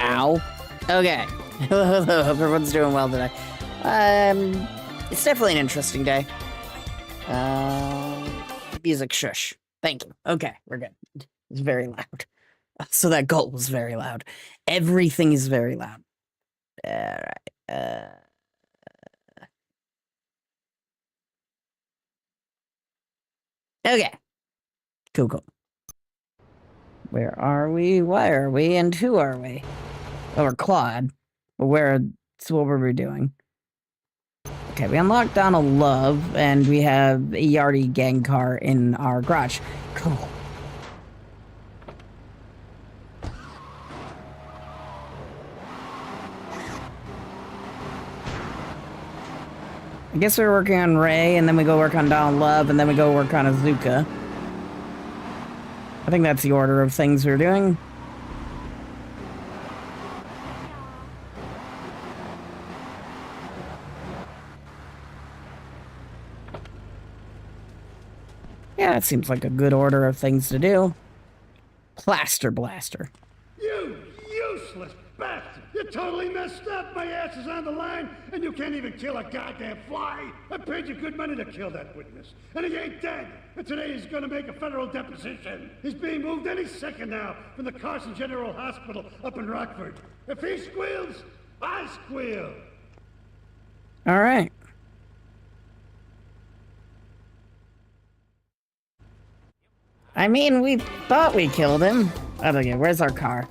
Ow. Okay. Hope everyone's doing well today. It's definitely an interesting day. Music shush. Thank you. Okay, we're good. It's very loud. So that goal was very loud. Everything is very loud. Alright. Okay. Cool. Where are we? Why are we? And who are we? Oh, we're Claude. So what were we doing? Okay, we unlocked Donald Love, and we have a Yardy gang car in our garage. Cool. I guess we're working on Ray, and then we go work on Donald Love, and then we go work on Azuka. I think that's the order of things we're doing. Yeah, it seems like a good order of things to do. Plaster Blaster. You useless bastard! You're totally messed up! My ass is on the line, and you can't even kill a goddamn fly! I paid you good money to kill that witness, and he ain't dead! And today he's gonna make a federal deposition! He's being moved any second now from the Carson General Hospital up in Rockford. If he squeals, I squeal! Alright. I mean, we thought we killed him. Oh, okay, where's our car?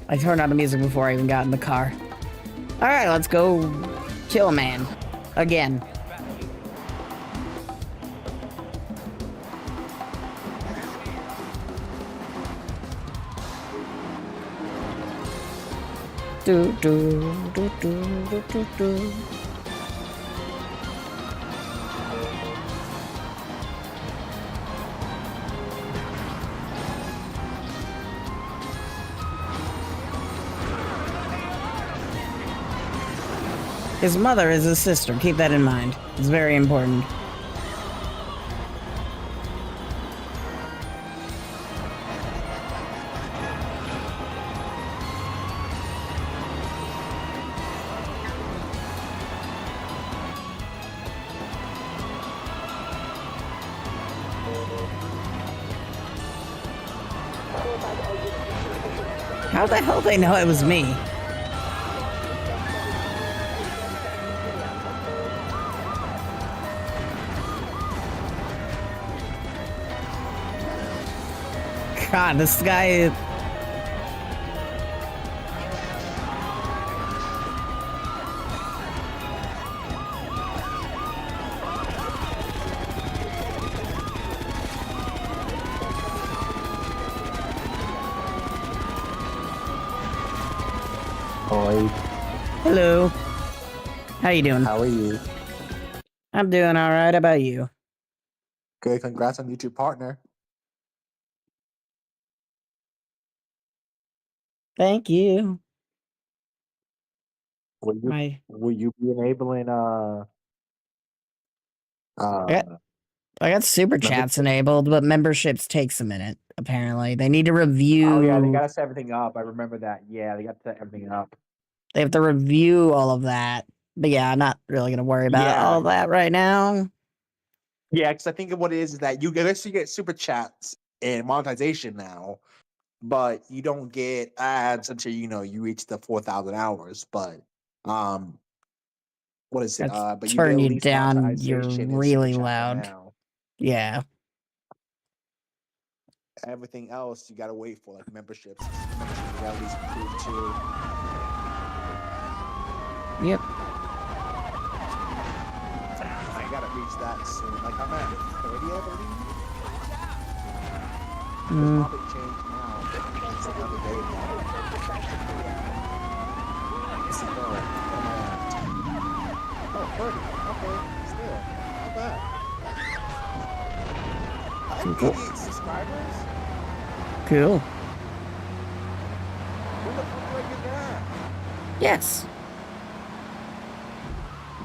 I turned on the music before I even got in the car. Alright, let's go kill a man. Again. Do do do do do do do. His mother is his sister. Keep that in mind. It's very important. How the hell they know it was me? God, this guy... Oi. Hello. How you doing? How are you? I'm doing alright. How about you? Good, congrats on YouTube partner. Thank you. Will you be enabling I got super chats enabled, but memberships takes a minute, apparently. They need to review... Oh yeah, they gotta set everything up. I remember that. Yeah, they gotta set everything up. They have to review all of that. But yeah, I'm not really gonna worry about all that right now. Yeah, because I think what it is that you get super chats and monetization now, but you don't get ads until you reach the 4,000 hours. But what is it? But turn you down. You're really loud. Yeah. Everything else you gotta wait for, like memberships. Memberships you gotta at least prove too. Yep. I gotta reach that soon. Like I'm at 30, I believe. It's probably changed now. It's another day now. It's a girl. Oh, 30. Okay, still. Not bad. I have 88 subscribers. Cool. Where the fuck do I get that? Yes.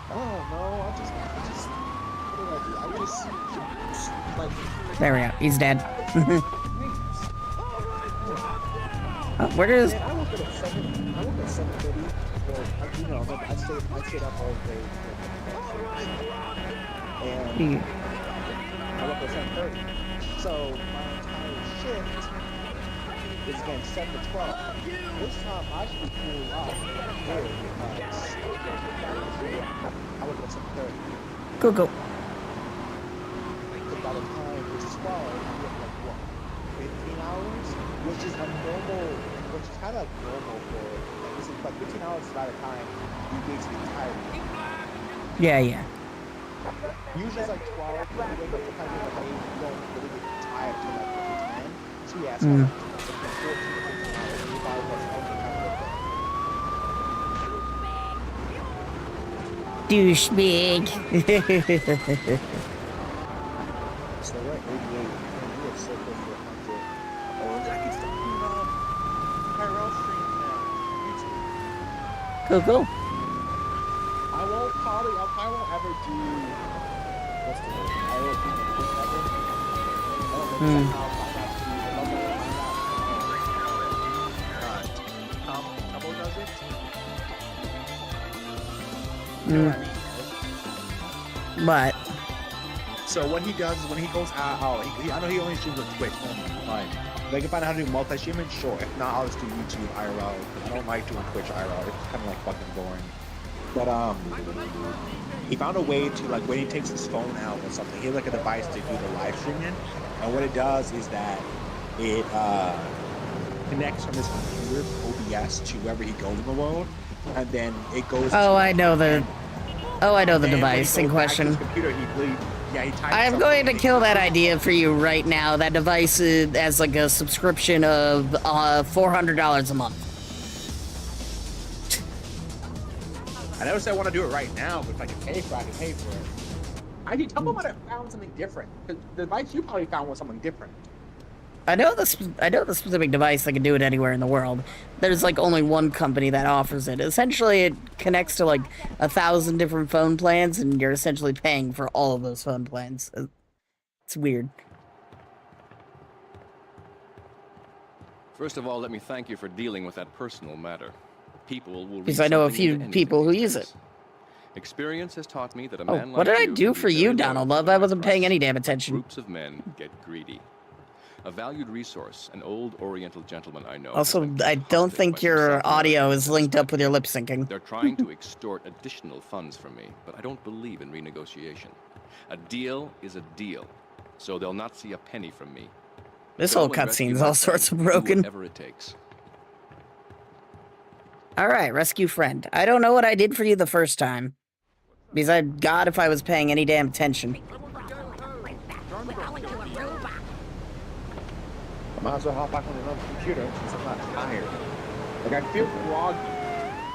I don't know. I just. What did I do? I just like. There we go. He's dead. Where does? Man, I woke up at 7. I woke up at 7:30. Well, you know, I stayed up all day. And I woke up at 7:30. So my entire shift is again 7 to 12. This time I should be cooling off here because I woke up at 7:30. Go. But by the time it's 12, you get like what, 15 hours, which is a normal, which is kind of like normal for. This is like 15 hours is by the time you basically tired. Yeah. Usually it's like 12. You wake up sometimes in the day, you don't really get tired until like 10. So yeah, it's like 14 to 15 hours. Your body doesn't have any kind of work. Douchebag. So we're at 88, and we are so close to 100. Oh, I can still do IRL stream now. YouTube. Cool. I won't ever do. What's the word? I won't do this ever. I don't know how I got to. I love it when I got. Cabo does it. You know what I mean, right? But So what he does is when he goes out, I know he only streams on Twitch. Fine. If I can find out how to do multi-streaming, sure. If not, I'll just do YouTube IRL. I don't like doing Twitch IRL. It's kind of like fucking boring. But he found a way to, like, when he takes his phone out or something, he has like a device to do the live streaming. And what it does is that it connects from his computer OBS to wherever he goes in the world, and then it goes. I know the device in question. I'm going to kill that idea for you right now. That device has like a subscription of $400 a month. I never said I want to do it right now, but if I can pay for it, I can pay for it. I can tell them what I found something different. The device you probably found was something different. I know the specific device that can do it anywhere in the world. There's like only one company that offers it. Essentially, it connects to like 1,000 different phone plans, and you're essentially paying for all of those phone plans. It's weird. First of all, let me thank you for dealing with that personal matter. People will. Because I know a few people who use it. Experience has taught me that a man like what did I you do can for be you, very Donald loyal Love? to I the wasn't paying price. any damn attention. Groups of men get greedy. A valued resource, an old Oriental gentleman I know. Also, I don't think your audio is linked up with your lip syncing. They're trying to extort additional funds from me, but I don't believe in renegotiation. A deal is a deal, so they'll not see a penny from me. This Go whole and rescue cutscene's my all sorts of friend, do broken. Whatever it takes. Alright, rescue friend. I don't know what I did for you the first time. Because I'd God if I was paying any damn attention. I might as well hop back on another computer since I'm not tired. Like, I feel groggy.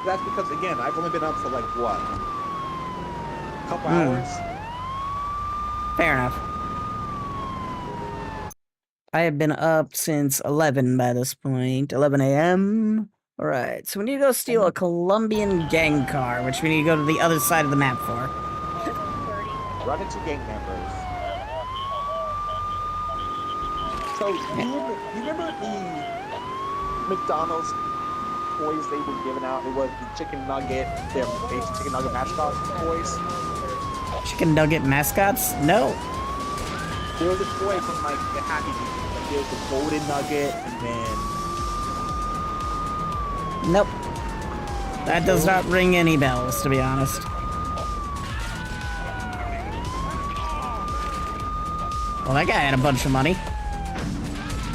That's because, again, I've only been up for, like, what? A couple hours? Fair enough. I have been up since 11 by this point. 11 a.m. Alright, so we need to go steal a Colombian gang car, which we need to go to the other side of the map for. Run into gang members. So, you remember the McDonald's toys they were giving out? It was the chicken nugget, their basic chicken nugget mascot toys. Chicken nugget mascots? No. There was a toy from like the Happy Meal. Like there was the golden nugget, and then Nope. That does not ring any bells, to be honest. Well, that guy had a bunch of money.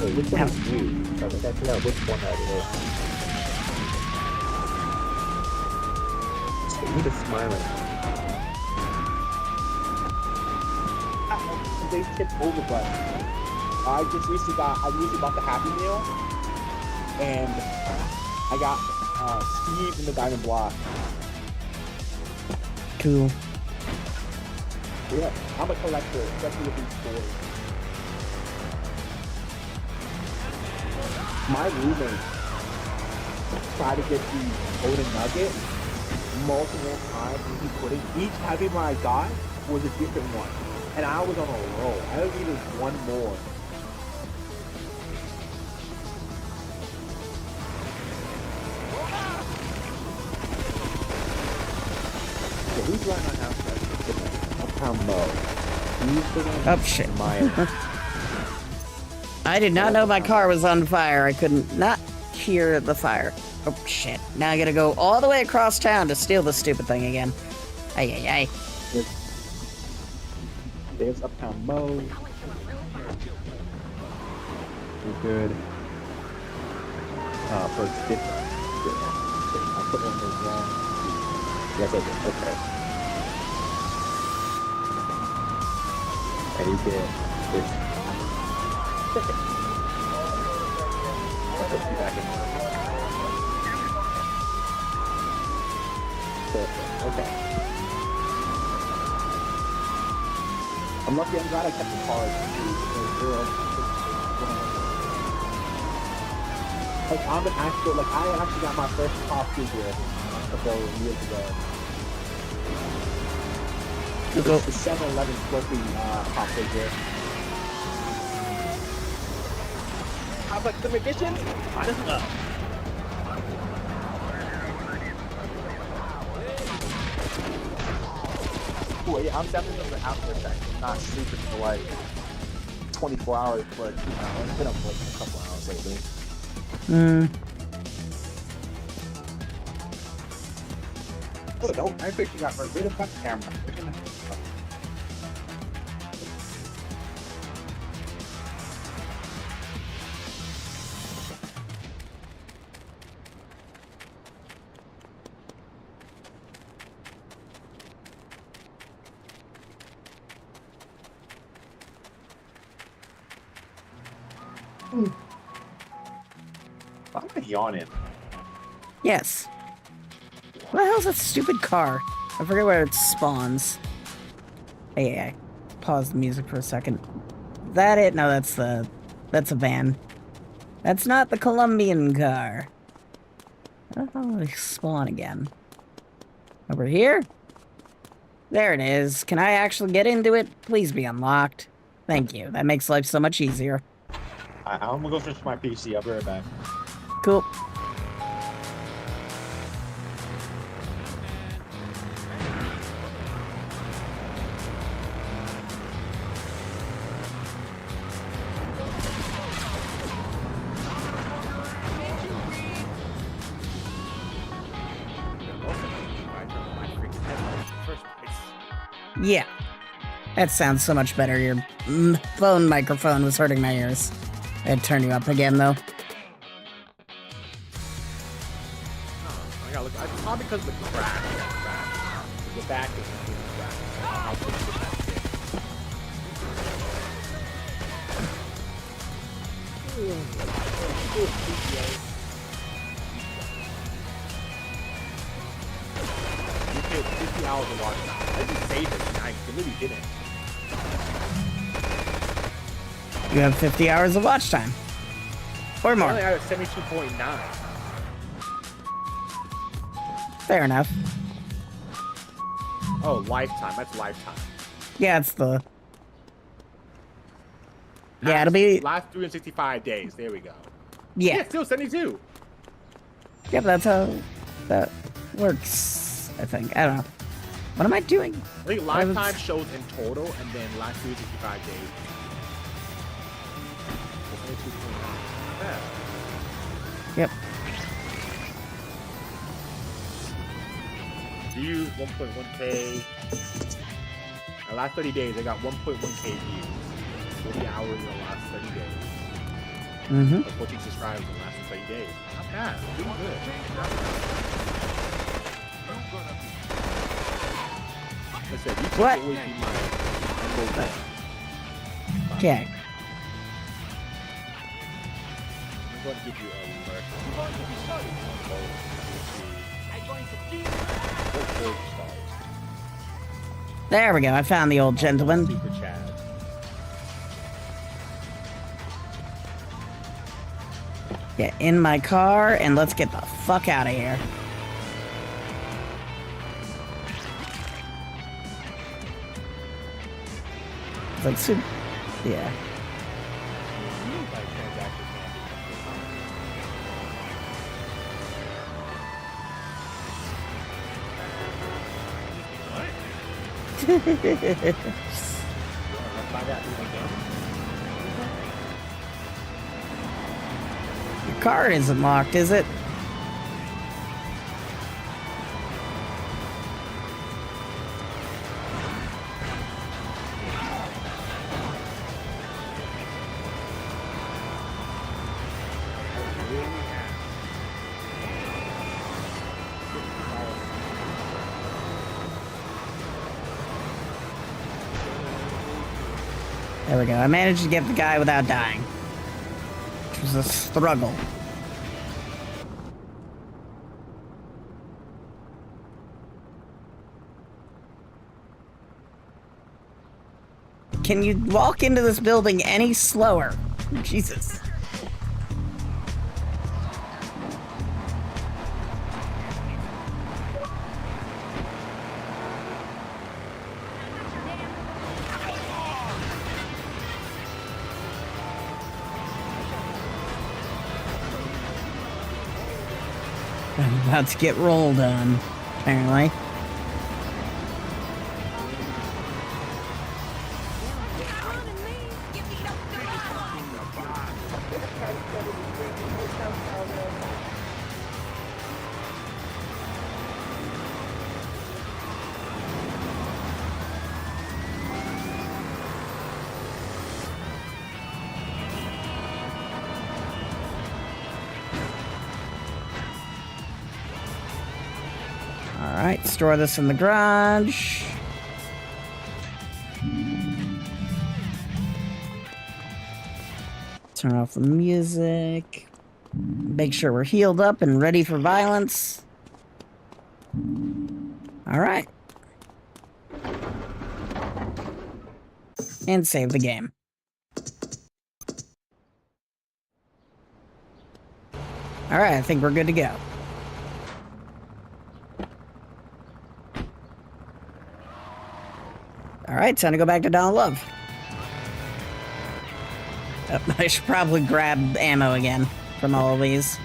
wait, which one is you? I forgot which one that is. So you just smiling. They tipped over, but I recently bought the Happy Meal, and I got Steve in the Diamond Block. Cool. Yeah, I'm a collector, especially with these toys. My roommate tried to get the golden nugget multiple times, and he couldn't. Each Happy Meal I got was a different one. And I was on a roll. I needed one more. do I not have that? Uptown Mo. Oh shit. My I did not know my car was on fire. I couldn't not hear the fire. Oh shit. Now I gotta go all the way across town to steal this stupid thing again. Ay ay ay. There's Uptown Mo. We're good. For dip. I'll put in the wrong. Yes, I did. Okay. And you get this. I'll put you back in there. Perfect. Okay. I'm lucky. I'm glad I kept the car. Like I'm an actual, like I actually got my first pop figure a couple of years ago. It's the 7-Eleven Slurpee pop figure. I was like, the magician? I don't know. Cool, yeah, I'm definitely going to the after effects. I'm not sleeping for like 24 hours, but you know, it's been up for like a couple hours lately. Oh, don't I think you got rid of that camera. I'm yawning. Yes. What the hell's that stupid car? I forget where it spawns. Hey, pause the music for a second. That it? No, that's a van. That's not the Colombian car. I don't know how to spawn again. Over here? There it is. Can I actually get into it? Please be unlocked. Thank you. That makes life so much easier. I'm gonna go finish my PC. I'll be right back. Cool. Yeah. That sounds so much better. Your phone microphone was hurting my ears. I'd turn you up again, though. I gotta look. It's probably because of the crack. The back is really cracked. I'll put it back You paid 50 hours of watch time. I didn't save it. I really didn't. You have 50 hours of watch time. Or more. I only had a 72.9. Fair enough. Oh, lifetime. That's lifetime. Yeah, it's the... Yeah, it'll be... Last 365 days. There we go. Yeah. It's still 72. Yep, that's how that works, I think. I don't know. What am I doing? I think lifetime shows in total, and then last 365 days. Yep. Views 1.1k. The last 30 days, I got 1.1k views. 40 hours in the last 30 days. Mm-hmm. 14 subscribers in the last 30 days. Not bad. Doing good. I said, you What? always be my Okay. I'm going to give you a alert. There we go. I found the old gentleman. Super Chad. Get in my car and let's get the fuck out of here. It's like super... Yeah. Find out who again. Your car isn't locked, is it? There we go. I managed to get the guy without dying. Which was a struggle. Can you walk into this building any slower? Jesus. I'm about to get rolled on, apparently. Alright, store this in the garage. Turn off the music. Make sure we're healed up and ready for violence. Alright. And save the game. Alright, I think we're good to go. Alright, time to go back to Dawn of Love. Oh, I should probably grab ammo again from all of these.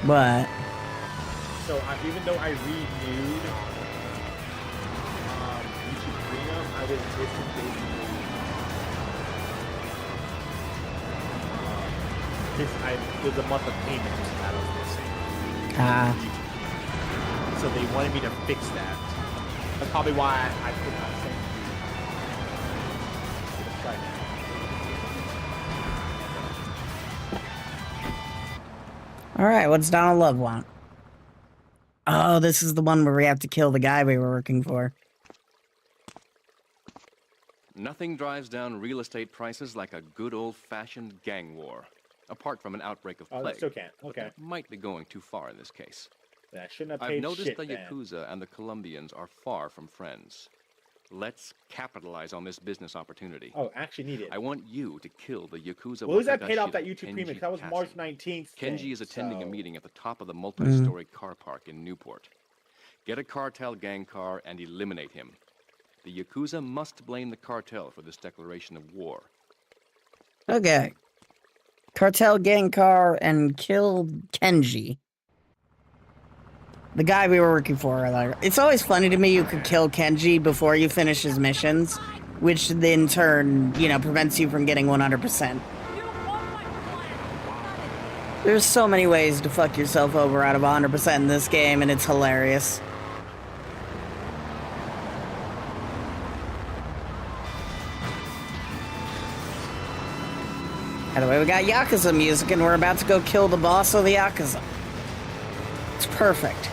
What? So even though I renewed YouTube Premium, I was missing basically there's a month of payments that I was missing. So they wanted me to fix that. That's probably why I could not send you. Let's try now. Alright, what's Dawn of Love want? Oh, this is the one where we have to kill the guy we were working for. Nothing drives down real estate prices like a good old-fashioned gang war. Apart from an outbreak of plague. Oh, still can't. Okay. That might be going too far in this case. Yeah, I shouldn't have paid I've noticed shit the then. Yakuza and the Colombians are far from friends. Let's capitalize on this business opportunity. Oh, actually need it. I want you to kill the Yakuza. Well, who's that paid off Wakadashi that YouTube Premium? Kenji That was March Kasai. 19th. Kenji is attending a so- meeting at the top of the multi-story car park in Newport. Get a cartel gang car and eliminate him. The Yakuza must blame the cartel for this declaration of war. Okay. Cartel gang car and kill Kenji. The guy we were working for. It's always funny to me you could kill Kenji before you finish his missions, which in turn, prevents you from getting 100%. There's so many ways to fuck yourself over out of 100% in this game, and it's hilarious. By the way, we got Yakuza music, and we're about to go kill the boss of the Yakuza. It's perfect.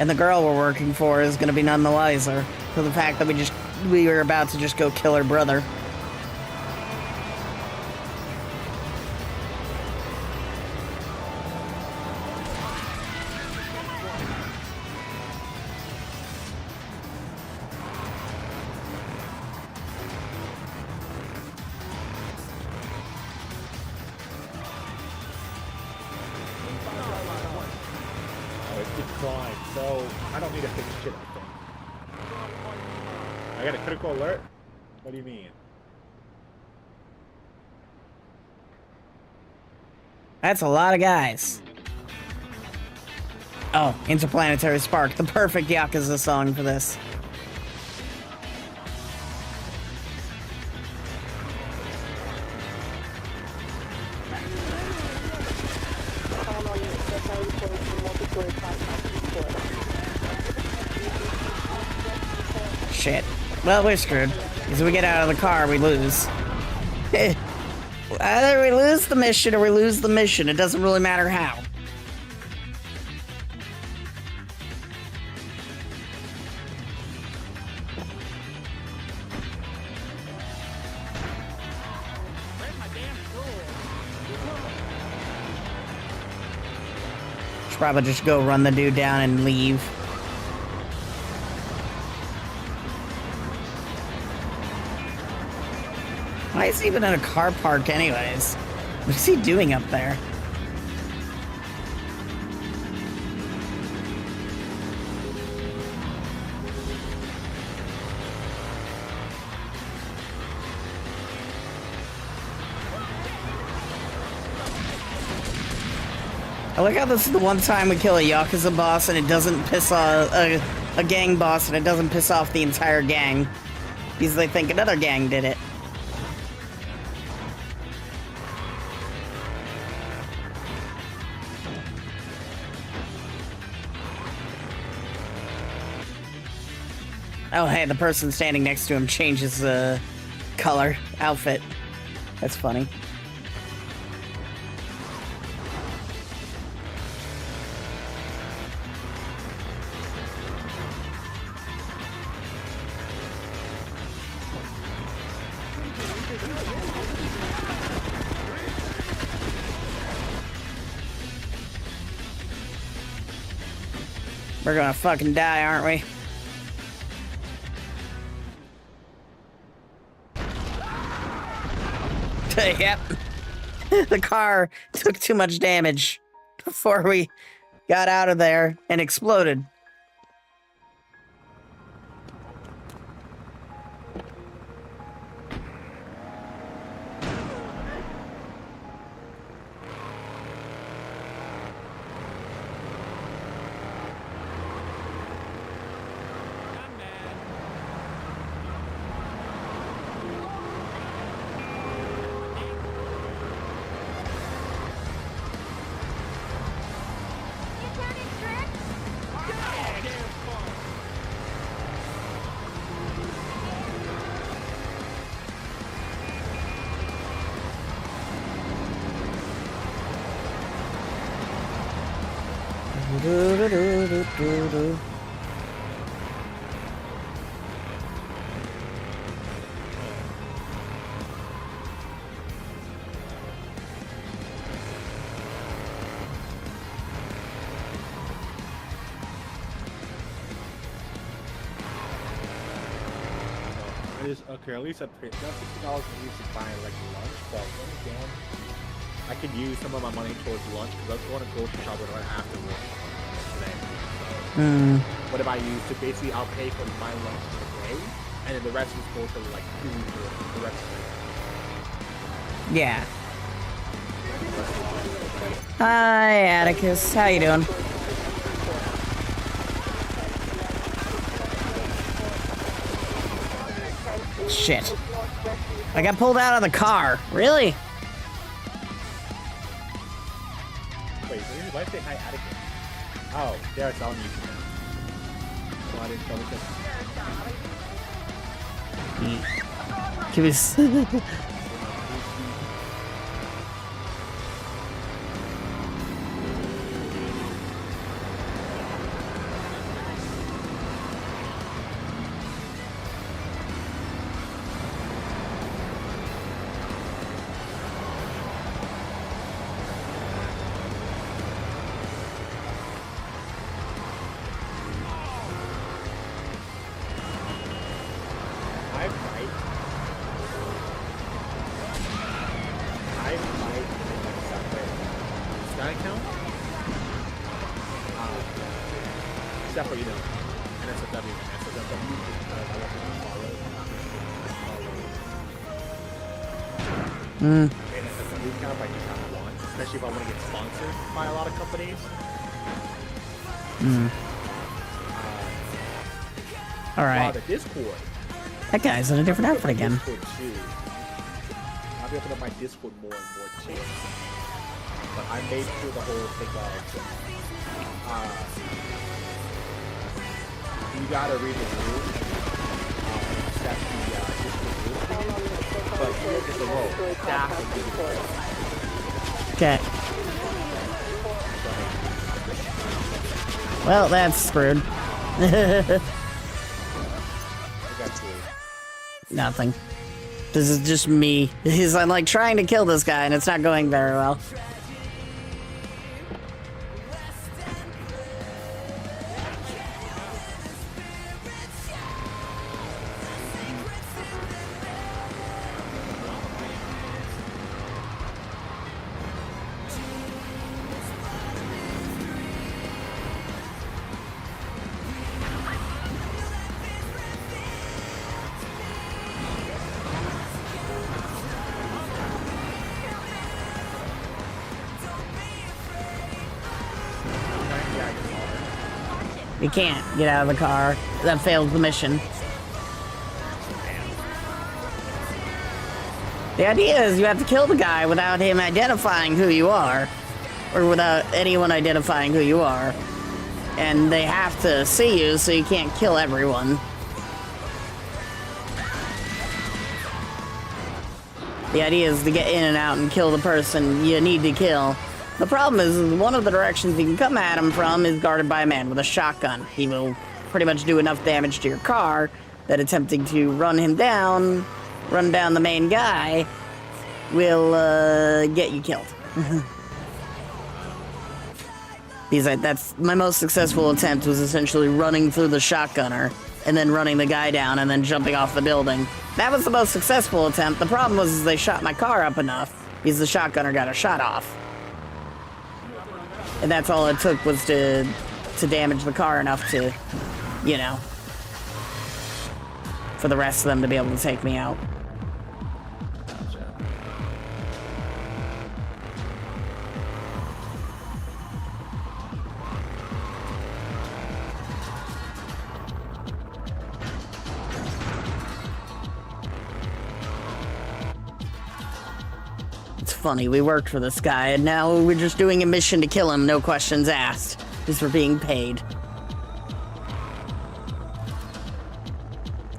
And the girl we're working for is going to be none the wiser for the fact that we were about to just go kill her brother. I don't need to fix shit, I think. I got a critical alert? What do you mean? That's a lot of guys. Oh, Interplanetary Spark, the perfect Yakuza song for this. Shit. Well, we're screwed. Because if we get out of the car, we lose. Either we lose the mission or we lose the mission. It doesn't really matter how. Should probably just go run the dude down and leave. Why is he even in a car park anyways? What is he doing up there? I like how this is the one time we kill a Yakuza boss and it doesn't piss off a gang boss and it doesn't piss off the entire gang. Because they think another gang did it. Oh, hey, the person standing next to him changes color, outfit. That's funny. We're gonna fucking die, aren't we? Yep. The car took too much damage before we got out of there and exploded. Okay, at least I paid $60 at least to buy like lunch, but then again, I could use some of my money towards lunch because I was going to grocery shopping right after work today. So, what if I use to basically I'll pay for my lunch today, and then the rest is go to like food for the rest of it. Yeah. Hi, Atticus. How you doing? Shit. I got pulled out of the car. Really? Wait, why did I say hi, Atticus? Oh, there it's on you. So I didn't tell Give us. but you know, NSFW and SFW, I want to follow. NSFW account I just kind of want, especially if I want to get sponsored by a lot of companies. All right. The Discord. That guy's in a different outfit again. Discord too. I'll be opening up my Discord more and more too. But I made sure the whole thing of you gotta read the rules. That's the Discord rules. But here is the rule. Staff and Discord. Okay. Well, that's screwed. Nothing. This is just me. I'm like trying to kill this guy and it's not going very well. You can't get out of the car. That fails the mission. The idea is you have to kill the guy without him identifying who you are. Or without anyone identifying who you are. And they have to see you, so you can't kill everyone. The idea is to get in and out and kill the person you need to kill. The problem is one of the directions you can come at him from is guarded by a man with a shotgun. He will pretty much do enough damage to your car that attempting to run him down, run down the main guy, will get you killed. That's my most successful attempt was essentially running through the shotgunner and then running the guy down and then jumping off the building. That was the most successful attempt. The problem was they shot my car up enough because the shotgunner got a shot off. And that's all it took was to damage the car enough to, you know, for the rest of them to be able to take me out. Funny, we worked for this guy, and now we're just doing a mission to kill him, no questions asked, because we're being paid.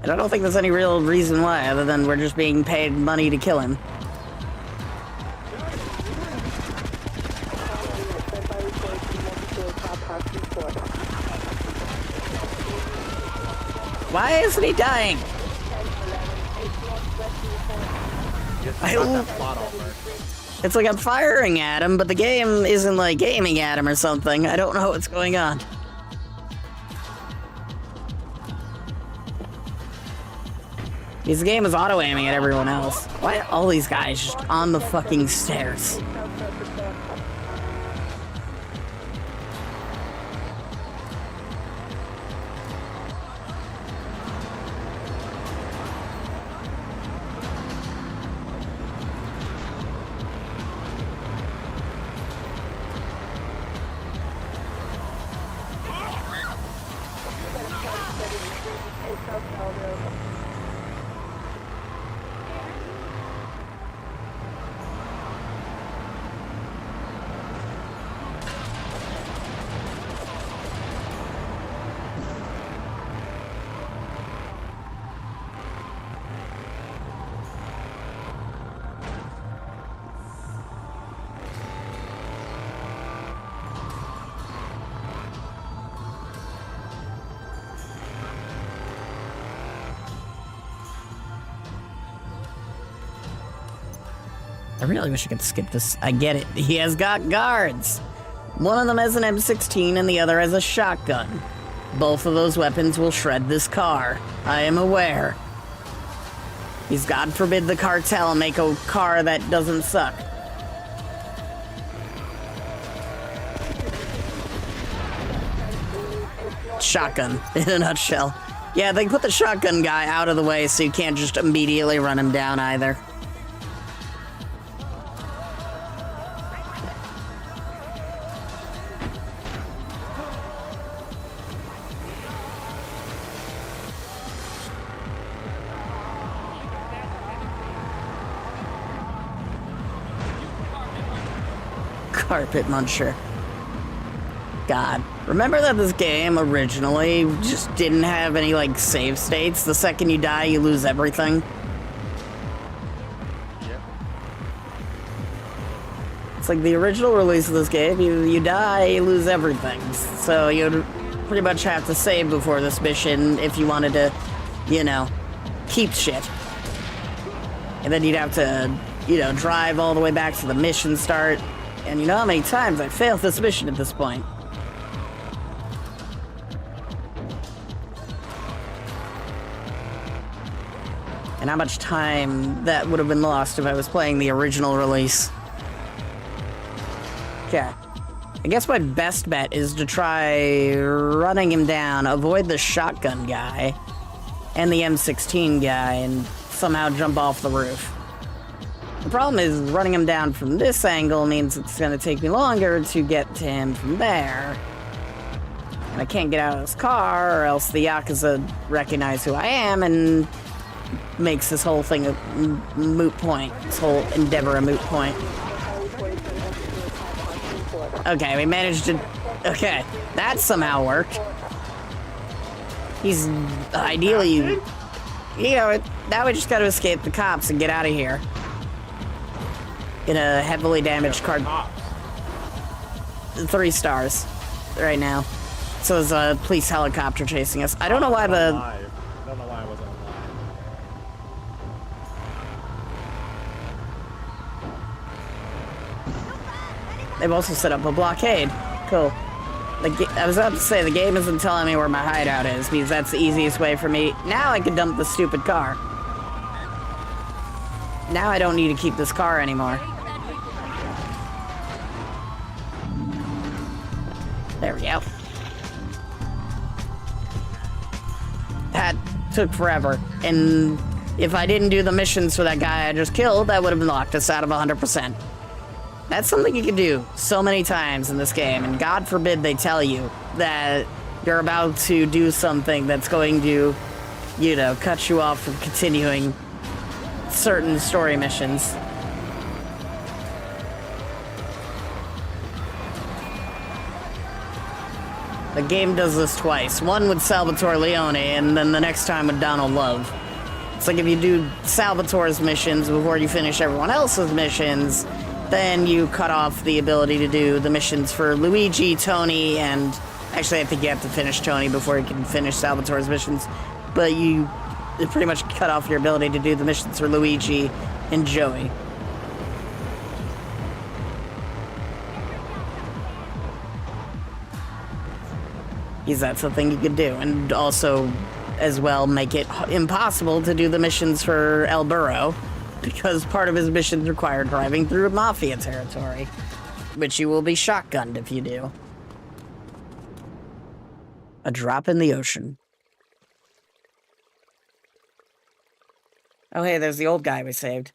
And I don't think there's any real reason why, other than we're just being paid money to kill him. Why isn't he dying? It's like I'm firing at him, but the game isn't like aiming at him or something. I don't know what's going on. This game is auto-aiming at everyone else. Why are all these guys just on the fucking stairs? I really wish I could skip this. I get it. He has got guards. One of them has an M16 and the other has a shotgun. Both of those weapons will shred this car. I am aware. He's God forbid the cartel make a car that doesn't suck. shotgun in a nutshell. Yeah, they put the shotgun guy out of the way so you can't just immediately run him down either. Carpet muncher. God. Remember that this game originally just didn't have any, like, save states? The second you die, you lose everything? Yep. It's like the original release of this game, you die, you lose everything. So you'd pretty much have to save before this mission if you wanted to, you know, keep shit. And then you'd have to, you know, drive all the way back to the mission start. And you know how many times I failed this mission at this point? And how much time that would have been lost if I was playing the original release. Okay. I guess my best bet is to try running him down, avoid the shotgun guy, and the M16 guy, and somehow jump off the roof. The problem is running him down from this angle means it's going to take me longer to get to him from there. And I can't get out of this car, or else the Yakuza recognize who I am and makes this whole thing a moot point. This whole endeavor a moot point. Okay, we managed to... Okay, that somehow worked. He's ideally... You know, now we just gotta escape the cops and get out of here. In a heavily damaged car. 3 stars right now. So there's a police helicopter chasing us. I don't know why the... I don't know why I wasn't alive. They've also set up a blockade. Cool. I was about to say, the game isn't telling me where my hideout is, because that's the easiest way for me. Now I can dump the stupid car. Now I don't need to keep this car anymore. There we go. That took forever. And if I didn't do the missions for that guy I just killed, that would have locked us out of 100%. That's something you can do so many times in this game, and God forbid they tell you that you're about to do something that's going to, you know, cut you off from continuing certain story missions. The game does this twice. One with Salvatore Leone, and then the next time with Donald Love. It's like if you do Salvatore's missions before you finish everyone else's missions, then you cut off the ability to do the missions for Luigi, Tony, and... Actually, I think you have to finish Tony before you can finish Salvatore's missions. But you pretty much cut off your ability to do the missions for Luigi and Joey. Is that something you could do? And also, as well, make it impossible to do the missions for El Burro, because part of his missions require driving through Mafia territory, which you will be shotgunned if you do. A drop in the ocean. Oh, hey, there's the old guy we saved.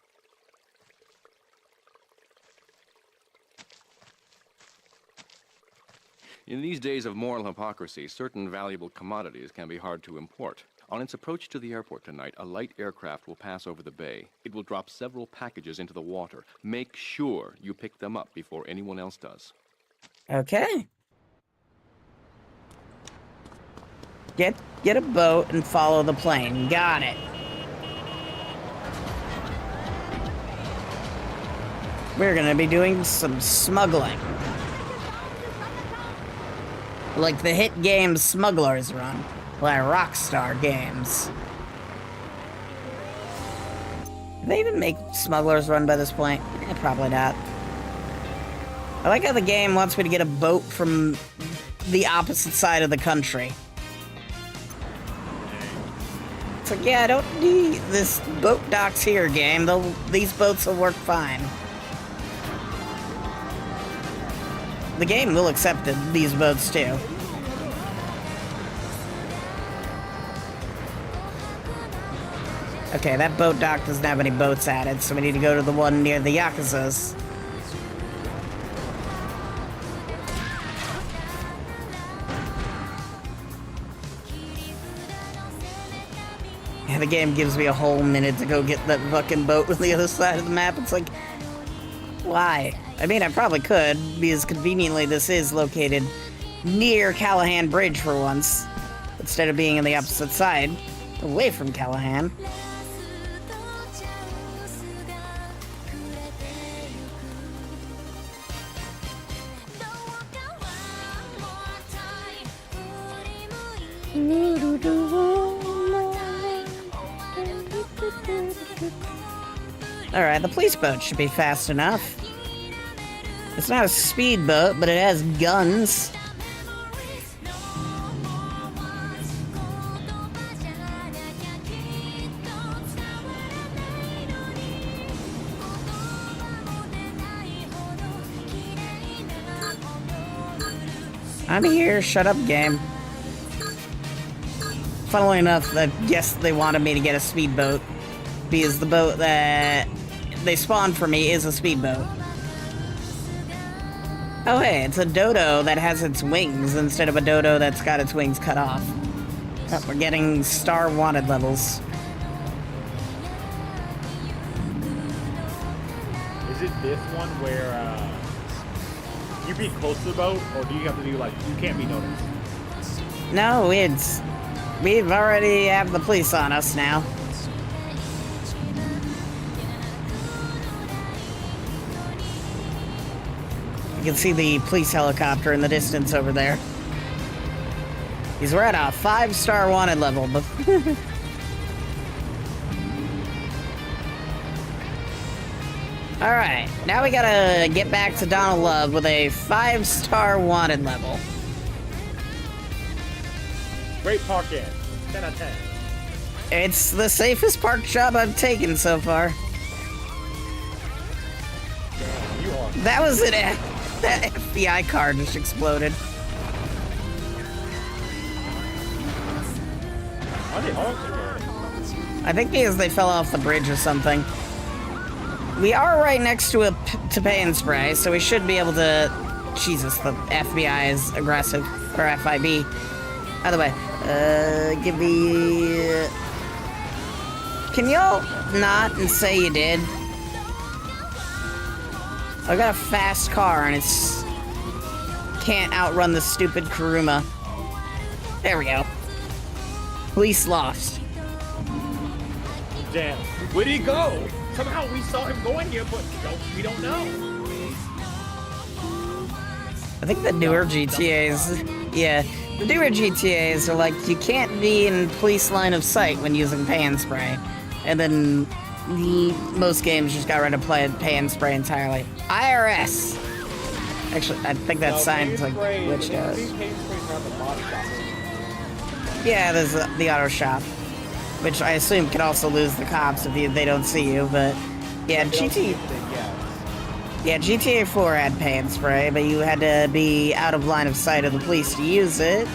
In these days of moral hypocrisy, certain valuable commodities can be hard to import. On its approach to the airport tonight, a light aircraft will pass over the bay. It will drop several packages into the water. Make sure you pick them up before anyone else does. Okay. Get a boat and follow the plane. Got it. We're gonna be doing some smuggling. Like the hit game Smuggler's Run, by Rockstar Games. Do they even make Smuggler's Run by this point? Probably not. I like how the game wants me to get a boat from the opposite side of the country. It's like, yeah, I don't need this boat docks here, game. These boats will work fine. The game will accept these boats too. Okay, that boat dock doesn't have any boats added, so we need to go to the one near the Yakuzas. Yeah, the game gives me a whole minute to go get that fucking boat on the other side of the map. It's like, why? I mean, I probably could, because conveniently this is located near Callahan Bridge for once, instead of being on the opposite side, away from Callahan. Alright, the police boat should be fast enough. It's not a speedboat, but it has guns. I'm here, shut up, game. Funnily enough, I guess they wanted me to get a speedboat, because the boat that they spawned for me is a speedboat. Oh hey, it's a dodo that has its wings instead of a dodo that's got its wings cut off. Oh, we're getting star wanted levels. Is it this one where you be close to the boat, or do you have to do like you can't be noticed? No, we've already have the police on us now. You can see the police helicopter in the distance over there. Because we're at a 5-star wanted level. But alright, now we gotta get back to Donald Love with a 5-star wanted level. Great parking. 10 out of 10. It's the safest park job I've taken so far. Damn, you are. That was it. That FBI car just exploded. Are they all exploding? I think because they fell off the bridge or something. We are right next to to pay and spray, so we should be able to... Jesus, the FBI is aggressive. Or FIB. By the way, give me... Can y'all not and say you did? I got a fast car and it's... Can't outrun the stupid Kuruma. There we go. Police lost. Damn. Where'd he go? Somehow we saw him going here, but we don't know. I think the newer GTAs... Yeah, the newer GTAs are like, you can't be in police line of sight when using pay and spray. And then most games just got rid of pay and spray entirely. IRS! Actually, I think that sign's like glitched out. Yeah, there's the auto shop, which I assume can also lose the cops if they don't see you, but yeah, GTA 4 had pay and spray, but you had to be out of line of sight of the police to use it.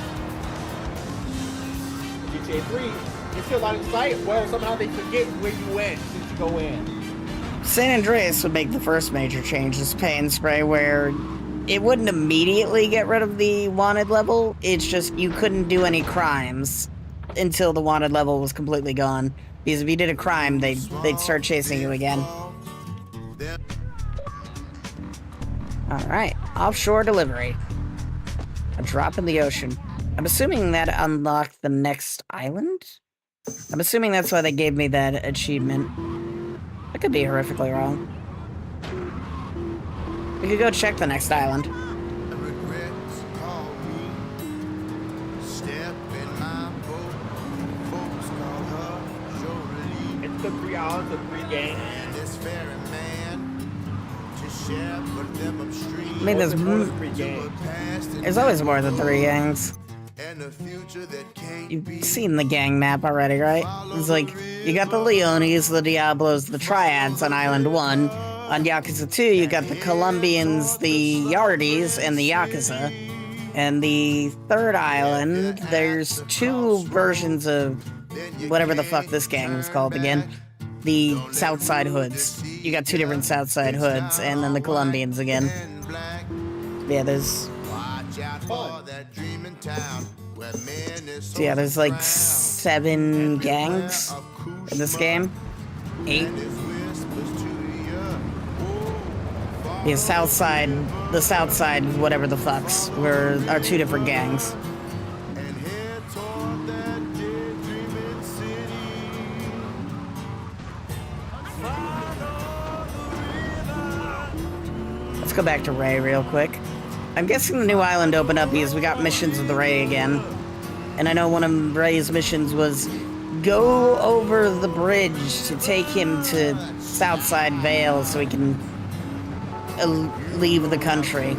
GTA 3, you're still line of sight? Well, somehow they forget where you went since you go in. San Andreas would make the first major change, this pay and spray, where it wouldn't immediately get rid of the wanted level, it's just you couldn't do any crimes until the wanted level was completely gone. Because if you did a crime, they'd start chasing you again. Alright, offshore delivery. A drop in the ocean. I'm assuming that unlocked the next island? I'm assuming that's why they gave me that achievement. I could be horrifically wrong. We could go check the next island. It's the 3 hours of 3 games. I mean, there's always more than 3 gangs. You've seen the gang map already, right? It's like, you got the Leones, the Diablos, the Triads on Island 1. On Yakuza 2, you got the Colombians, the Yardies, and the Yakuza. And the third island, there's 2 versions of whatever the fuck this gang was called again. The Southside Hoods. You got two different Southside Hoods, and then the Colombians again. Yeah, there's... So yeah, there's like 7 gangs in this game. 8. The Southside, whatever the fucks, are 2 different gangs. Let's go back to Ray real quick. I'm guessing the new island opened up because we got missions with Ray again. And I know one of Ray's missions was go over the bridge to take him to Southside Vale so he can leave the country.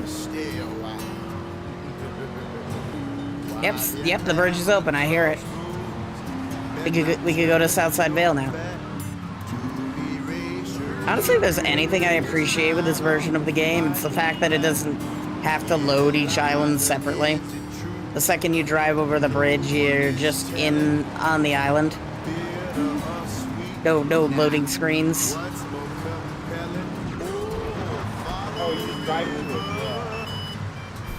Yep, the bridge is open. I hear it. We could go to Southside Vale now. Honestly, if there's anything I appreciate with this version of the game, it's the fact that it doesn't have to load each island separately. The second you drive over the bridge, you're just on the island. No loading screens. Oh, you just drive to it,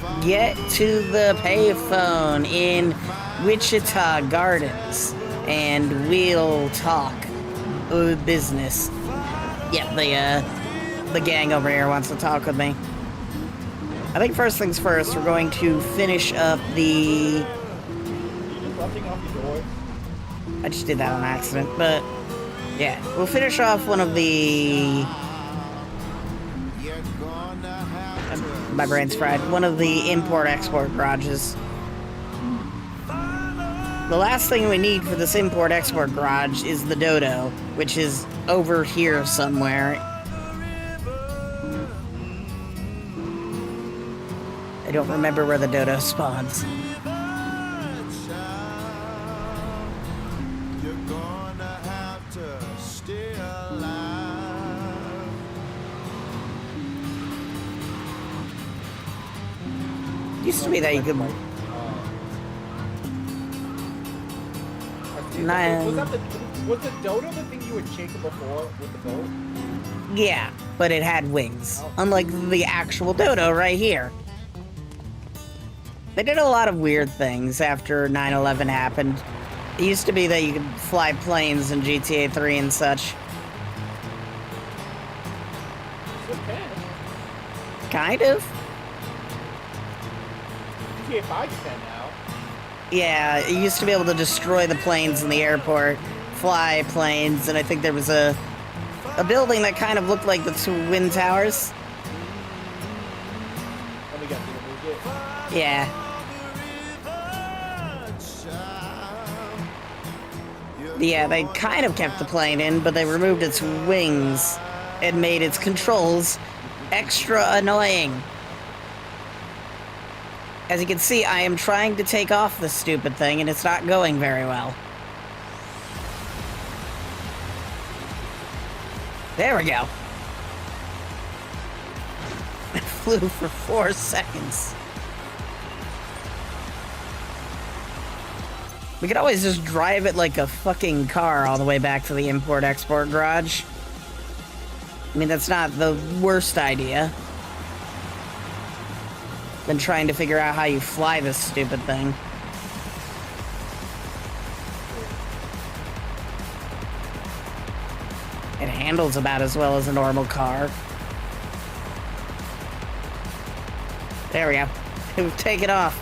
yeah. Get to the payphone in Wichita Gardens, and we'll talk business. Yeah, the gang over here wants to talk with me. I think first things first, we're going to finish up the... You just rushing off the door? I just did that on accident, but yeah, we'll finish off one of the... My brain's fried. One of the import-export garages. The last thing we need for this import-export garage is the dodo, which is over here somewhere. I don't remember where the dodo spawns. Used to be that you could... Was the dodo the thing you were chasing before with the boat? Yeah, but it had wings. Unlike the actual dodo right here. They did a lot of weird things after 9/11 happened. It used to be that you could fly planes in GTA 3 and such. Okay. Kind of. GTA 5 can now. Yeah, you used to be able to destroy the planes in the airport, fly planes, and I think there was a building that kind of looked like the Twin Towers. Let me guess, you moved it? Yeah. Yeah, they kind of kept the plane in, but they removed its wings and made its controls extra annoying. As you can see, I am trying to take off this stupid thing, and it's not going very well. There we go. It flew for 4 seconds. We could always just drive it like a fucking car all the way back to the import-export garage. I mean, that's not the worst idea. Been trying to figure out how you fly this stupid thing. It handles about as well as a normal car. There we go. It would take it off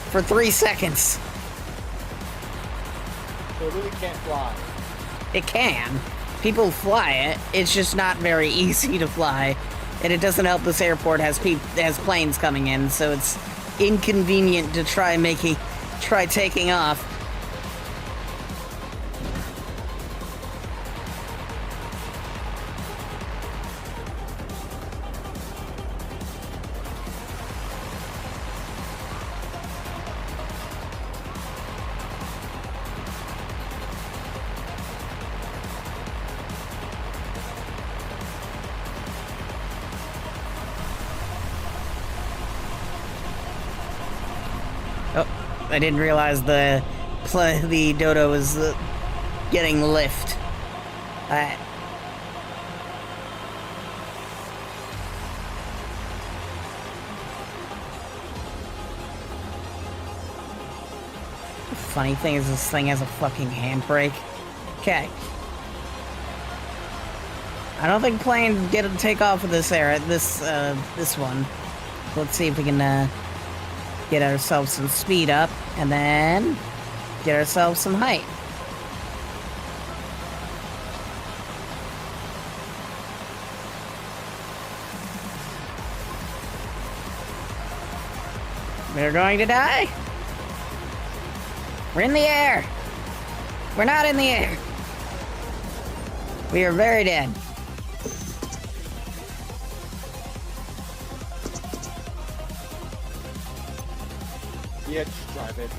for 3 seconds. So it really can't fly. It can. People fly it. It's just not very easy to fly. And it doesn't help this airport has planes coming in, so it's inconvenient to try taking off. I didn't realize the the dodo is getting lift. Alright. The funny thing is this thing has a fucking handbrake. Okay. I don't think plane get to take off with this this one. Let's see if we can get ourselves some speed up and then get ourselves some height. We're going to die. We're in the air. We're not in the air. We are very dead. Yeah, just drive it.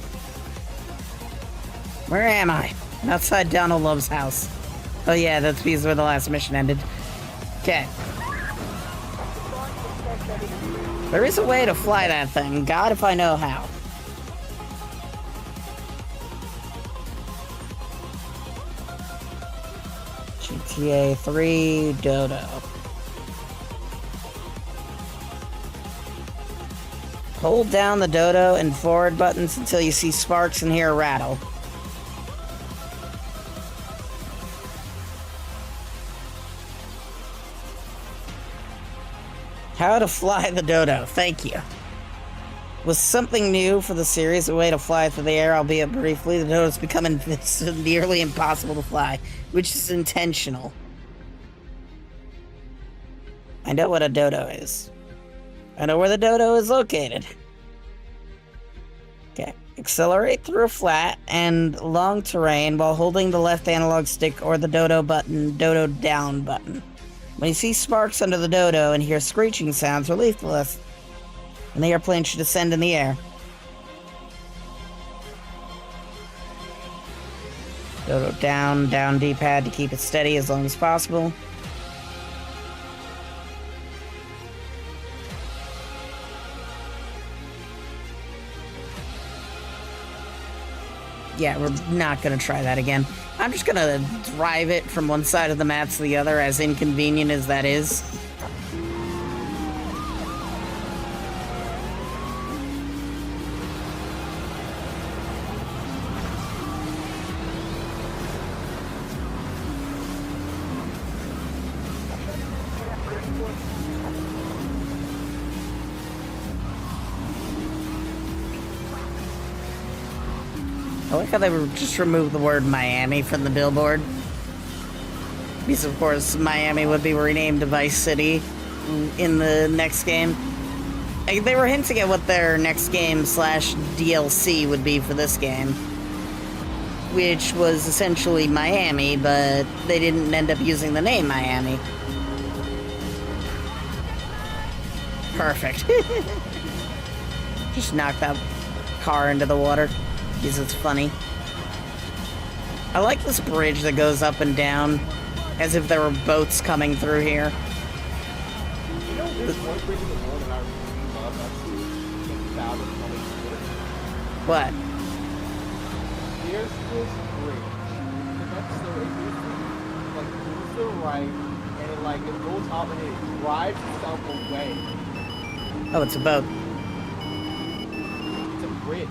Where am I? Outside Donald Love's house. Oh yeah, that's because where the last mission ended. Okay. There is a way to fly that thing. God, if I know how. GTA 3 Dodo. Hold down the dodo and forward buttons until you see sparks and hear a rattle. How to fly the dodo. Thank you. Was something new for the series, a way to fly through the air, albeit briefly. The dodo's becoming nearly impossible to fly, which is intentional. I know what a dodo is. I know where the dodo is located. Okay. Accelerate through a flat and long terrain while holding the left analog stick or the dodo down button. When you see sparks under the dodo and hear screeching sounds, release the left, and the airplane should descend in the air. Dodo down D-pad to keep it steady as long as possible. Yeah, we're not gonna try that again. I'm just gonna drive it from one side of the map to the other, as inconvenient as that is. I like how they just removed the word Miami from the billboard. Because, of course, Miami would be renamed to Vice City in the next game. Like, they were hinting at what their next game / DLC would be for this game. Which was essentially Miami, but they didn't end up using the name Miami. Perfect. Just knock that car into the water. Because it's funny. I like this bridge that goes up and down, as if there were boats coming through here. You know, there's one bridge in the world that I really love that's in What? There's this bridge. It moves to the right, and it goes up and it drives itself away. Oh, it's a boat. It's a bridge.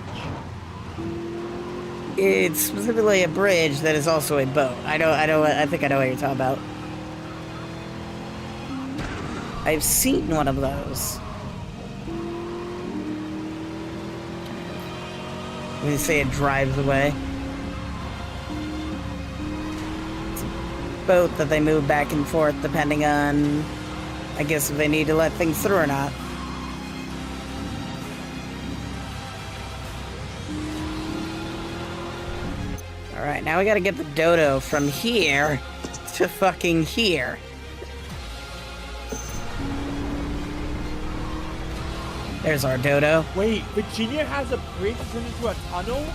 It's specifically a bridge that is also a boat. I think I know what you're talking about. I've seen one of those. When you say it drives away. It's a boat that they move back and forth depending on, I guess, if they need to let things through or not. Alright, now we gotta get the dodo from here to fucking here. There's our dodo. Wait, Virginia has a bridge that turns into a tunnel?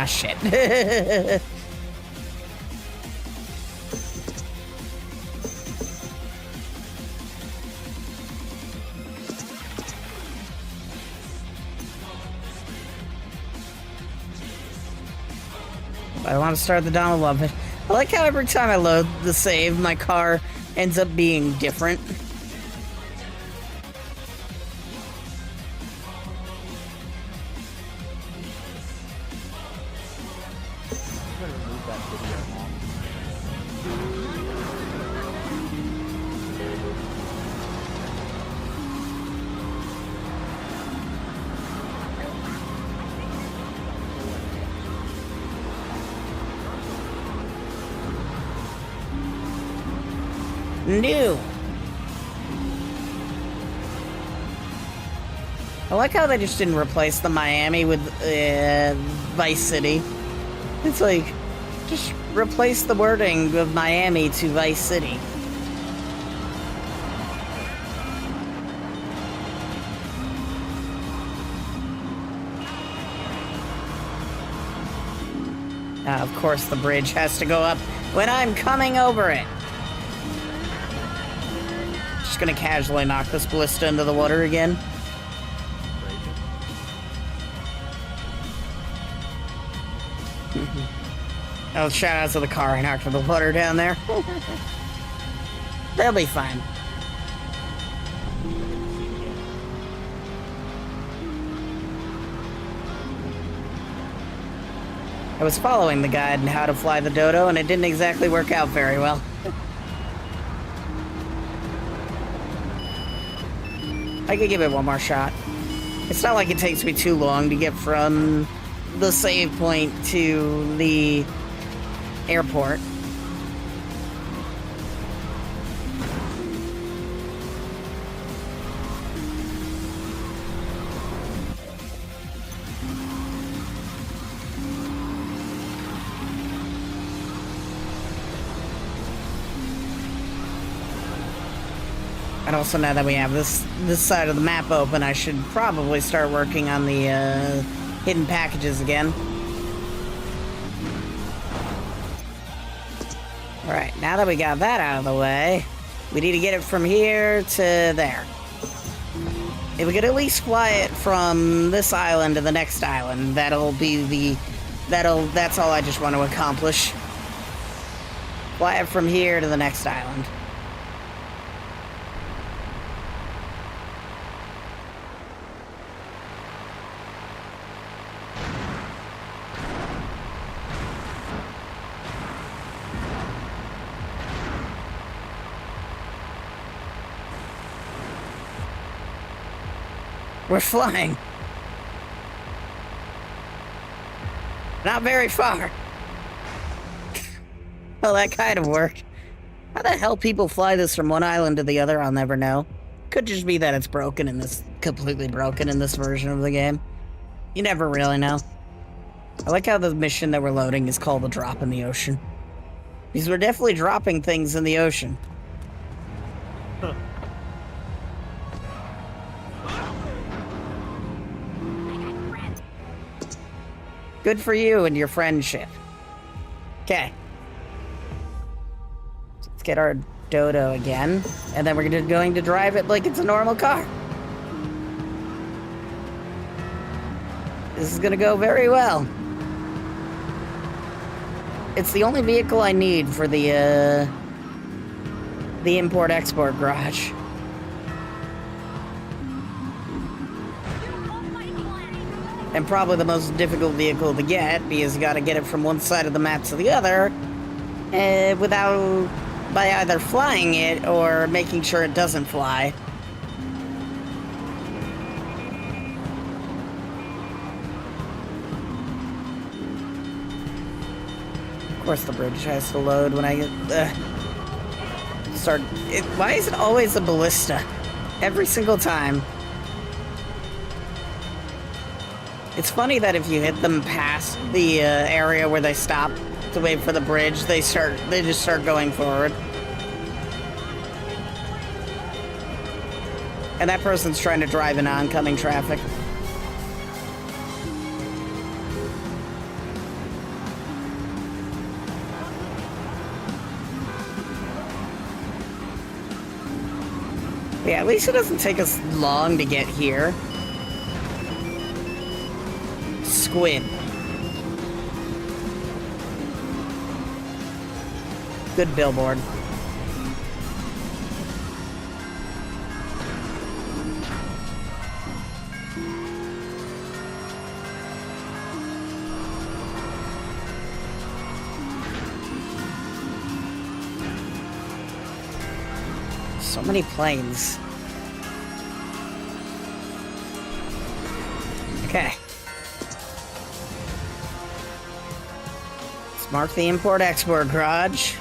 Ah, shit. I want to start the dawn of love. I like how every time I load the save, my car ends up being different. I'm gonna remove that video now. New. I like how they just didn't replace the Miami with Vice City. It's like, just replace the wording of Miami to Vice City. Of course, the bridge has to go up when I'm coming over it. Just gonna casually knock this ballista into the water again. Oh, shout out to the car I knocked the water down there. They'll be fine. I was following the guide on how to fly the dodo, and it didn't exactly work out very well. I could give it one more shot. It's not like it takes me too long to get from the save point to the airport. And also, now that we have this side of the map open, I should probably start working on the hidden packages again. Alright, now that we got that out of the way, we need to get it from here to there. If we could at least fly it from this island to the next island, that's all I just want to accomplish. Fly it from here to the next island. We're flying. Not very far. Well, that kind of worked. How the hell people fly this from one island to the other, I'll never know. Could just be that it's broken in this, completely broken in this version of the game. You never really know. I like how the mission that we're loading is called the drop in the ocean. Because we're definitely dropping things in the ocean. Good for you and your friendship. Okay. Let's get our dodo again. And then we're going to drive it like it's a normal car. This is gonna go very well. It's the only vehicle I need for the import-export garage. And probably the most difficult vehicle to get, because you gotta get it from one side of the map to the other, by either flying it or making sure it doesn't fly. Of course the bridge has to load when I start. Why is it always a ballista? Every single time. It's funny that if you hit them past the area where they stop to wait for the bridge, they just start going forward. And that person's trying to drive in oncoming traffic. Yeah, at least it doesn't take us long to get here. Squid. Good billboard. So many planes. Okay. Let's mark the import-export garage.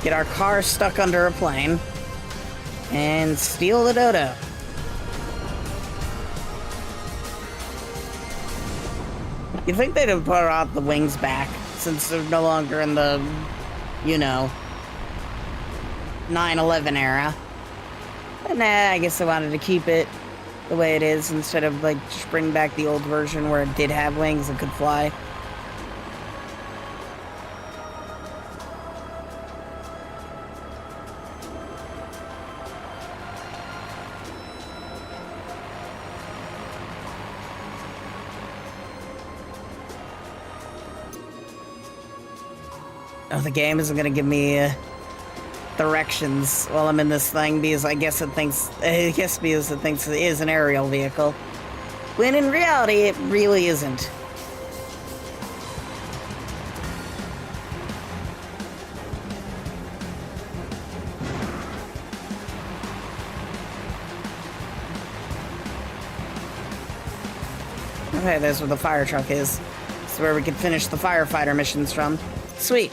Get our car stuck under a plane. And steal the dodo. You'd think they'd have put out the wings back, since they're no longer in the, you know, 9/11 era. But nah, I guess they wanted to keep it the way it is, instead of, like, just bring back the old version where it did have wings and could fly. Oh, the game isn't gonna give me directions while I'm in this thing because I guess it thinks it is an aerial vehicle, when in reality it really isn't. Okay, there's where the fire truck is. It's where we can finish the firefighter missions from. Sweet.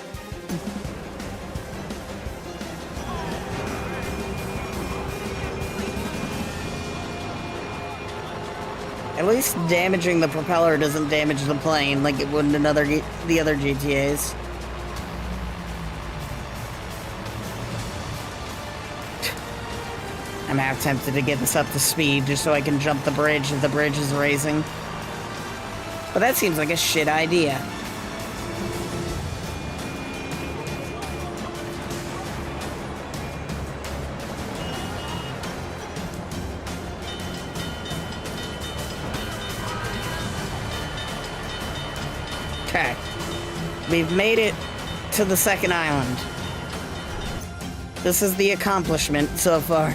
At least damaging the propeller doesn't damage the plane like it would in the other GTAs. I'm half tempted to get this up to speed just so I can jump the bridge if the bridge is raising. But that seems like a shit idea. Okay. We've made it to the second island. This is the accomplishment so far.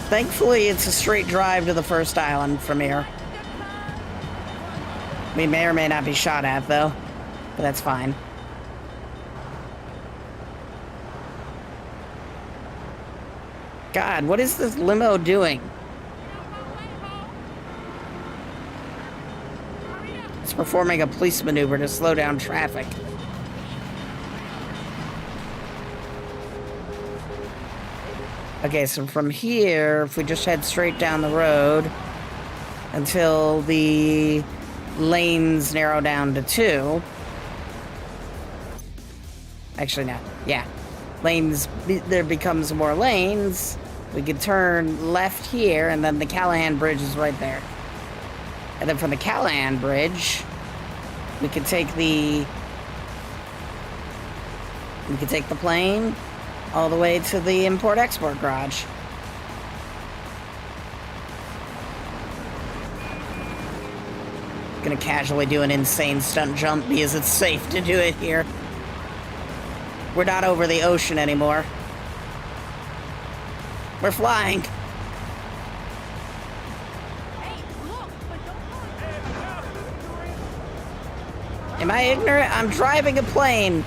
Thankfully, it's a straight drive to the first island from here. We may or may not be shot at, though. But that's fine. God, what is this limo doing? It's performing a police maneuver to slow down traffic. Okay, so from here, if we just head straight down the road until the lanes narrow down to 2. Actually, no. Yeah. Lanes, there becomes more lanes. We could turn left here, and then the Callahan Bridge is right there. And then from the Callahan Bridge, we could take the plane all the way to the import-export garage. Gonna casually do an insane stunt jump because it's safe to do it here. We're not over the ocean anymore. We're flying. Am I ignorant? I'm driving a plane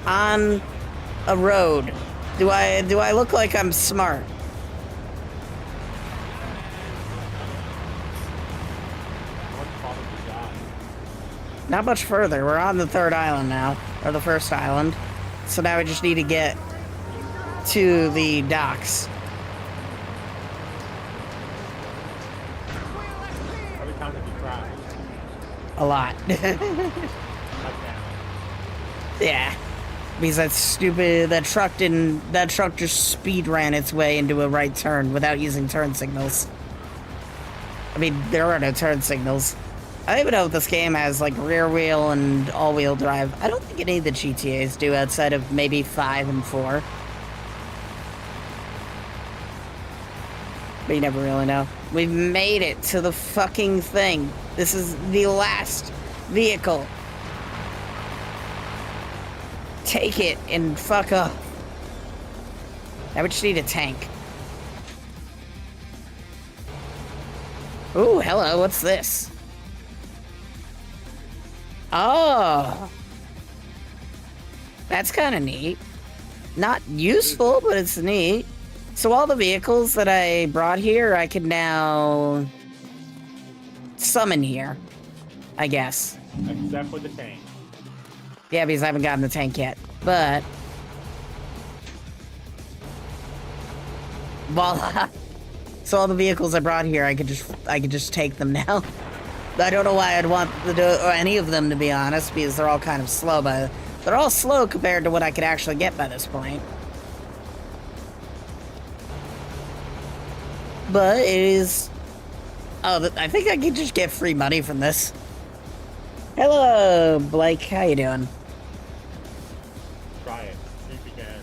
on a road. Do I look like I'm smart? Not much further. We're on the third island now, or the first island. So now we just need to get to the docks. How many times have you cried? A lot. Yeah. Because that truck just speed ran its way into a right turn without using turn signals. I mean, there are no turn signals. I don't even know if this game has like rear wheel and all-wheel drive. I don't think any of the GTAs do outside of maybe 5 and 4. But you never really know. We've made it to the fucking thing. This is the last vehicle. Take it and fuck up. I would just need a tank. Ooh, hello, what's this? Oh. That's kind of neat. Not useful, but it's neat. So all the vehicles that I brought here, I can now summon here, I guess. Except for the tank. Yeah, because I haven't gotten the tank yet. But voila. So all the vehicles I brought here, I could just take them now. I don't know why I'd want to do or any of them, to be honest, because they're all kind of slow. But they're all slow compared to what I could actually get by this point. But it is. Oh, I think I could just get free money from this. Hello, Blake. How you doing? Try it. See if you can.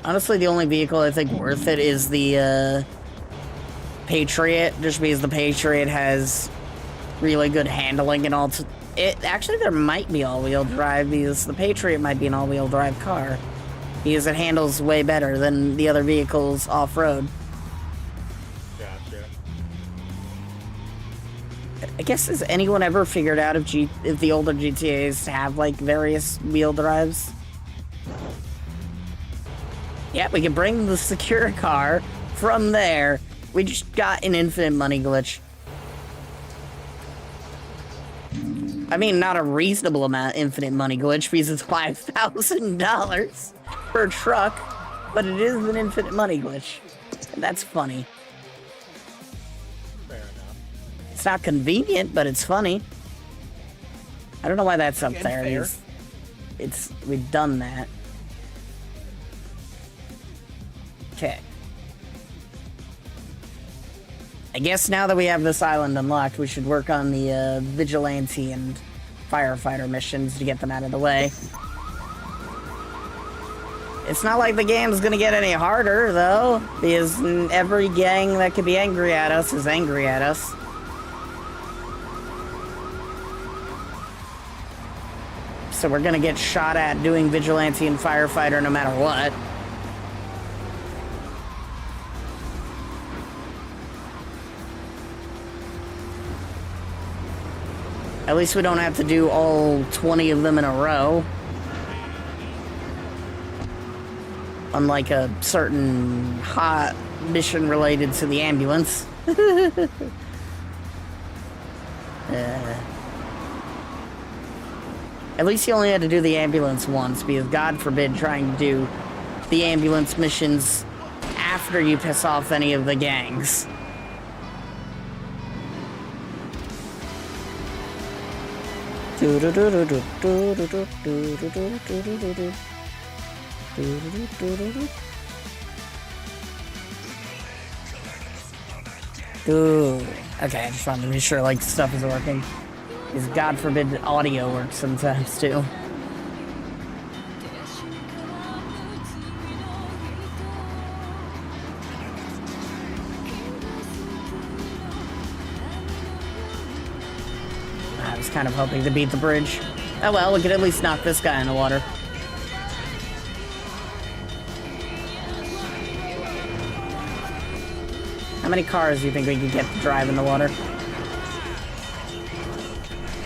Honestly, the only vehicle I think worth it is the Patriot, just because the Patriot has really good handling and all. Actually, there might be all-wheel drive, because the Patriot might be an all-wheel drive car, because it handles way better than the other vehicles off-road. Gotcha. I guess, has anyone ever figured out if the older GTAs have, like, various wheel drives? Yeah, we can bring the secure car from there. We just got an infinite money glitch. I mean, not a reasonable amount infinite money glitch, because it's $5,000 per truck, but it is an infinite money glitch. And that's funny. Fair enough. It's not convenient, but it's funny. I don't know why that's up there. We've done that. Okay. I guess now that we have this island unlocked, we should work on the vigilante and firefighter missions to get them out of the way. It's not like the game's gonna get any harder, though, because every gang that could be angry at us is angry at us. So we're gonna get shot at doing vigilante and firefighter no matter what. At least we don't have to do all 20 of them in a row. Unlike a certain hot mission related to the ambulance. At least you only had to do the ambulance once, because God forbid trying to do the ambulance missions after you piss off any of the gangs. Ooh. Okay, I just wanted to be sure like stuff is working. Because God forbid audio works sometimes too. I was kind of hoping to beat the bridge. Oh well, we could at least knock this guy in the water. How many cars do you think we could get to drive in the water?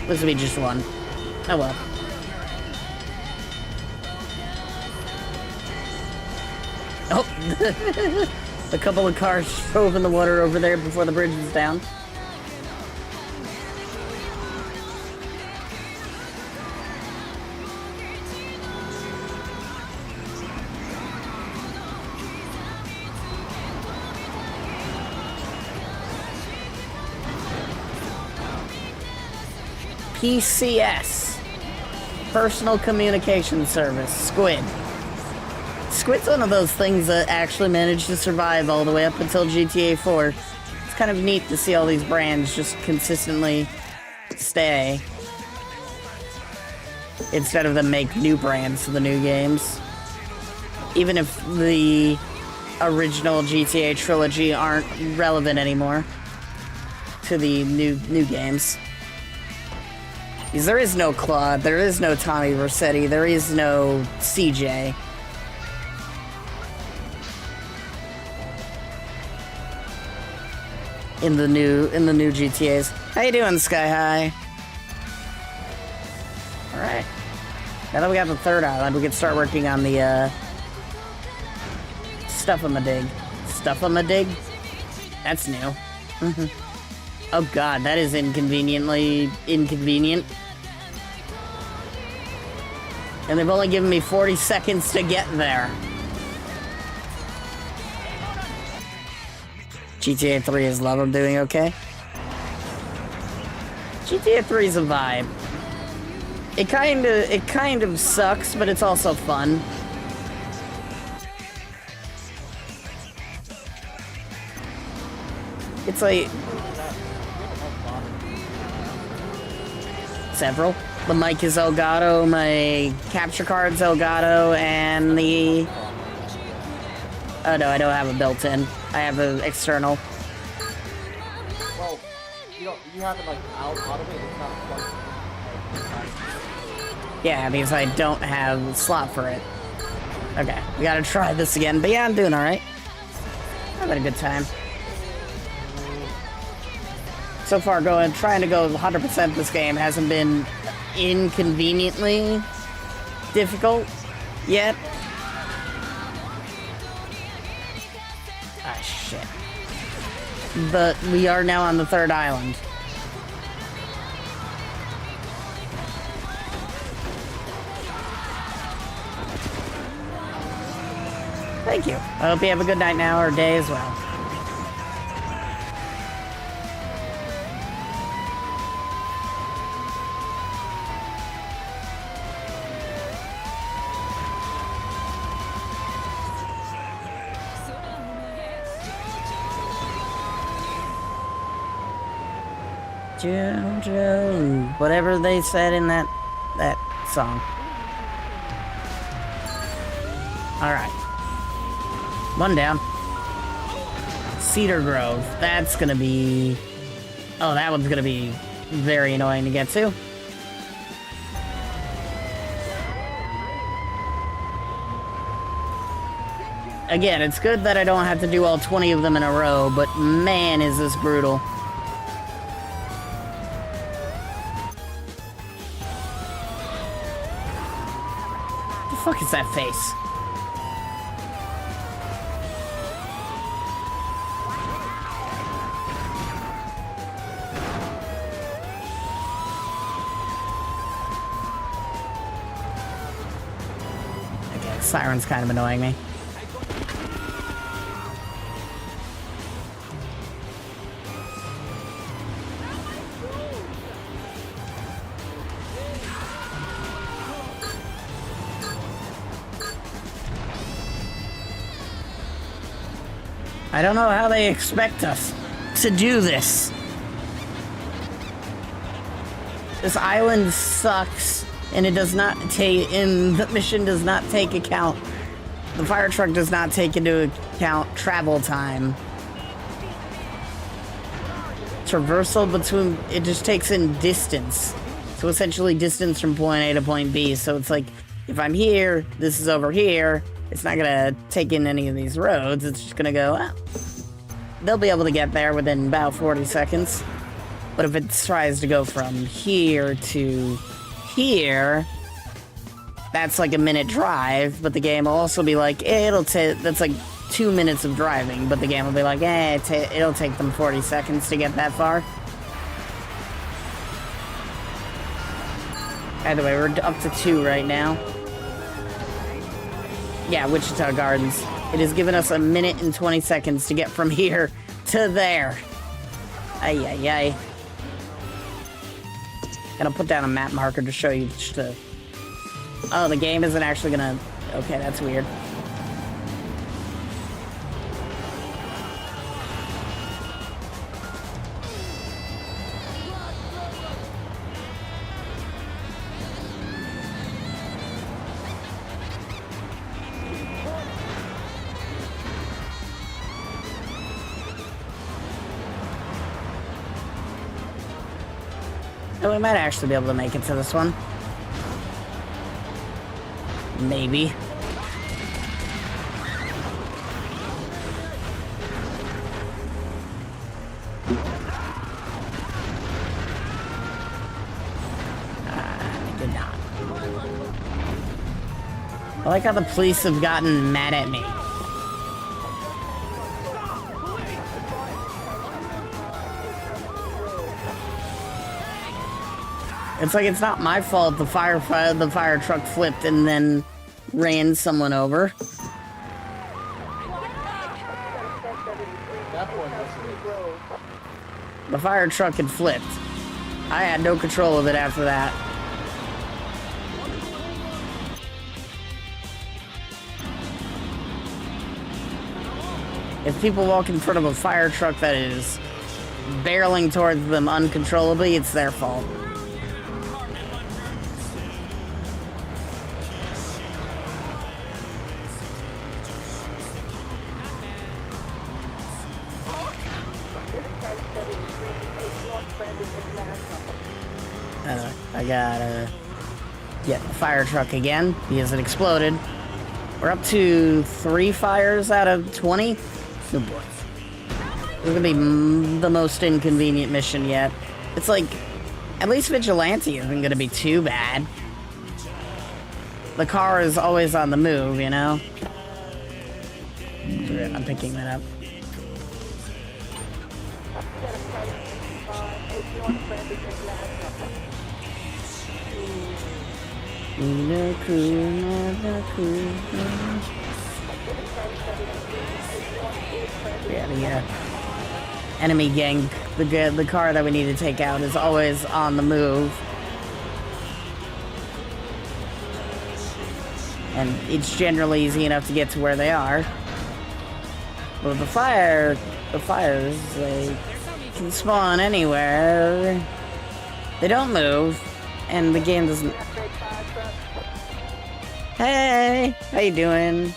This will be just one. Oh well. Oh! A couple of cars drove in the water over there before the bridge was down. PCS, Personal Communication Service, Squid. Squid's one of those things that actually managed to survive all the way up until GTA 4. It's kind of neat to see all these brands just consistently stay instead of them make new brands for the new games. Even if the original GTA trilogy aren't relevant anymore to the new games. Because there is no Claude, there is no Tommy Vercetti, there is no CJ. In the new GTAs. How you doing, Sky High? Alright. Now that we got the third island, we can start working on the Stuff-a-ma-dig. Stuff-a-ma-dig? That's new. Oh god, that is inconveniently inconvenient. And they've only given me 40 seconds to get there. GTA 3 is love, I'm doing okay. GTA 3 is a vibe. It kind of sucks, but it's also fun. It's like several. The mic is Elgato, my capture card's Elgato, and the... Oh no, I don't have a built-in. I have an external. Well, you have it like automated, it's not plugged. Yeah, because I don't have a slot for it. Okay, we gotta try this again. But yeah, I'm doing alright. I've had a good time. So far, trying to go 100% this game hasn't been inconveniently difficult yet. Ah, shit. But we are now on the third island. Thank you. I hope you have a good night now, or day as well. Jojo, whatever they said in that song. Alright. One down. Cedar Grove. That's gonna be... Oh, that one's gonna be very annoying to get to. Again, it's good that I don't have to do all 20 of them in a row, but man, is this brutal. The fuck is that face? Okay, Siren's kind of annoying me. I don't know how they expect us to do this. This island sucks, and it does not take, and the mission does not take account, the fire truck does not take into account travel time. Traversal between, it just takes in distance. So essentially distance from point A to point B. So it's like, if I'm here, this is over here, it's not gonna take in any of these roads, it's just gonna go, well, they'll be able to get there within about 40 seconds. But if it tries to go from here to here, that's like a minute drive, but the game will also be like, that's like 2 minutes of driving, but the game will be like, it'll take them 40 seconds to get that far. Either way, we're up to 2 right now. Yeah, Wichita Gardens. It has given us 1 minute and 20 seconds to get from here to there. Ay, ay, ay. And I'll put down a map marker to show you just to... Oh, the game isn't actually gonna... Okay, that's weird. Oh, we might actually be able to make it to this one. Maybe. I did not. I like how the police have gotten mad at me. It's like it's not my fault the fire truck flipped and then ran someone over. The fire truck had flipped. I had no control of it after that. If people walk in front of a fire truck that is barreling towards them uncontrollably, it's their fault. I gotta get the fire truck again because it exploded. We're up to 3 fires out of 20. Oh boy. This is gonna be the most inconvenient mission yet. It's like, at least Vigilante isn't gonna be too bad. The car is always on the move, you know? I'm picking that up. Yeah, the enemy gang, the car that we need to take out is always on the move. And it's generally easy enough to get to where they are. But the fires, they can spawn anywhere. They don't move, and the game doesn't... Hey, how you doing?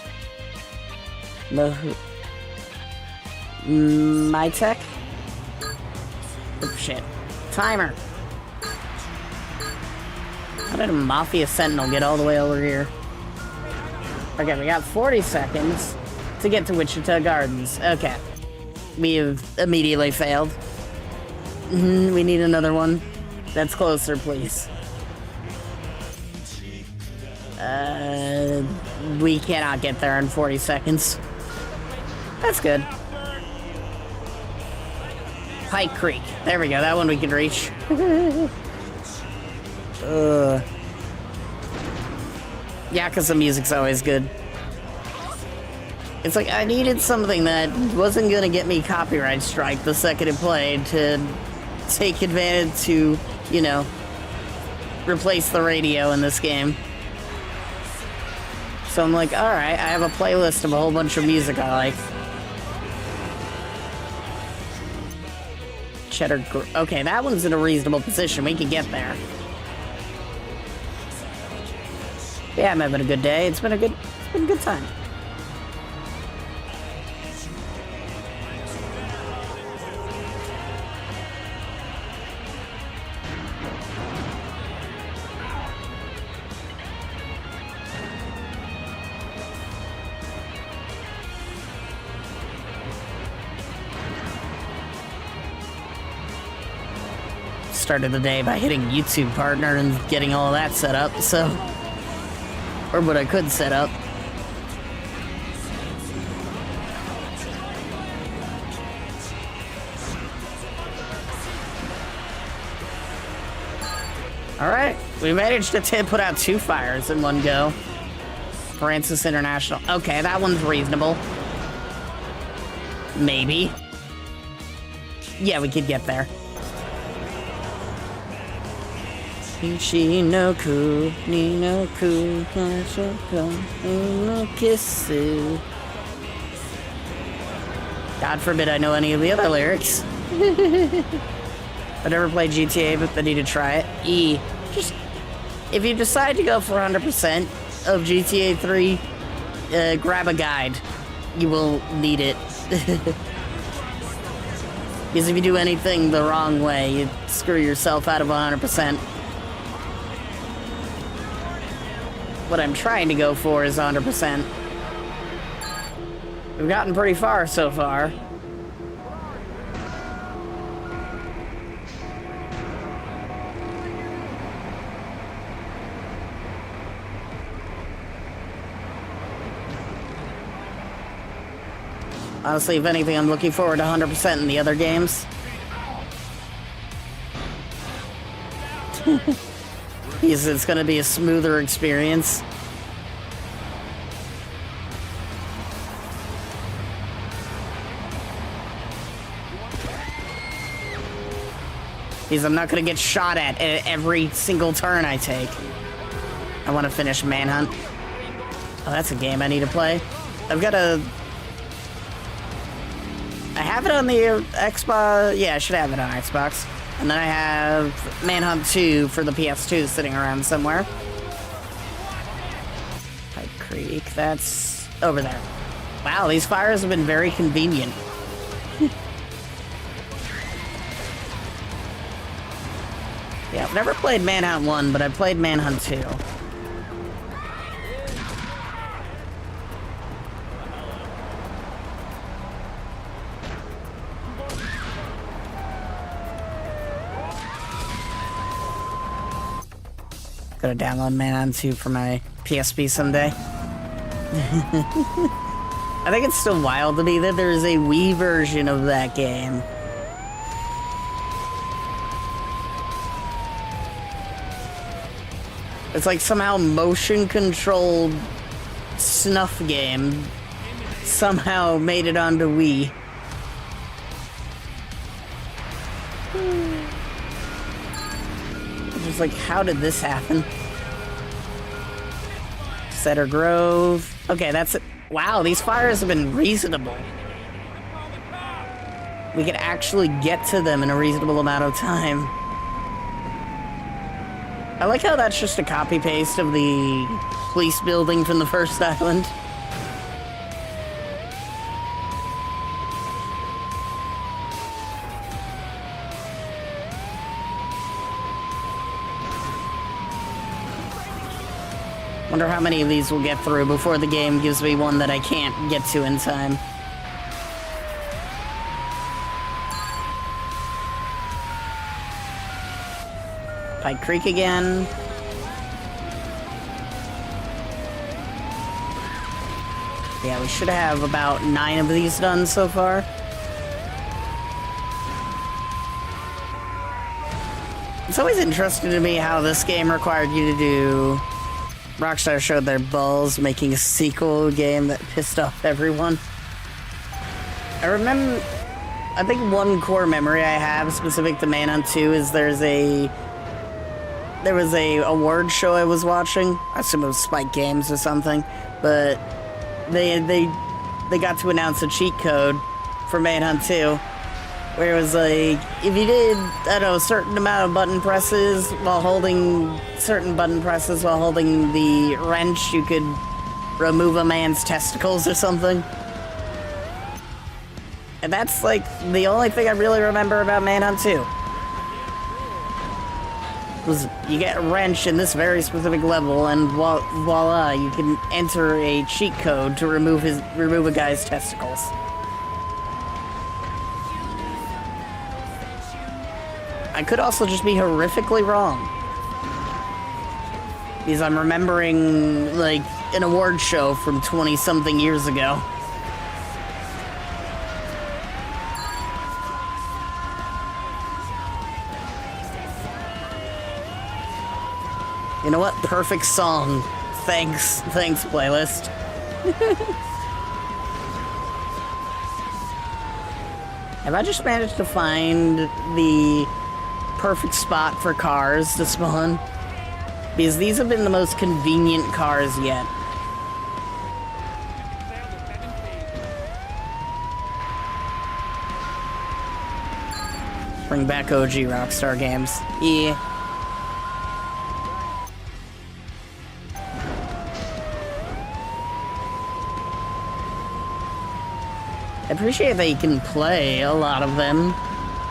My tech? Oh, shit. Timer. How did a Mafia Sentinel get all the way over here? Okay, we got 40 seconds to get to Wichita Gardens. Okay. We have immediately failed. We need another one. That's closer, please. We cannot get there in 40 seconds. That's good. Pike Creek. There we go. That one we can reach. Yakuza music's always good. It's like I needed something that wasn't gonna get me copyright strike the second it played to take advantage to, you know, replace the radio in this game. So I'm like, alright, I have a playlist of a whole bunch of music I like. Okay, that one's in a reasonable position. We can get there. Yeah, I'm having a good day. It's been a good time. Started the day by hitting YouTube partner and getting all that set up, so... Or what I could set up. Alright, we managed to put out 2 fires in one go. Francis International. Okay, that one's reasonable. Maybe. Yeah, we could get there. Ichinoku, Ninoku, Nashoko, Kissu. God forbid I know any of the other lyrics. I've never played GTA, but I need to try it. Just, if you decide to go for 100% of GTA 3, grab a guide. You will need it. Because if you do anything the wrong way, you screw yourself out of 100%. What I'm trying to go for is 100%. We've gotten pretty far so far. Honestly, if anything, I'm looking forward to 100% in the other games. Because it's going to be a smoother experience. Because I'm not going to get shot at every single turn I take. I want to finish Manhunt. Oh, that's a game I need to play. I've got a... I have it on the Xbox. Yeah, I should have it on Xbox. And then I have Manhunt 2 for the PS2 sitting around somewhere. Pipe Creek, that's over there. Wow, these fires have been very convenient. Yeah, I've never played Manhunt 1, but I played Manhunt 2. Gotta download Manhunt 2 for my PSP someday. I think it's still wild to me that there's a Wii version of that game. It's like somehow motion-controlled snuff game somehow made it onto Wii. Just like, how did this happen? Cedar Grove. Okay, that's it. Wow, these fires have been reasonable. We can actually get to them in a reasonable amount of time. I like how that's just a copy-paste of the police building from the first island. Wonder how many of these we'll get through before the game gives me one that I can't get to in time. Pike Creek again. Yeah, we should have about 9 of these done so far. It's always interesting to me how this game required you to do... Rockstar showed their balls making a sequel game that pissed off everyone. I remember... I think one core memory I have specific to Manhunt 2 is there was a award show I was watching. I assume it was Spike Games or something, but they got to announce a cheat code for Manhunt 2, where it was like, if you did, I don't know, a certain amount of button presses while holding the wrench, you could remove a man's testicles or something. And that's like the only thing I really remember about Manhunt 2. Was you get a wrench in this very specific level, and voila, you can enter a cheat code to remove a guy's testicles. I could also just be horrifically wrong, because I'm remembering like an award show from 20-something years ago. You know what? Perfect song. Thanks, playlist. Have I just managed to find the perfect spot for cars to spawn? Because these have been the most convenient cars yet. Bring back OG Rockstar games. Yeah. I appreciate that you can play a lot of them.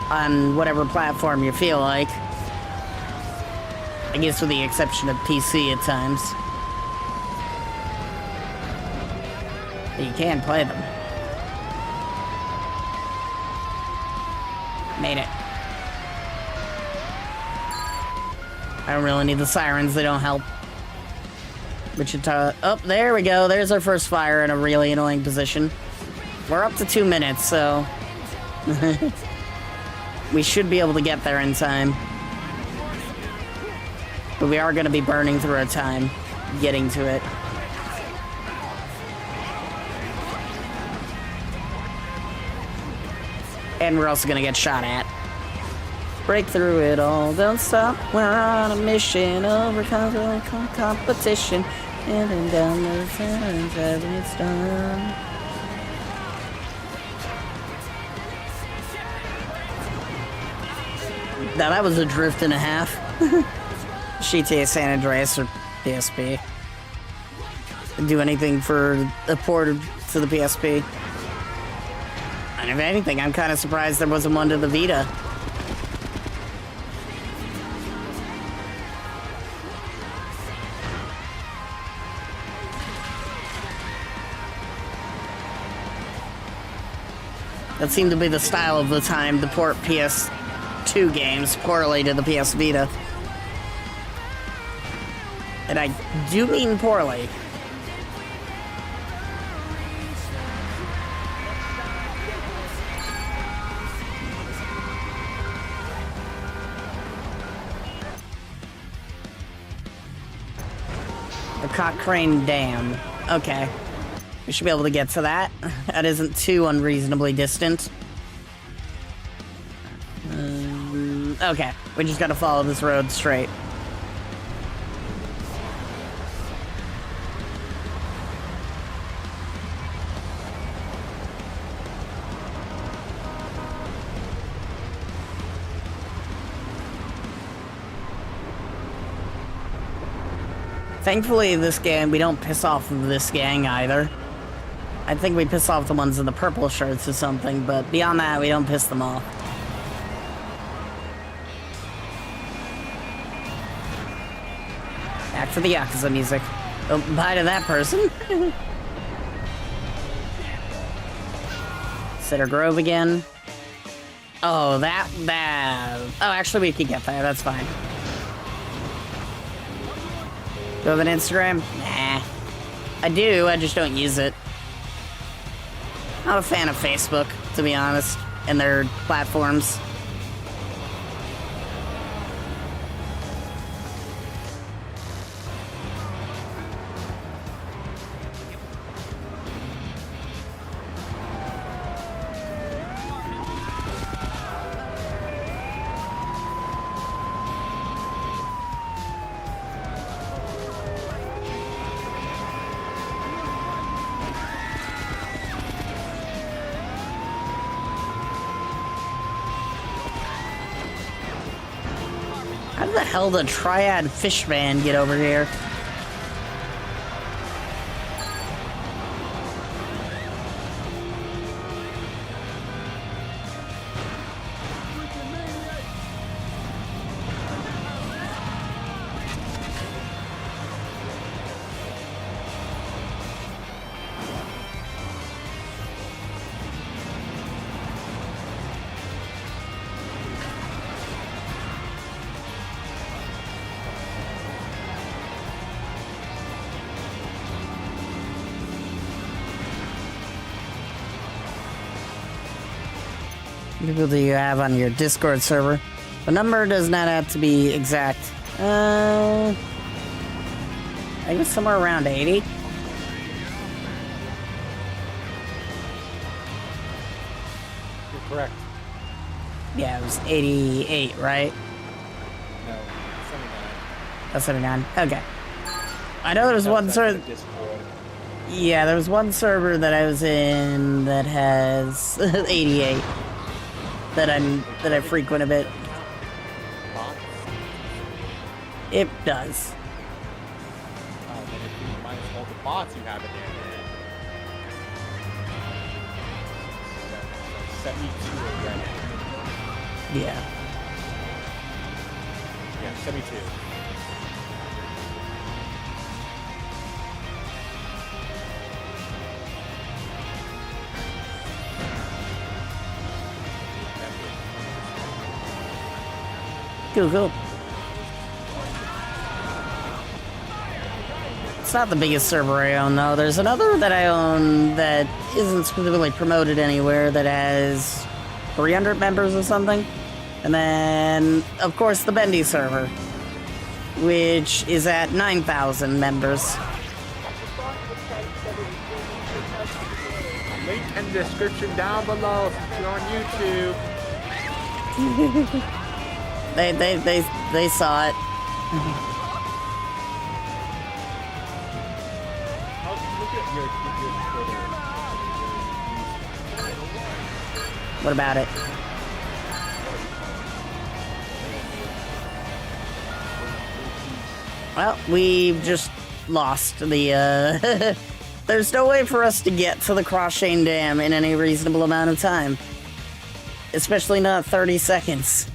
on whatever platform you feel like. I guess with the exception of PC at times. But you can play them. Made it. I don't really need the sirens, they don't help. Wichita. Oh, there we go. There's our first fire in a really annoying position. We're up to 2 minutes, so we should be able to get there in time. But we are going to be burning through our time getting to it. And we're also going to get shot at. Break through it all, don't stop. We're on a mission, overcome competition. And then down the turns, having it's done. Now that was a drift and a half. GTA San Andreas or PSP. Do anything for the port to the PSP. And if anything, I'm kind of surprised there wasn't one to the Vita. That seemed to be the style of the time, to port PS2 games poorly to the PS Vita. And I do mean poorly. The Cochrane Dam. Okay. We should be able to get to that. That isn't too unreasonably distant. Okay, we just gotta follow this road straight. Thankfully, this game, we don't piss off this gang either. I think we piss off the ones in the purple shirts or something, but beyond that, we don't piss them off. Back to the Yakuza music. Oh, bye to that person. Cedar Grove again. Oh, that. Oh, actually, we can get there. That's fine. Do you have an Instagram? Nah. I do, I just don't use it. Not a fan of Facebook, to be honest, and their platforms. How the hell did Triad Fishman get over here? People do you have on your Discord server? The number does not have to be exact. I guess somewhere around 80. You're correct. Yeah, it was 88, right? No, 79. That's 79. Okay. I know there's one server. Discord. Yeah, there was one server that I was in that has 88. That I frequent a bit. Bots? It does. Oh, then if you minus all the bots you have in there, then 72 already. Yeah. Yeah, 72. Cool. It's not the biggest server I own, though. There's another that I own that isn't specifically promoted anywhere that has 300 members or something. And then, of course, the Bendy server, which is at 9,000 members. Link in the description down below if you're on YouTube. They saw it. Look at your Twitter. What about it? Well, we've just lost the, There's no way for us to get to the Cross-Chain Dam in any reasonable amount of time. Especially not 30 seconds.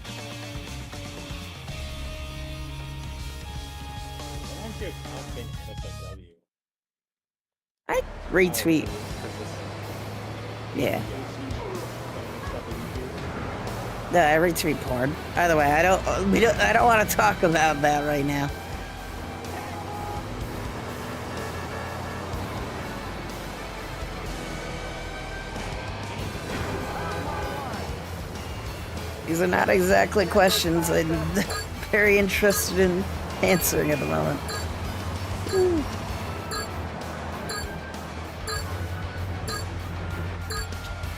I retweet. Yeah. No, I retweet porn. Either way, I don't want to talk about that right now. These are not exactly questions I'm very interested in answering at the moment.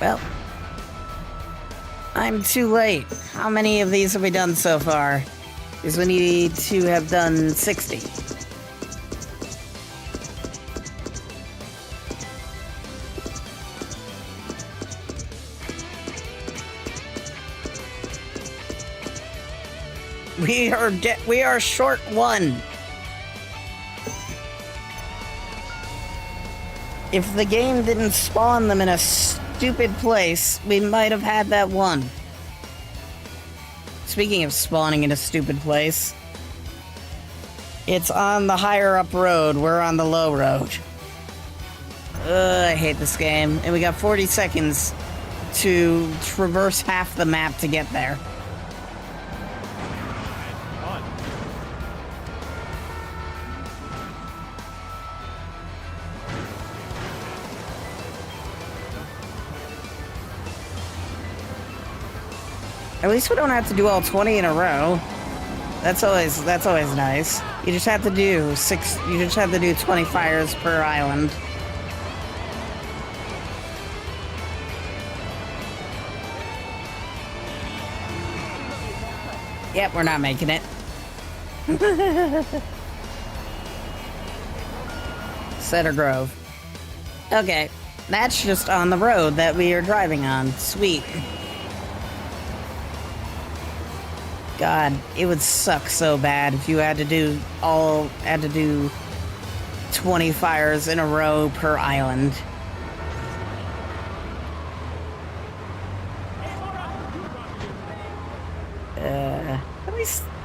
Well, I'm too late. How many of these have we done so far? Because we need to have done 60. We are short one. If the game didn't spawn them in a stupid place, we might have had that one. Speaking of spawning in a stupid place, it's on the higher up road. We're on the low road. I hate this game. And we got 40 seconds to traverse half the map to get there. At least we don't have to do all 20 in a row. That's always nice. You just have to do 20 fires per island. Yep, we're not making it. Cedar Grove. Okay, that's just on the road that we are driving on. Sweet. God, it would suck so bad if you had to do 20 fires in a row per island.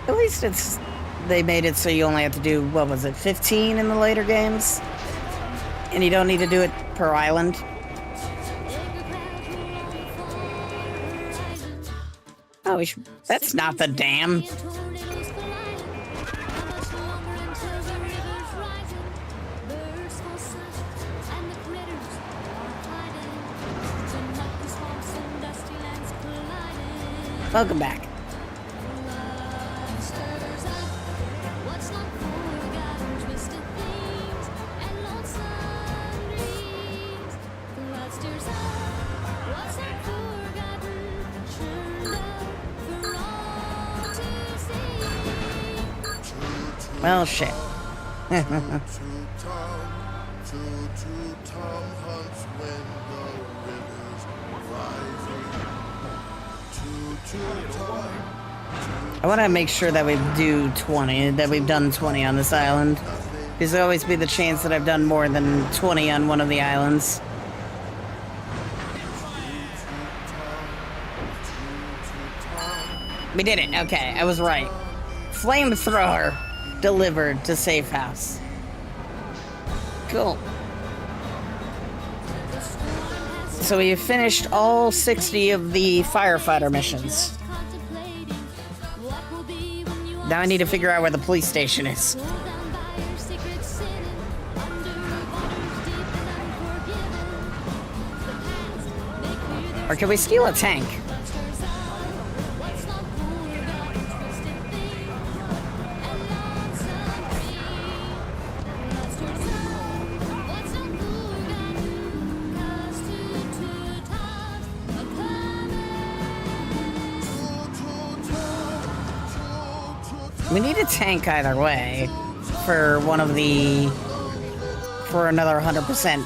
At least they made it so you only have to do, what was it, 15 in the later games? And you don't need to do it per island. Oh, that's not the dam. Welcome back. Well, shit. I want to make sure that we do 20, that we've done 20 on this island. Because there'll always be the chance that I've done more than 20 on one of the islands. We did it. Okay, I was right. Flamethrower delivered to safe house. Cool. So we have finished all 60 of the firefighter missions. Now I need to figure out where the police station is. Or can we steal a tank? We need a tank either way for one of the... for another 100%.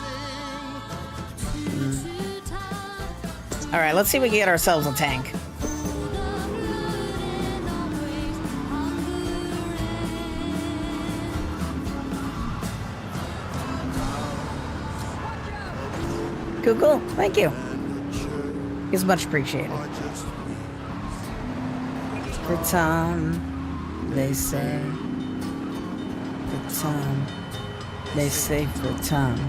Alright, let's see if we can get ourselves a tank. Cool, cool. Thank you. It's much appreciated. For Tom... They say for Tom. They say for Tom.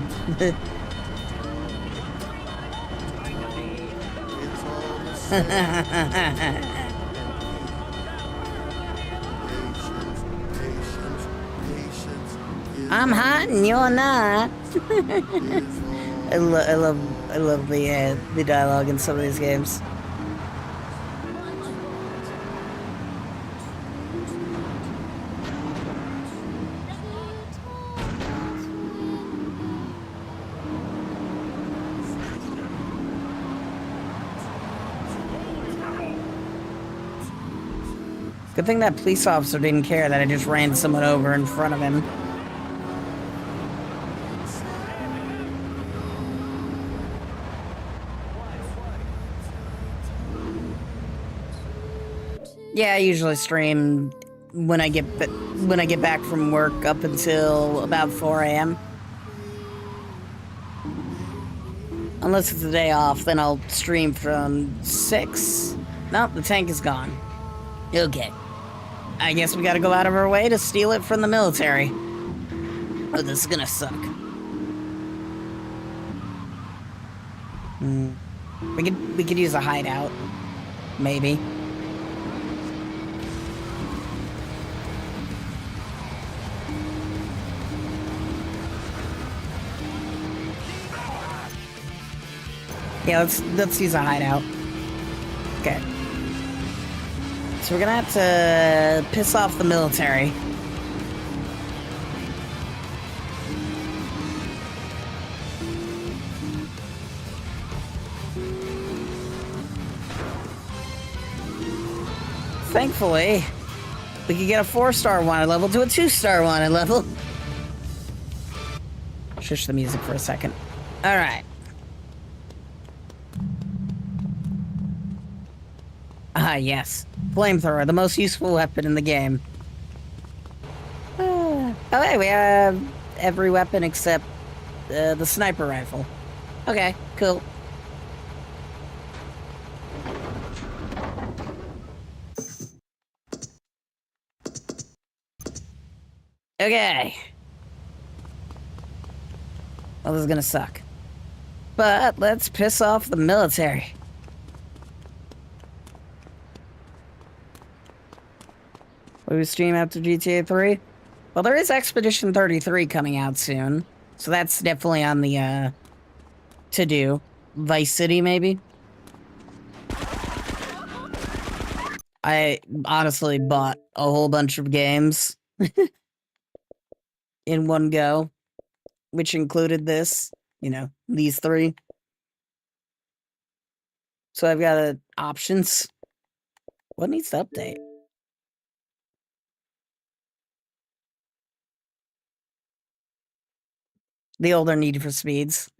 I'm hot and you're not. I love the dialogue in some of these games. Good thing that police officer didn't care that I just ran someone over in front of him. Yeah, I usually stream when I get back from work up until about 4 a.m. Unless it's a day off, then I'll stream from 6. Nope, the tank is gone. Okay. I guess we gotta go out of our way to steal it from the military. Oh, this is gonna suck. We could use a hideout. Maybe. Yeah, let's use a hideout. Okay. So we're gonna have to piss off the military. Thankfully, we could get a 4-star wanted level to a 2-star wanted level. Shush the music for a second. All right. Ah, yes. Flamethrower, the most useful weapon in the game. Okay, we have every weapon except the sniper rifle. Okay, cool. Okay. Well, this is gonna suck. But let's piss off the military. Will we stream after GTA 3? Well, there is Expedition 33 coming out soon. So that's definitely on the, to-do. Vice City, maybe? I honestly bought a whole bunch of games in one go, which included this, you know, these 3. So I've got options. What needs to update? The older Need for Speeds.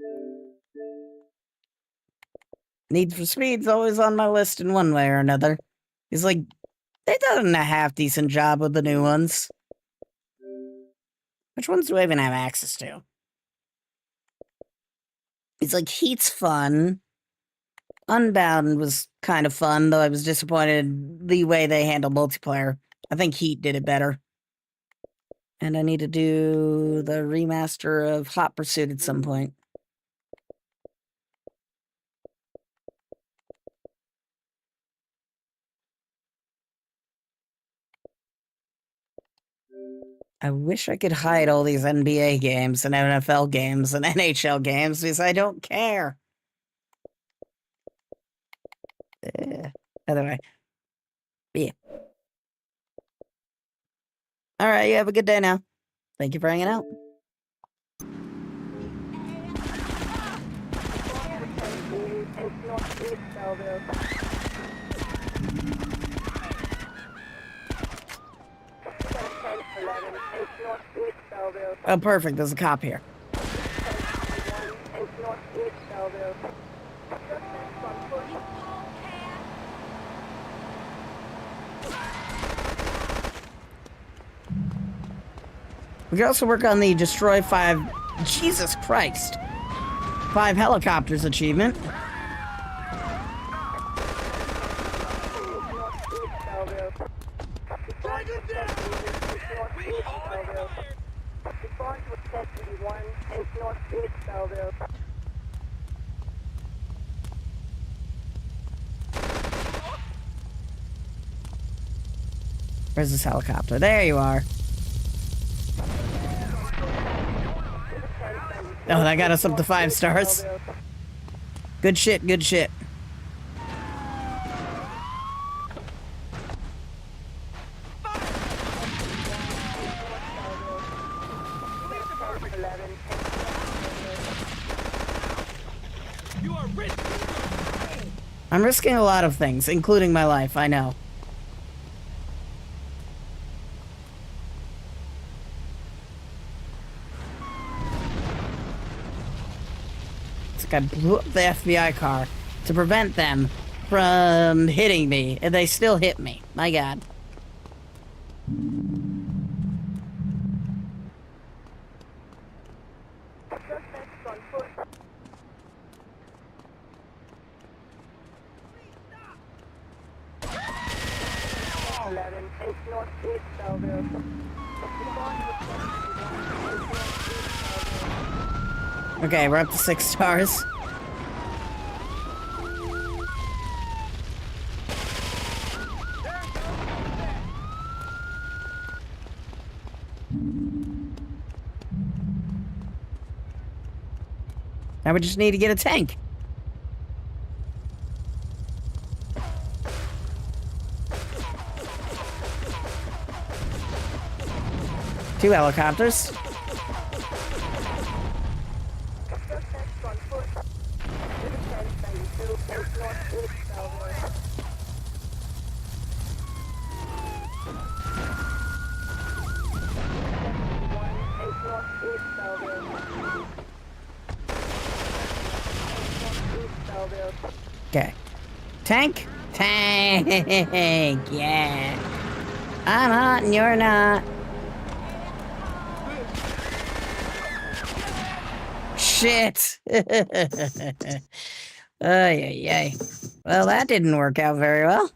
Need for Speed's always on my list in one way or another. It's like, they've done a half-decent job with the new ones. Which ones do I even have access to? It's like Heat's fun. Unbound was kind of fun, though I was disappointed the way they handled multiplayer. I think Heat did it better. And I need to do the remaster of Hot Pursuit at some point. I wish I could hide all these NBA games and NFL games and NHL games because I don't care. Anyway. Yeah. All right, you have a good day now. Thank you for hanging out. Oh, perfect. There's a cop here. We can also work on the destroy 5... Jesus Christ. 5 helicopters achievement. Where's this helicopter? There you are. Oh, that got us up to 5 stars. Good shit, good shit. I'm risking a lot of things, including my life, I know. I blew up the FBI car to prevent them from hitting me, and they still hit me. My God. Okay, we're up to 6 stars. Now we just need to get a tank. Two helicopters. Okay. Tank? Tank! Yeah. I'm hot and you're not. Shit! Ay. Well, that didn't work out very well.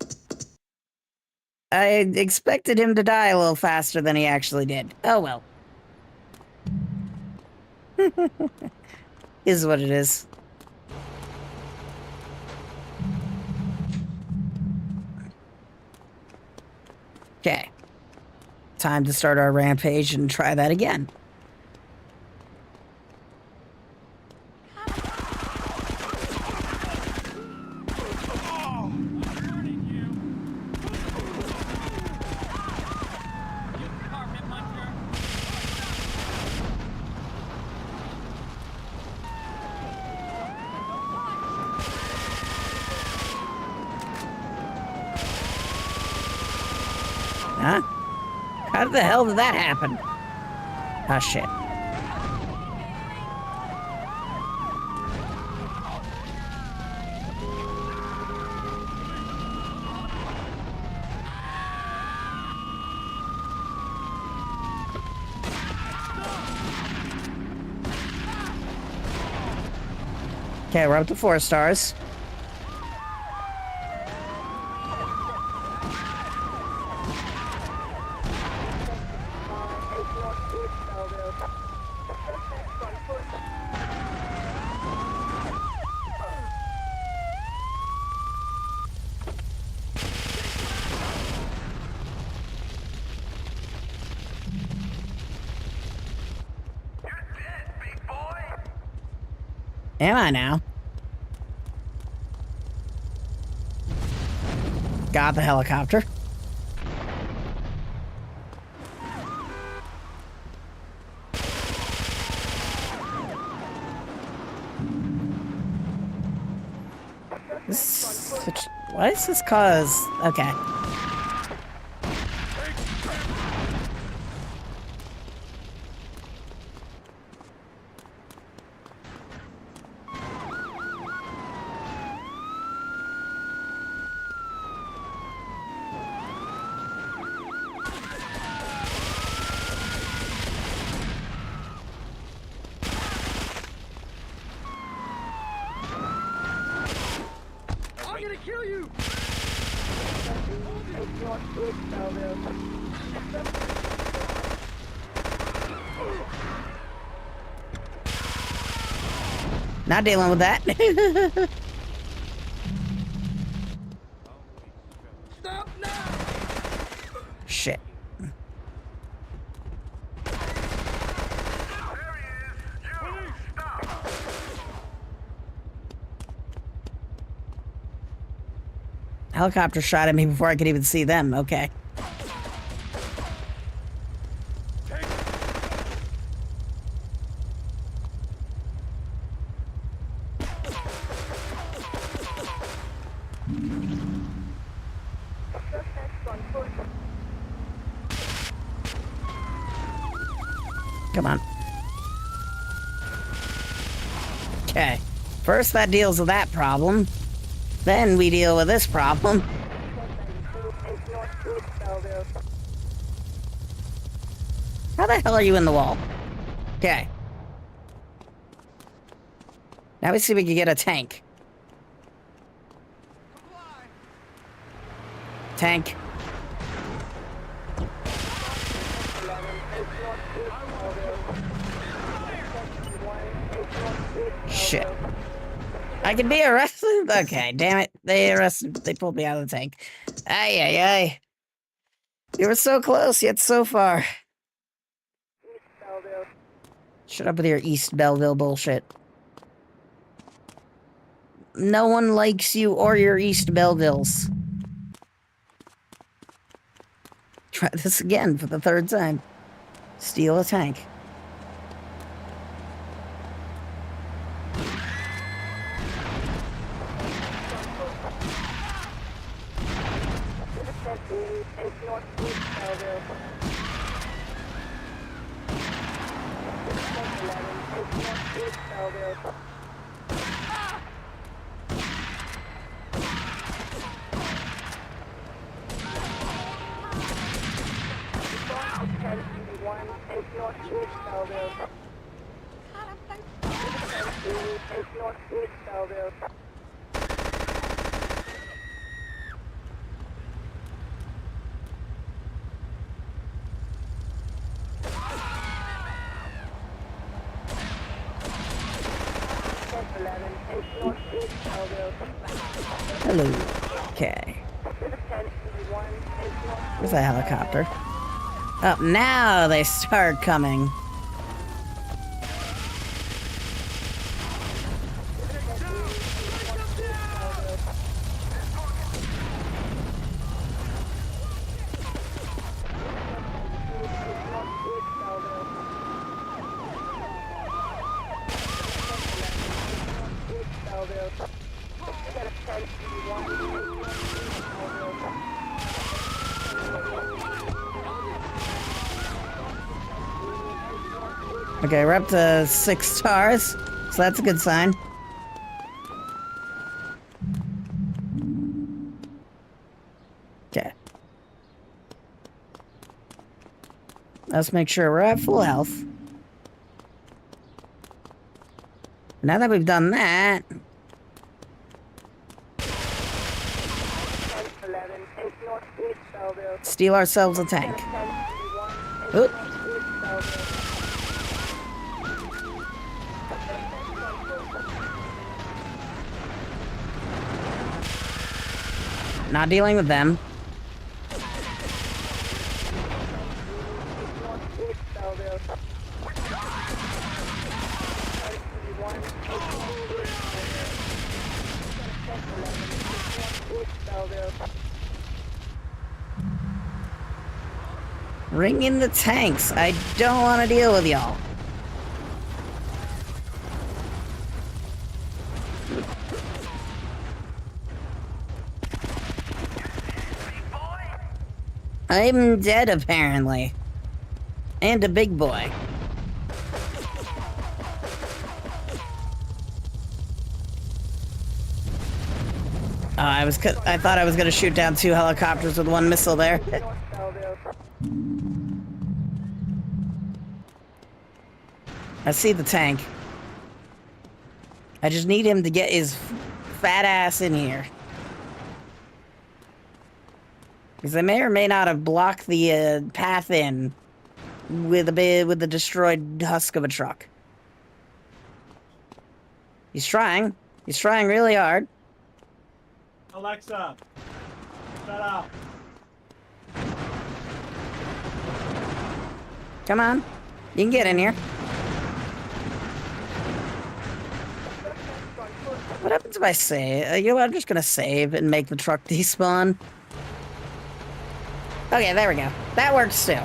I expected him to die a little faster than he actually did. Oh well. Is what it is. Okay. Time to start our rampage and try that again. Huh? How the hell did that happen? Ah, shit. Okay, we're up to 4 stars. Am I now? Got the helicopter. What is this cause? Okay. Not dealing with that. Stop now! Shit. Helicopter shot at me before I could even see them. Okay. Come on. Okay. First that deals with that problem. Then we deal with this problem. How the hell are you in the wall? Okay. Now we see if we can get a tank. Tank. Shit. I can be arrested? Okay, damn it. They pulled me out of the tank. Ay, ay, ay. You were so close, yet so far. Shut up with your East Belleville bullshit. No one likes you or your East Bellevilles. Try this again for the third time. Steal a tank. Hello. Okay. Where's that helicopter? Oh, now they start coming. Okay, we're up to 6 stars, so that's a good sign. Okay. Let's make sure we're at full health. Now that we've done that... steal ourselves a tank. Oop. Not dealing with them. Ring in the tanks. I don't want to deal with y'all. I'm dead, apparently. And a big boy. I thought I was gonna shoot down 2 helicopters with 1 missile there. I see the tank. I just need him to get his fat ass in here. Because I may or may not have blocked the path in with the destroyed husk of a truck. He's trying. He's trying really hard. Alexa, shut up. Come on. You can get in here. What happens if I save? You know what? I'm just gonna save and make the truck despawn. Okay, there we go. That works too.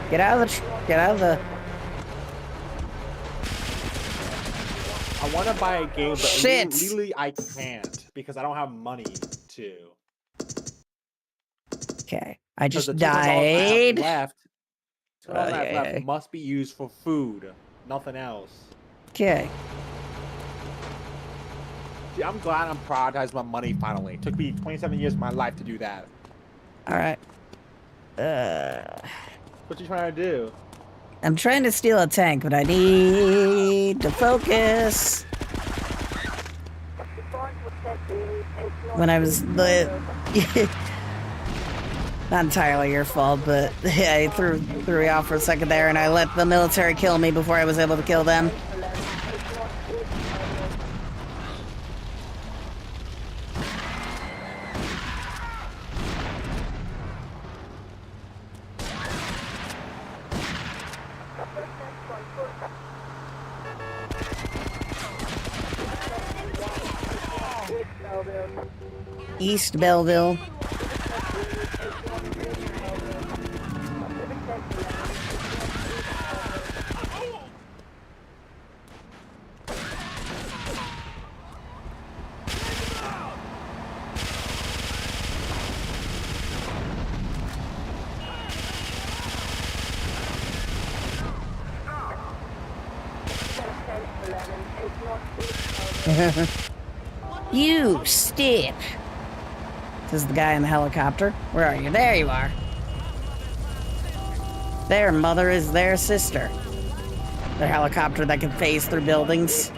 Get out of the... I want to buy a game, but Shit. legally I can't because I don't have money to. Okay, I Because just the $200 I have died. left, $200 I have yeah. left must be used for food, nothing else. Okay. See, I'm glad I'm prioritizing my money finally. It took me 27 years of my life to do that. Alright. What you trying to do? I'm trying to steal a tank, but I need to focus. When I was not entirely your fault, but yeah, I threw me off for a second there, and I let the military kill me before I was able to kill them. East Belleville. You stip. This is the guy in the helicopter. Where are you? There you are. Their mother is their sister. Their helicopter that can phase through buildings.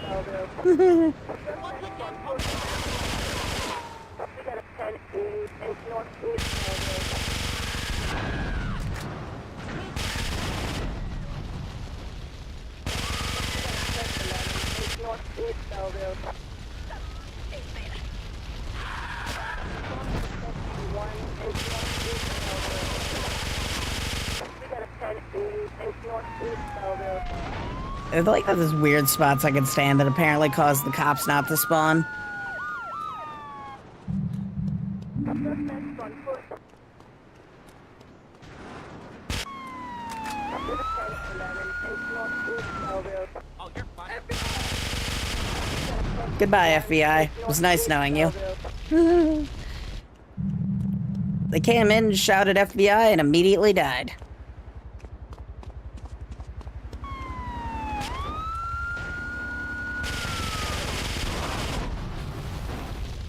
I like that there's weird spots I can stand that apparently cause the cops not to spawn. Goodbye, FBI. It was nice knowing you. They came in, shouted FBI, and immediately died.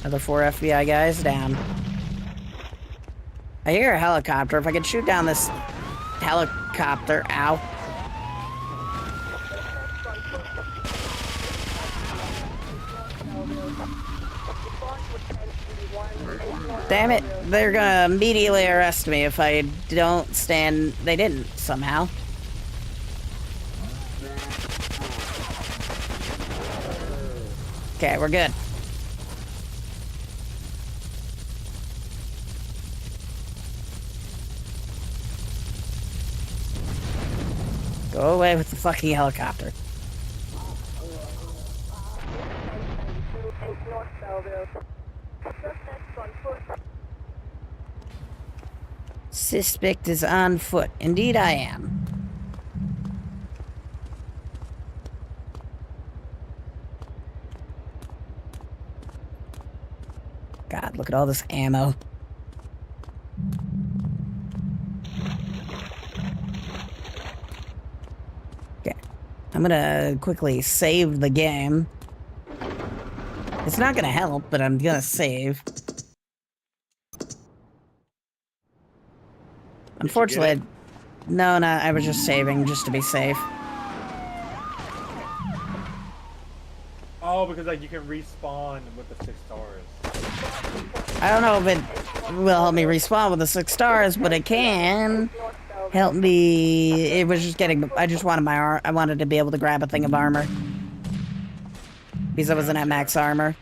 Another 4 FBI guys down. I hear a helicopter. If I could shoot down this helicopter. Ow. Damn it. They're gonna immediately arrest me if I don't stand. They didn't, somehow. Okay, we're good. Go away with the fucking helicopter. Suspect is on foot. Indeed, I am. God, look at all this ammo. Okay. I'm gonna quickly save the game. It's not gonna help, but I'm gonna save. Unfortunately, no, I was just saving just to be safe. Oh, because like you can respawn with the 6 stars. I don't know if it will help me respawn with the 6 stars, but it can help me. It was just getting. I just wanted my I wanted to be able to grab a thing of armor because I wasn't at max armor.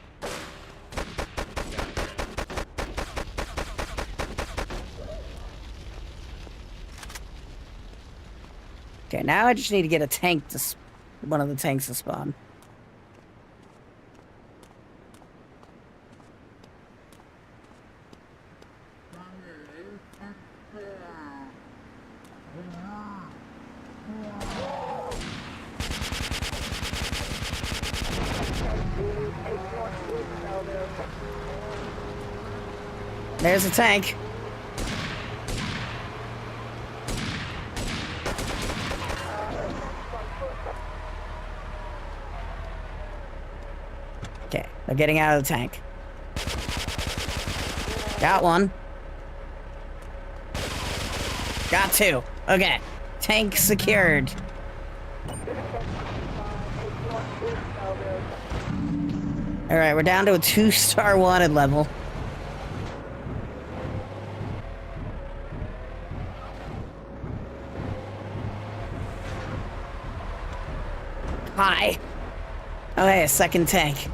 Okay, now I just need to get a tank to one of the tanks to spawn. There's a tank. Okay, they're getting out of the tank. Got one. Got two. Okay, tank secured. All right, we're down to a 2-star wanted level. Hi. Oh, hey, a second tank.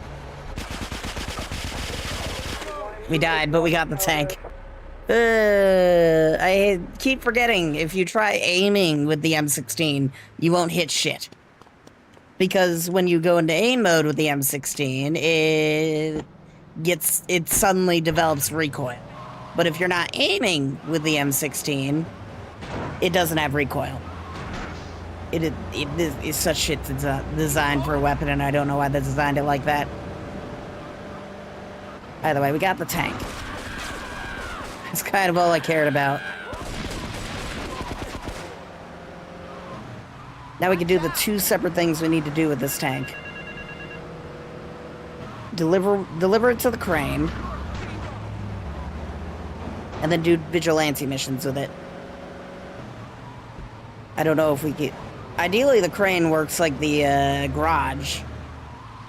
We died, but we got the tank. I keep forgetting, if you try aiming with the M16, you won't hit shit. Because when you go into aim mode with the M16, it suddenly develops recoil. But if you're not aiming with the M16, it doesn't have recoil. It is such shit designed for a weapon, and I don't know why they designed it like that. Either way, we got the tank. That's kind of all I cared about. Now we can do the 2 separate things we need to do with this tank. Deliver it to the crane. And then do vigilante missions with it. I don't know if we could... Ideally, the crane works like the garage.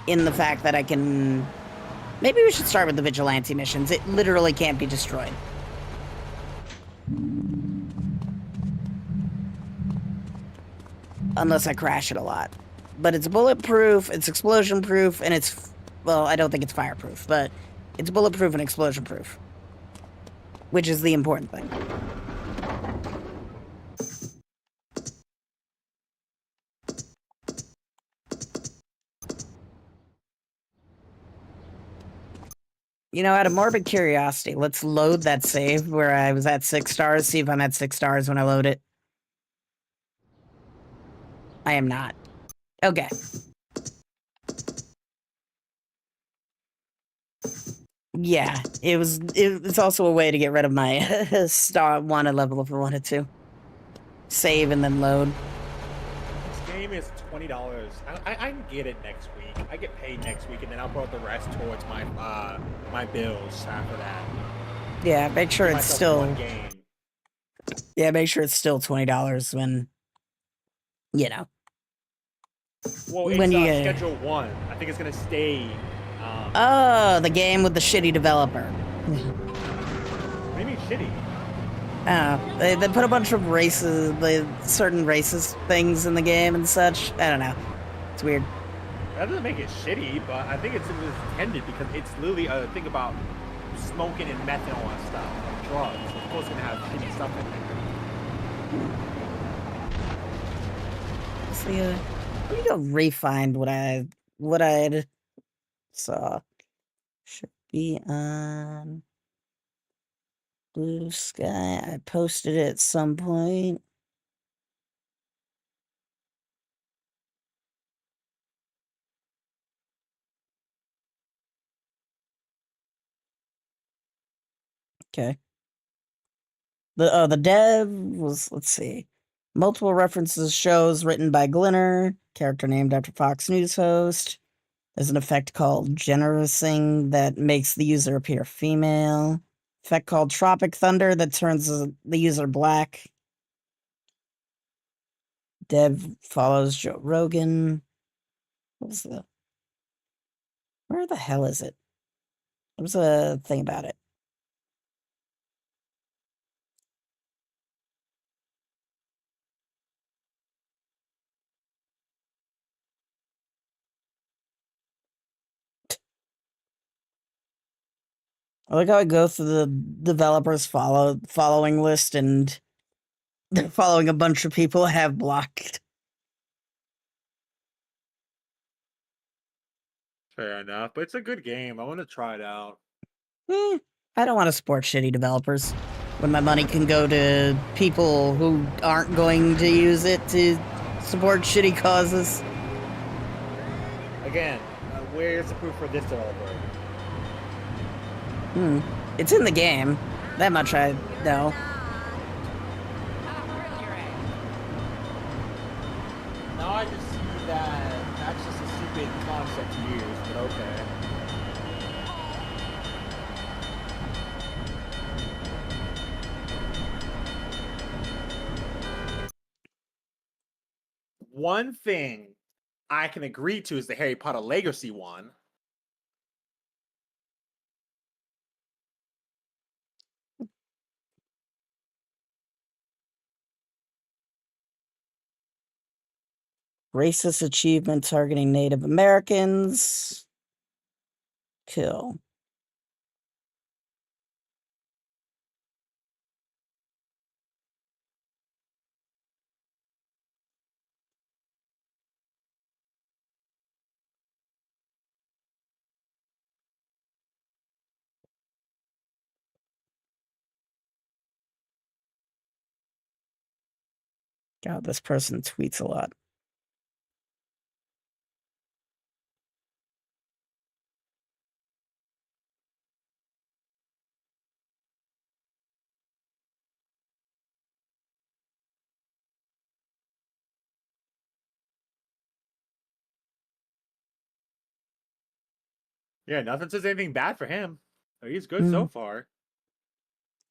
In the fact that I can... Maybe we should start with the vigilante missions. It literally can't be destroyed. Unless I crash it a lot. But it's bulletproof, it's explosion-proof, and it's... Well, I don't think it's fireproof, but it's bulletproof and explosion-proof. Which is the important thing. You know, out of morbid curiosity, let's load that save where I was at 6 stars, see if I'm at 6 stars when I load it. I am not. Okay. Yeah, it's also a way to get rid of my star wanted level if I wanted to. Save and then load. This game is $20. I can get it next week. I get paid next week, and then I'll put the rest towards my my bills after that. Yeah, make sure it's still. One game. Yeah, make sure it's still $20 when. You know. Well, it's when you Schedule 1. I think it's gonna stay. Oh, the game with the shitty developer. What do you mean shitty? I don't know. They put a bunch of certain racist things in the game and such. I don't know. It's weird. That doesn't make it shitty, but I think it's intended because it's literally a thing about smoking and methanol and stuff, and drugs. Of course, it's gonna have shitty stuff in there. See, let me go re-find what I saw. Should be on Blue Sky. I posted it at some point. Okay. The dev was, let's see, multiple references shows written by Glinner, character named after Fox News host. There's an effect called Generousing that makes the user appear female. Effect called Tropic Thunder that turns the user black. Dev follows Joe Rogan. What was the... Where the hell is it? There was a thing about it. I like how I go through the developers following list and they're following a bunch of people I have blocked. Fair enough, but it's a good game. I want to try it out. I don't want to support shitty developers when my money can go to people who aren't going to use it to support shitty causes. Again, where's the proof for this developer? It's in the game. That much I know. Now I just see that that's just a stupid concept to use, but okay. One thing I can agree to is the Harry Potter Legacy one. Racist achievement targeting Native Americans. Kill. God, this person tweets a lot. Yeah, nothing says anything bad for him. He's good so far.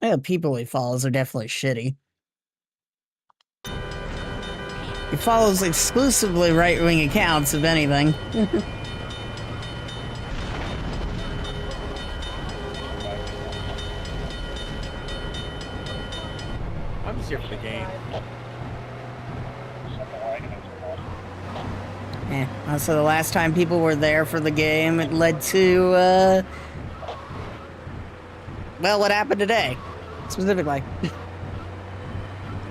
Yeah, people he follows are definitely shitty. He follows exclusively right-wing accounts, if anything. I'm just here for the game. So the last time people were there for the game, it led to, well, what happened today, specifically.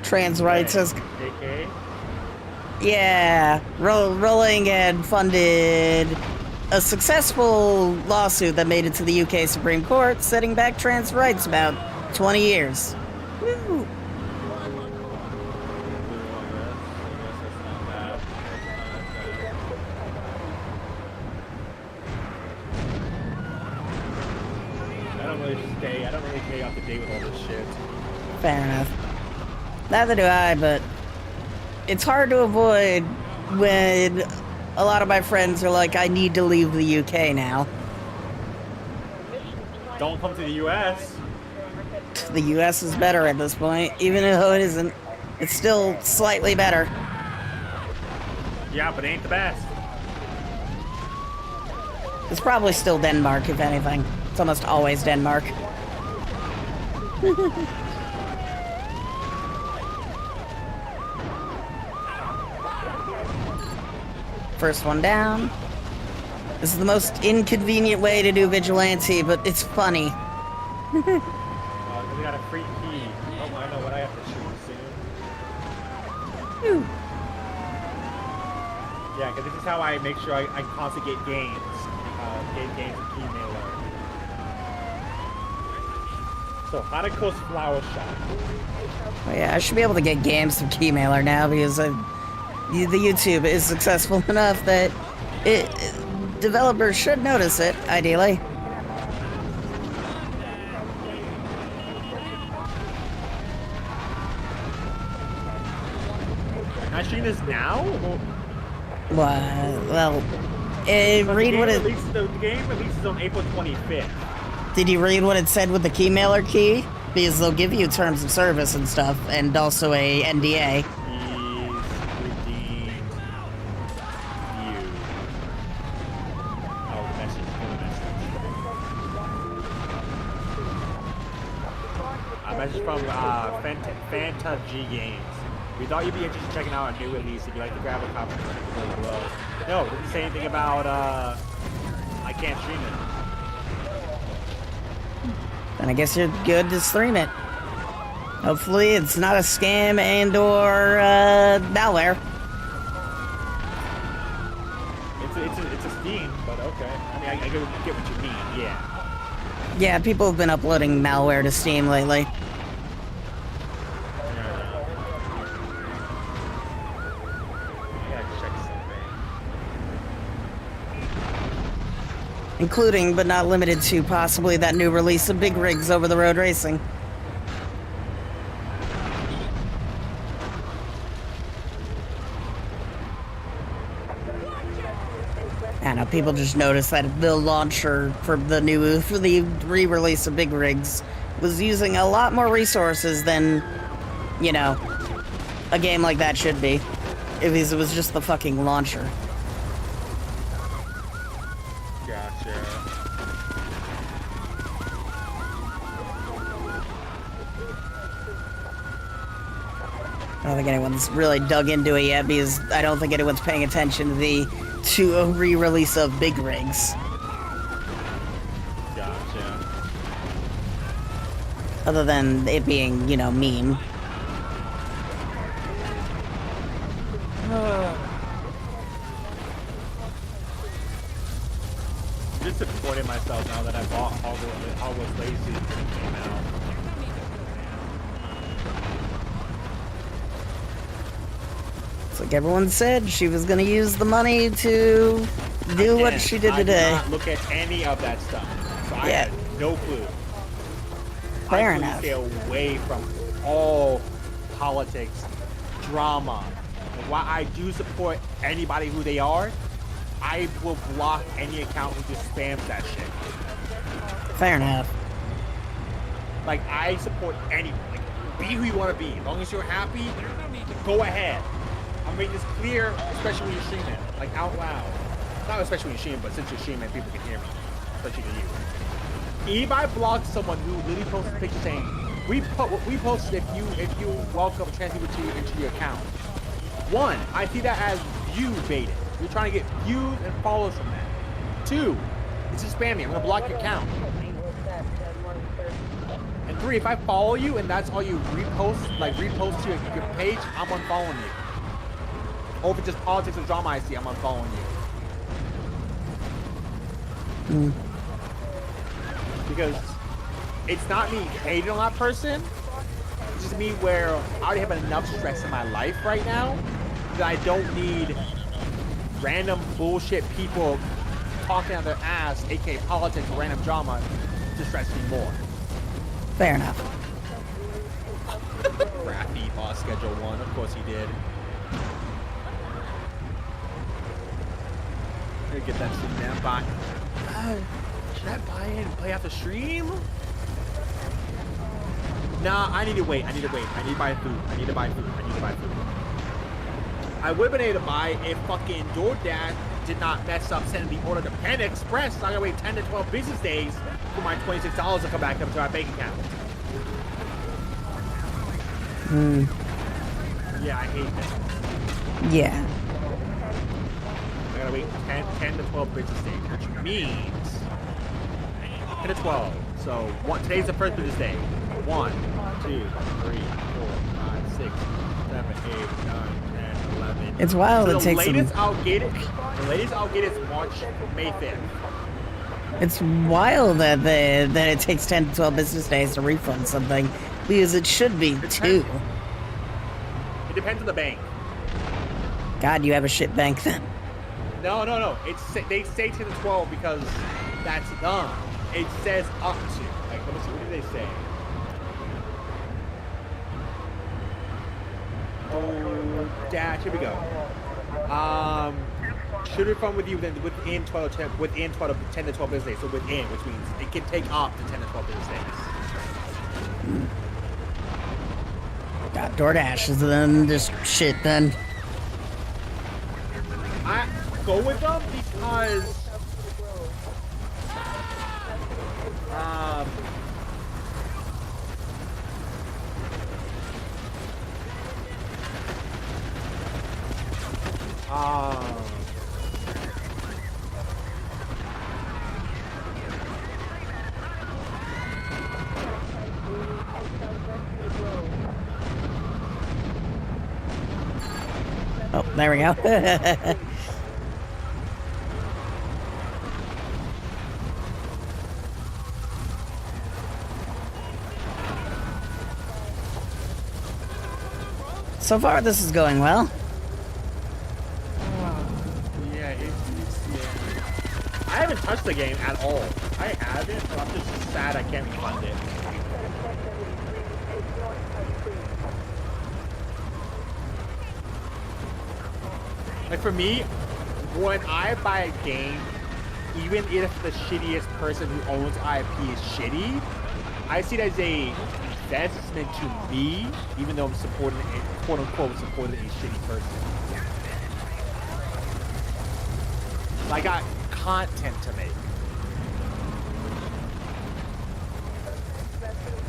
Trans rights has... JK? Yeah, Rolling had funded a successful lawsuit that made it to the UK Supreme Court, setting back trans rights about 20 years. Woo! I don't really stay up to date with all this shit. Fair enough. Neither do I, but it's hard to avoid when a lot of my friends are like, I need to leave the UK now. Don't come to the US. The US is better at this point, even though it isn't. It's still slightly better. Yeah, but it ain't the best. It's probably still Denmark, if anything. It's almost always Denmark. First one down. This is the most inconvenient way to do vigilante, but it's funny. We got a free key. Oh, I know what I have to shoot soon. Whew. Yeah, because this is how I make sure I constantly get games. Get games with key mailer. So Hanako's Flower Shop. Oh, yeah, I should be able to get games through Keymailer now because the YouTube is successful enough that developers should notice it, ideally. Can I stream this now? Well, read what it... The game releases on April 25th. Did you read what it said with the Keymailer key? Because they'll give you terms of service and stuff, and also a NDA. Message from Fanta G Games. We thought you'd be interested in checking out a new release. If you'd like to grab a copy, below. No, it didn't say anything about I can't stream it. Then I guess you're good to stream it. Hopefully it's not a scam and or malware. It's a Steam, but okay. I mean, I get what you mean. Yeah. Yeah, people have been uploading malware to Steam lately. Including, but not limited to, possibly that new release of Big Rigs Over the Road Racing. I don't know, people just noticed that the launcher for the re-release of Big Rigs was using a lot more resources than, you know, a game like that should be. It was just the fucking launcher. I don't think anyone's really dug into it yet because I don't think anyone's paying attention to a re-release of Big Rigs. Gotcha. Other than it being, you know, meme. I'm disappointed myself now that I bought Hogwarts Legacy when it came out. Like everyone said, she was gonna use the money to do what she did today. I did not look at any of that stuff, so I had no clue. Fair I enough. stay away from all politics, drama. And while I do support anybody who they are, I will block any account who just spams that shit. Fair enough. Like, I support anyone. Like, be who you want to be. As long as you're happy, go ahead. I'm making this clear, especially when you're streaming, like out loud. Not especially when you're streaming, but since you're streaming, people can hear me, especially to you. If I block someone who literally posts a picture saying, we posted if you welcome trans people into your account. One, I see that as view baiting. You're trying to get views and follows from that. Two, this is spamming. I'm gonna block your account. And three, if I follow you and that's all you repost to your page, I'm unfollowing you. Or if it's just politics and drama I see, I'm unfollowing you. Because it's not me hating on that person. It's just me where I already have enough stress in my life right now that I don't need random bullshit people talking out their ass, aka politics or random drama, to stress me more. Fair enough. Raffy boss schedule 1, of course he did. Gonna get that shit down. Buy. Should I buy it and play out the stream? Nah, I need to wait. I need to buy food. I would have been able to buy if fucking DoorDash did not mess up sending the order to Panda Express. So I gotta wait 10 to 12 business days for my $26 to come back up to our bank account. Yeah, I hate that. Yeah. I gotta wait 10 to 12 business days, which means 10 to 12. So today's the first business day. 1, 2, 3, 4, 5, 6, 7, 8, 9, 10, 11. It's wild. So it takes the latest I'll get it is May 5th. It's wild that it takes 10 to 12 business days to refund something, because it should be 2. It depends on the bank. God, you have a shit bank then. No. They say 10 to 12 because that's dumb. It says up to. Like, let me see. What did they say? Oh, dash. Here we go. Should refund with you within 10 to 12 business days. So within, which means it can take up to 10 to 12 business days. Got DoorDash is then just shit then. I go with them because Oh, there we go. So far, this is going well. yeah. I haven't touched the game at all. I haven't, but I'm just sad I can't refund it. Like for me, when I buy a game, even if the shittiest person who owns IP is shitty, I see it as a investment to me, even though I'm supporting a quote unquote supporting a shitty person. So I got content to make.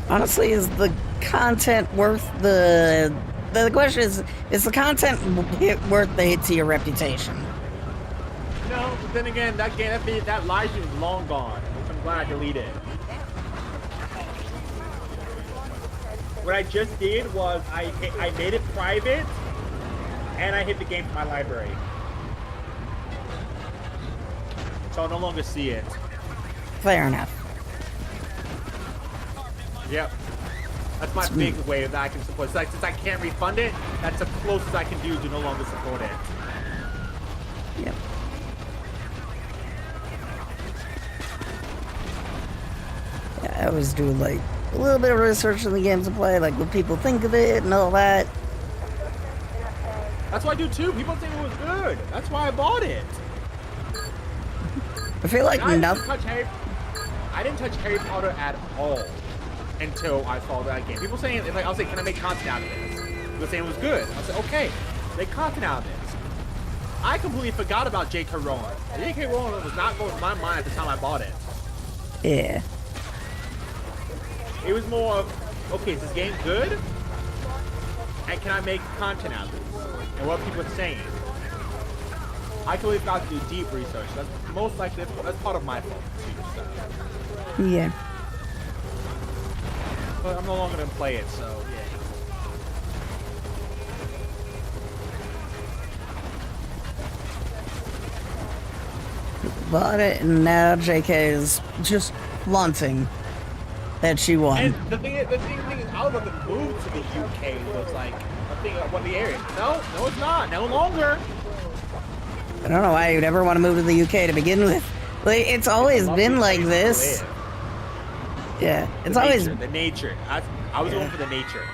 Honestly, is the content worth the question is the content worth the hit to your reputation? No, but then again, that live stream is long gone, which I'm glad I deleted. What I just did was I made it private, and I hid the game from my library, so I'll no longer see it. Fair enough. Yep. That's my big way that I can support. So since I can't refund it, that's the closest I can do to no longer support it. Yep. Yeah, I always do like a little bit of research on the games I play, like what people think of it and all that. That's what I do too. People think it was good. That's why I bought it. I feel like nothing. I didn't touch Harry Potter at all until I saw that game. People saying, like, I was like, can I make content out of this? People saying it was good. I said, okay, make content out of this. I completely forgot about J.K. Rowling. J.K. Rowling was not going to my mind at the time I bought it. Yeah. It was more of, okay, is this game good? And can I make content out of it? And what people are saying. I completely forgot to do deep research. That's most likely, that's part of my fault. So. Yeah. But I'm no longer gonna play it, so yeah. Bought it, and now JK is just flaunting that she won. And the thing is, I would love to move to the UK. Looks like I think one of the areas. No, it's not. No longer. I don't know why you'd ever want to move to the UK to begin with. Like, it's always been like this. Yeah, it's always the nature. I was going for the nature.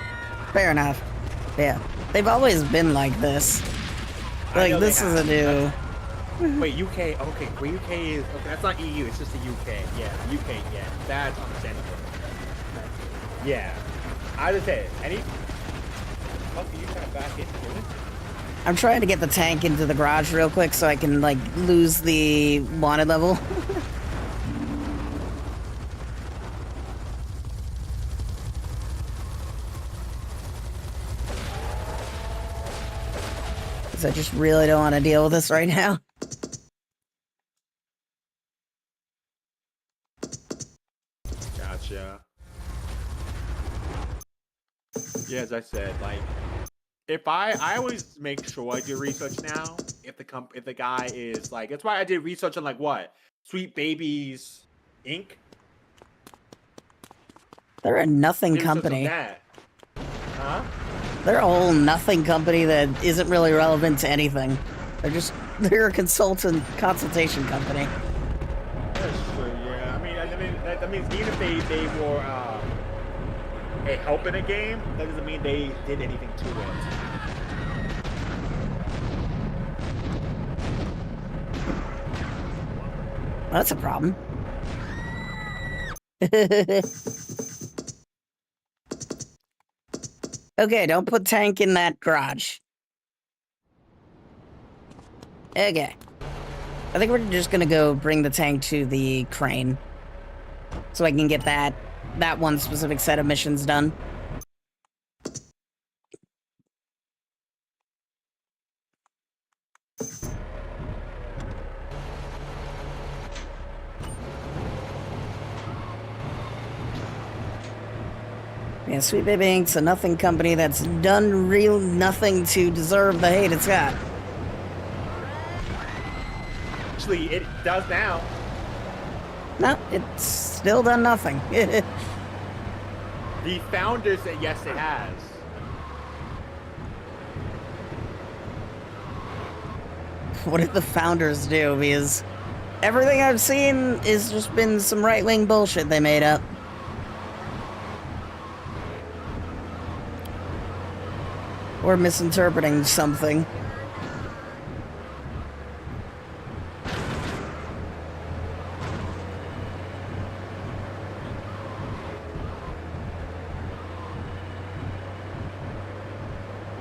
Fair enough. Yeah, they've always been like this. Like this is a new. Wait, UK. Okay, wait, UK is okay. That's not EU. It's just the UK. Yeah, UK. Yeah, that's understandable. Yeah, I just say any. Fuck, are you trying to back into it? I'm trying to get the tank into the garage real quick so I can like lose the wanted level. Because I just really don't want to deal with this right now. Gotcha. Yeah, as I said, like, if I always make sure I do research now. If the guy is like, that's why I did research on like what Sweet Babies Inc. They're a nothing Give yourself some company. that. Huh? They're a whole nothing company that isn't really relevant to anything. They're a consultation company. That's true. Yeah. I mean, that means even if they were a help in a game, that doesn't mean they did anything to it. That's a problem. Okay, don't put tank in that garage. Okay. I think we're just gonna go bring the tank to the crane. So I can get that one specific set of missions done. Yeah, Sweet Baby Inc.'s a nothing company that's done real nothing to deserve the hate it's got. Actually, it does now. No, it's still done nothing. The founders say yes, it has. What did the founders do? Because everything I've seen is just been some right-wing bullshit they made up. Or misinterpreting something.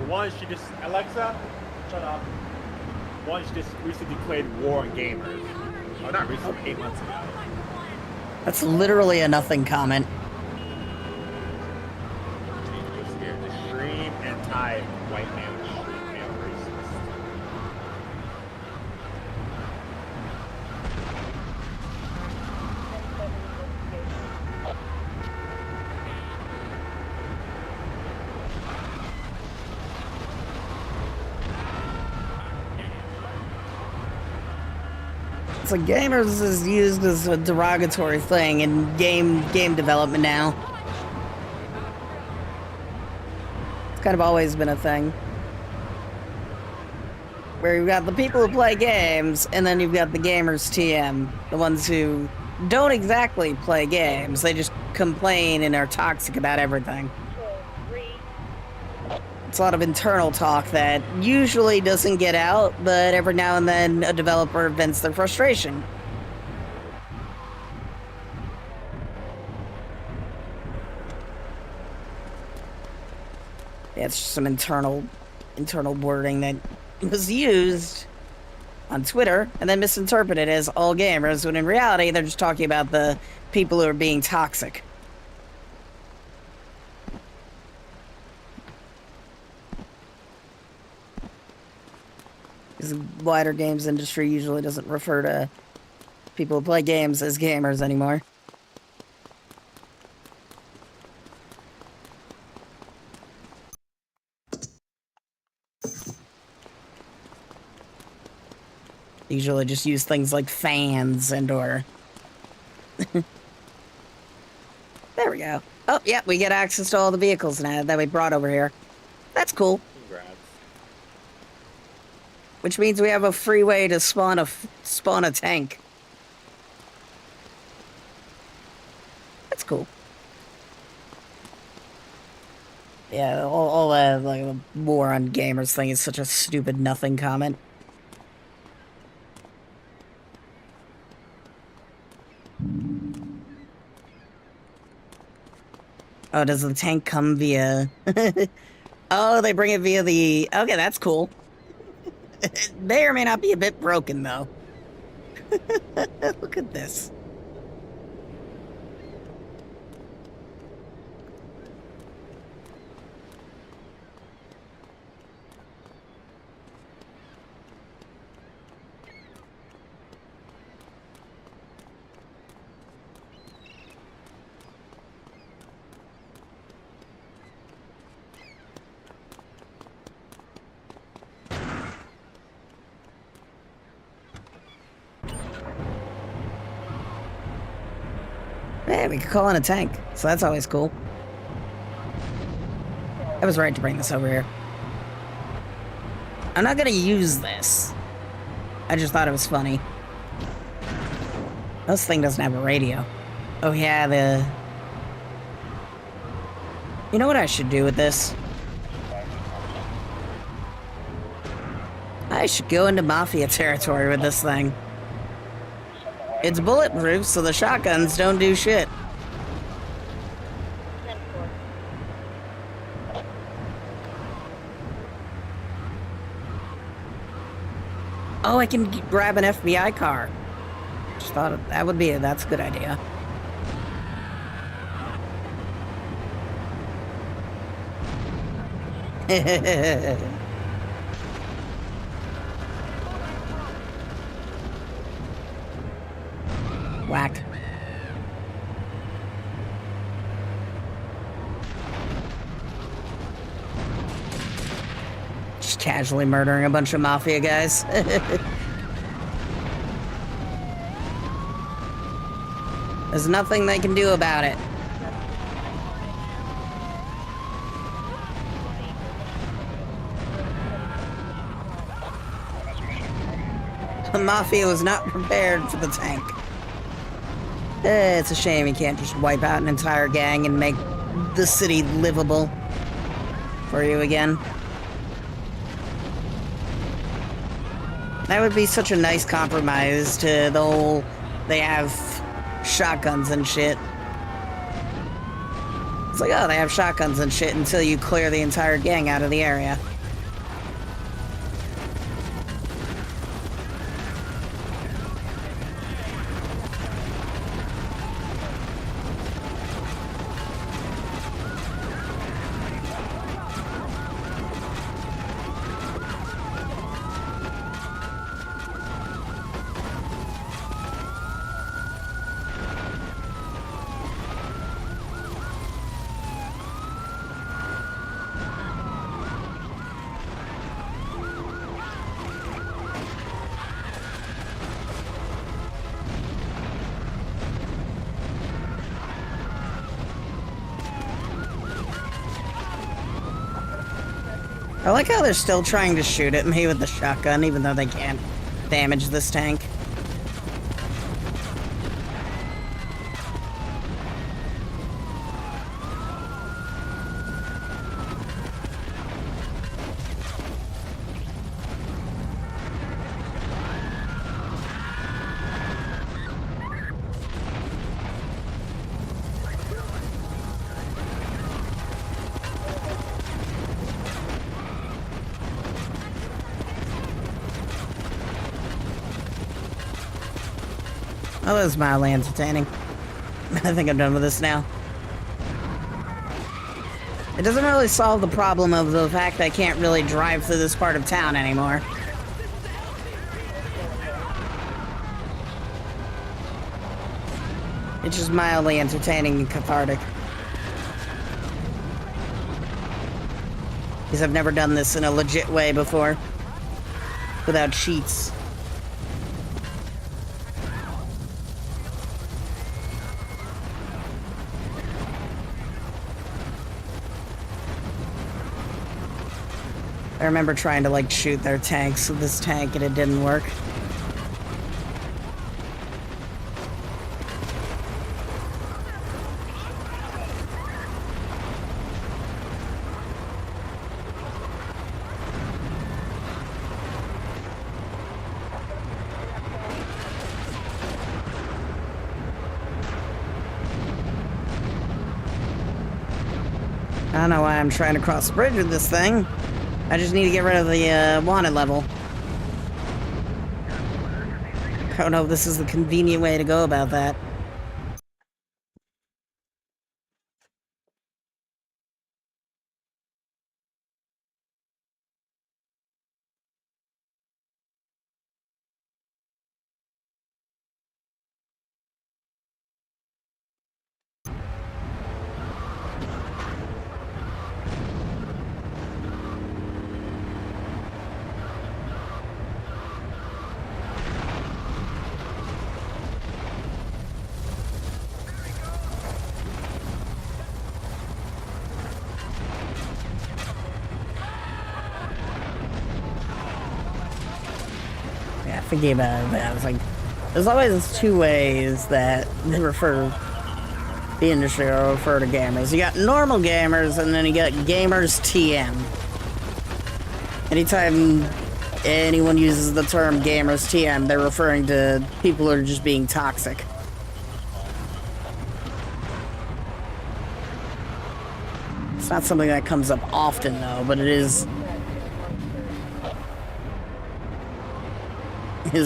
One, she just Alexa, shut up. One, she just recently declared war on gamers. Oh, not recently, 8 months ago. That's literally a nothing comment. She was here. Extreme anti-white man, extreme racist. So gamers is used as a derogatory thing in game development now. It's kind of always been a thing. Where you've got the people who play games, and then you've got the gamers TM. The ones who don't exactly play games, they just complain and are toxic about everything. It's a lot of internal talk that usually doesn't get out, but every now and then a developer vents their frustration. Yeah, it's just some internal wording that was used on Twitter and then misinterpreted as all gamers, when in reality they're just talking about the people who are being toxic. Because the wider games industry usually doesn't refer to people who play games as gamers anymore. Usually just use things like fans and or... There we go. Oh, yeah, we get access to all the vehicles now that we brought over here. That's cool. Congrats. Which means we have a free way to spawn a tank. That's cool. Yeah, all that like the war on gamers thing is such a stupid nothing comment. Oh, does the tank come via... Oh, they bring it via the... Okay, that's cool. It may or may not be a bit broken, though. Look at this. Hey, we could call in a tank, so that's always cool. I was right to bring this over here. I'm not gonna use this. I just thought it was funny. This thing doesn't have a radio. Oh yeah, You know what I should do with this? I should go into Mafia territory with this thing. It's bulletproof, so the shotguns don't do shit. Oh, I can grab an FBI car. Just thought that would be that's a good idea. Whack. Just casually murdering a bunch of mafia guys. There's nothing they can do about it. The mafia was not prepared for the tank. It's a shame you can't just wipe out an entire gang and make the city livable for you again. That would be such a nice compromise to the whole, they have shotguns and shit. It's like, oh, they have shotguns and shit until you clear the entire gang out of the area. I like how they're still trying to shoot at me with the shotgun, even though they can't damage this tank. Oh, that was mildly entertaining. I think I'm done with this now. It doesn't really solve the problem of the fact that I can't really drive through this part of town anymore. It's just mildly entertaining and cathartic. Because I've never done this in a legit way before. Without cheats. I remember trying to, like, shoot their tanks with this tank and it didn't work. I don't know why I'm trying to cross the bridge with this thing. I just need to get rid of the wanted level. I don't know if this is the convenient way to go about that. thinking about that. I was like, there's always two ways that they refer the industry or refer to gamers. You got normal gamers, and then you got gamers TM. Anytime anyone uses the term gamers TM, they're referring to people who are just being toxic. It's not something that comes up often, though, but it is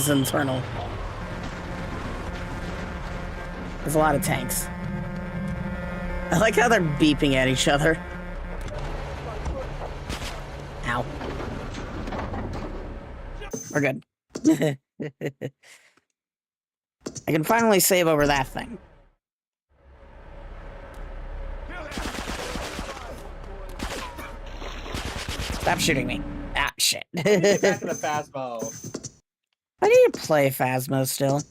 internal. There's a lot of tanks. I like how they're beeping at each other. Ow. We're good. I can finally save over that thing. Stop shooting me. Ah, shit. Get back to the Phasmo. I need to play Phasmo still.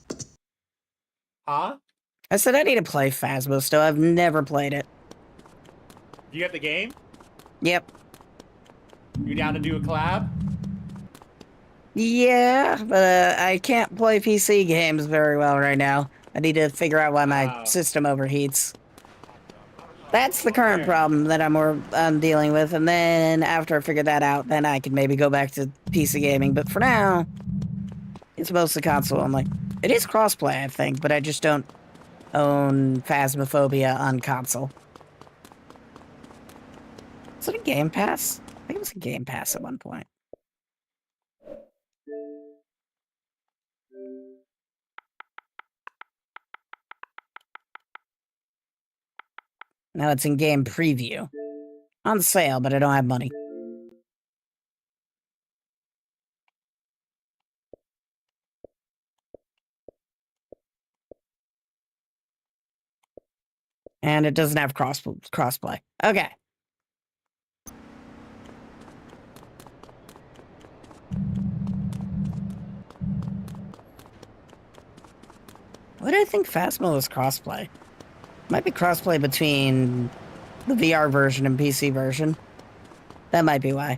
Huh? I said I need to play Phasmo still. I've never played it. You get the game? Yep. You down to do a collab? Yeah, but I can't play PC games very well right now. I need to figure out why my system overheats. That's the current problem that I'm dealing with, and then after I figure that out, then I can maybe go back to PC gaming. But for now, it's mostly console only. It is crossplay, I think, but I just don't own Phasmophobia on console. Is it a Game Pass? I think it was a Game Pass at one point. Now it's in game preview. On sale, but I don't have money. And it doesn't have crossplay. Okay. What do I think Phasmo is crossplay? Might be crossplay between the VR version and PC version. That might be why.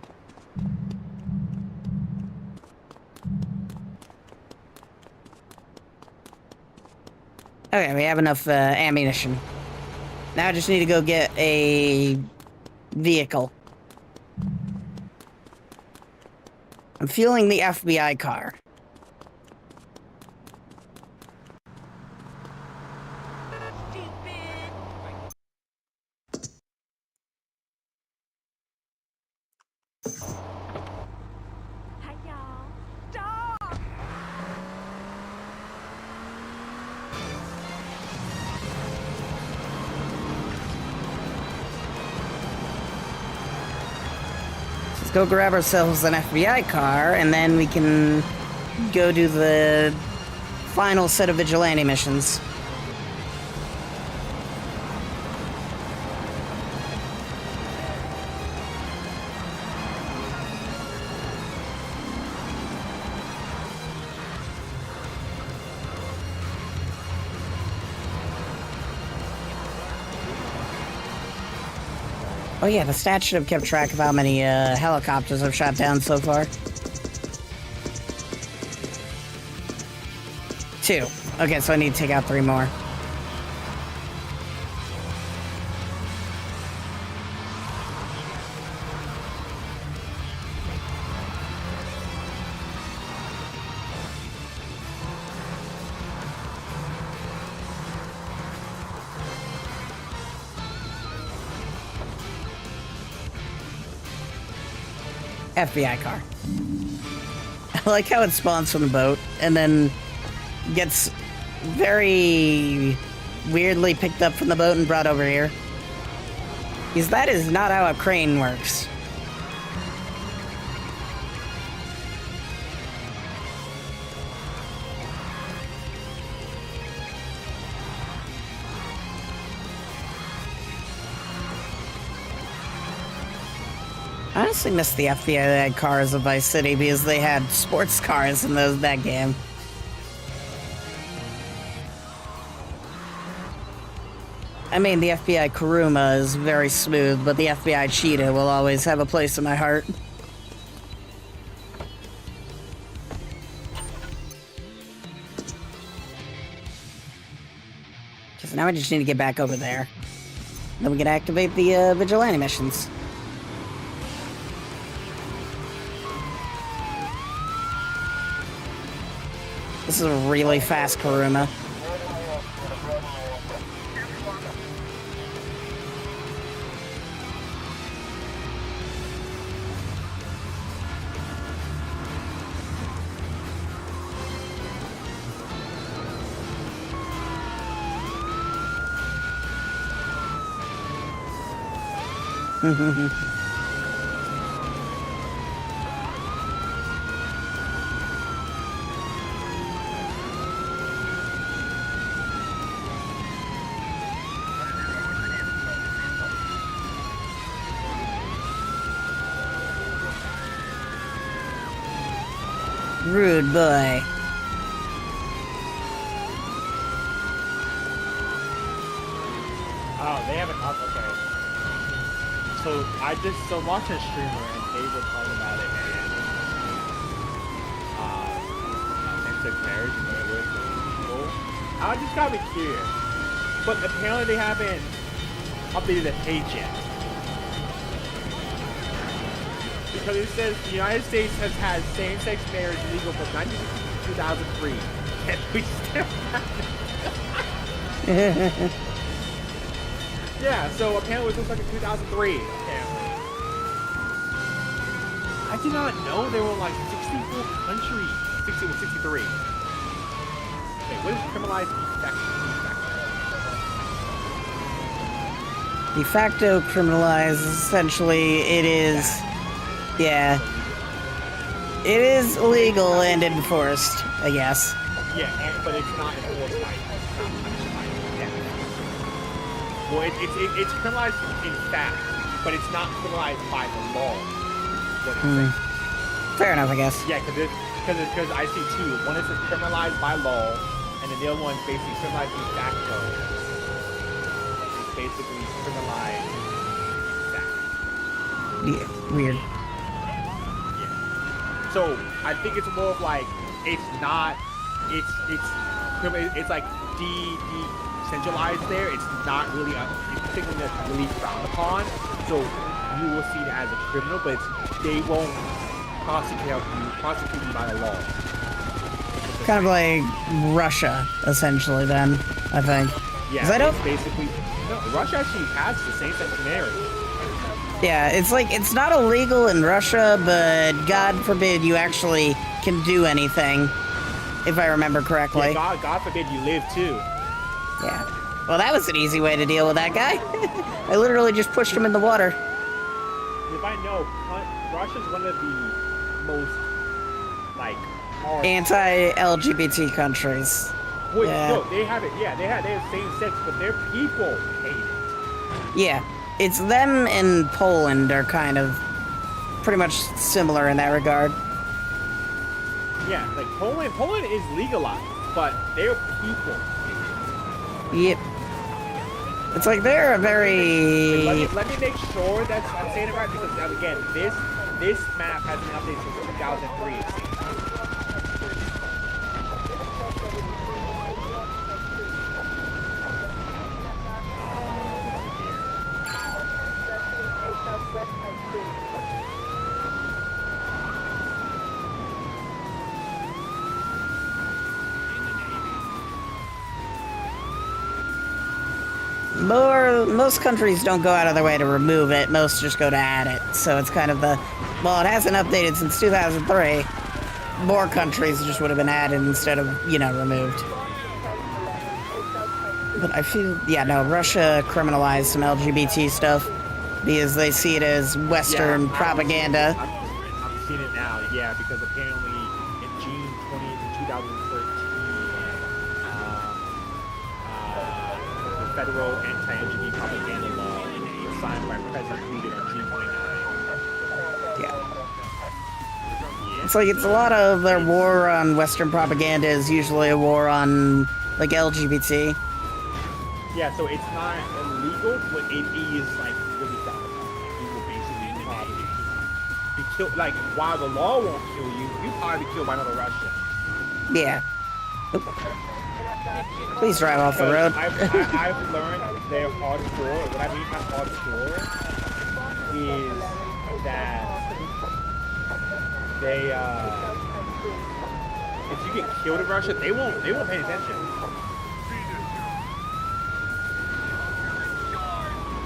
Okay, we have enough ammunition. Now I just need to go get a vehicle. I'm feeling the FBI car. Go grab ourselves an FBI car, and then we can go do the final set of vigilante missions. Oh yeah, the stats should have kept track of how many helicopters I've shot down so far. 2. Okay, so I need to take out 3 more. FBI car. I like how it spawns from the boat and then gets very weirdly picked up from the boat and brought over here. Because that is not how a crane works. I honestly miss the FBI cars of Vice City because they had sports cars in that game. I mean, the FBI Kuruma is very smooth, but the FBI Cheetah will always have a place in my heart. So now I just need to get back over there. Then we can activate the vigilante missions. This is a really fast Karuma. Rude boy. Oh, they haven't talked. Okay. So I'm watching a streamer and they were talking about it and same-sex marriage and whatever it's illegal. I just gotta be curious. But apparently they haven't updated the page yet. Because it says the United States has had same-sex marriage legal from 1960 to 2003. And we still have it. Yeah, so apparently it looks like in 2003, apparently. I did not know there were like 64 countries. 63. Okay, what is criminalized De facto criminalized, essentially, it is... Yeah. It is illegal and enforced, I guess. Yeah, but it's not enforced by Well, it's criminalized in fact, but it's not criminalized by the law. Fair enough, I guess. Yeah, because I see two. One is criminalized by law, and then the other one's basically criminalized de facto. It's basically criminalized de facto. Yeah, weird. Yeah. So I think it's more of like it's not. It's like decentralized there. It's not really it's something that's really frowned upon. So you will see it as a criminal, but they won't prosecute you by the law. Kind of like Russia, essentially, then, I think. Yeah, I don't... basically... No, Russia actually has the same-sex marriage. Yeah, it's like, it's not illegal in Russia, but God forbid you actually can do anything, if I remember correctly. Yeah, God forbid you live, too. Yeah. Well, that was an easy way to deal with that guy. I literally just pushed him in the water. If I know, Russia's one of the most, like, anti-LGBT countries. Wait, yeah. No, they have it. Yeah, they have same sex, but their people hate it. Yeah, it's them and Poland are kind of pretty much similar in that regard. Yeah, like Poland is legalized, but their people hate it. Yep. It's like they're a very... Let me make sure that I'm saying it right, because again, this map has been updated since 2003. It seems. Most countries don't go out of their way to remove it. Most just go to add it. So it's kind of the... Well, it hasn't updated since 2003. More countries just would have been added instead of, you know, removed. But I feel... Yeah, no, Russia criminalized some LGBT stuff because they see it as Western propaganda. I'm seeing it now, yeah, because apparently in June 20th, 2013, the federal anti-LGBT propaganda law was signed by President Putin on June 29th. Yeah. It's like, it's a lot of their war on Western propaganda is usually a war on, like, LGBT. Yeah, so it's not illegal, but it is, like, really frowned upon. You will basically probably be killed. Like, while the law won't kill you, you'll probably be killed by another Russian. Yeah. Oop. Please drive off the road. I've learned they're hardcore. What I mean by hardcore is that they, if you get killed in Russia, they won't pay attention.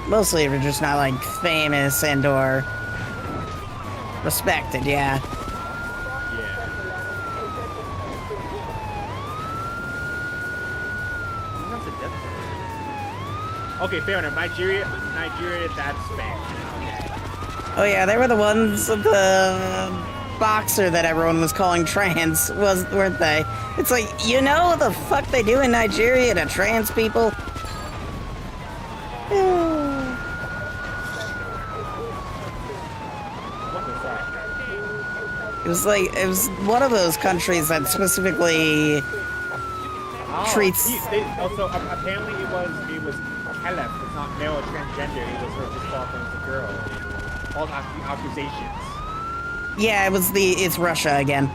Mostly if you're just not like famous and or respected, yeah. Okay, fair enough. Nigeria, that's fair. Oh yeah, they were the ones, the boxer that everyone was calling trans, weren't they? It's like, you know the fuck they do in Nigeria to trans people? It was one of those countries that specifically treats. Also, apparently it was Caleb. It's not male or transgender. It was her just thought it was a girl. False accusations. Yeah, it's Russia again.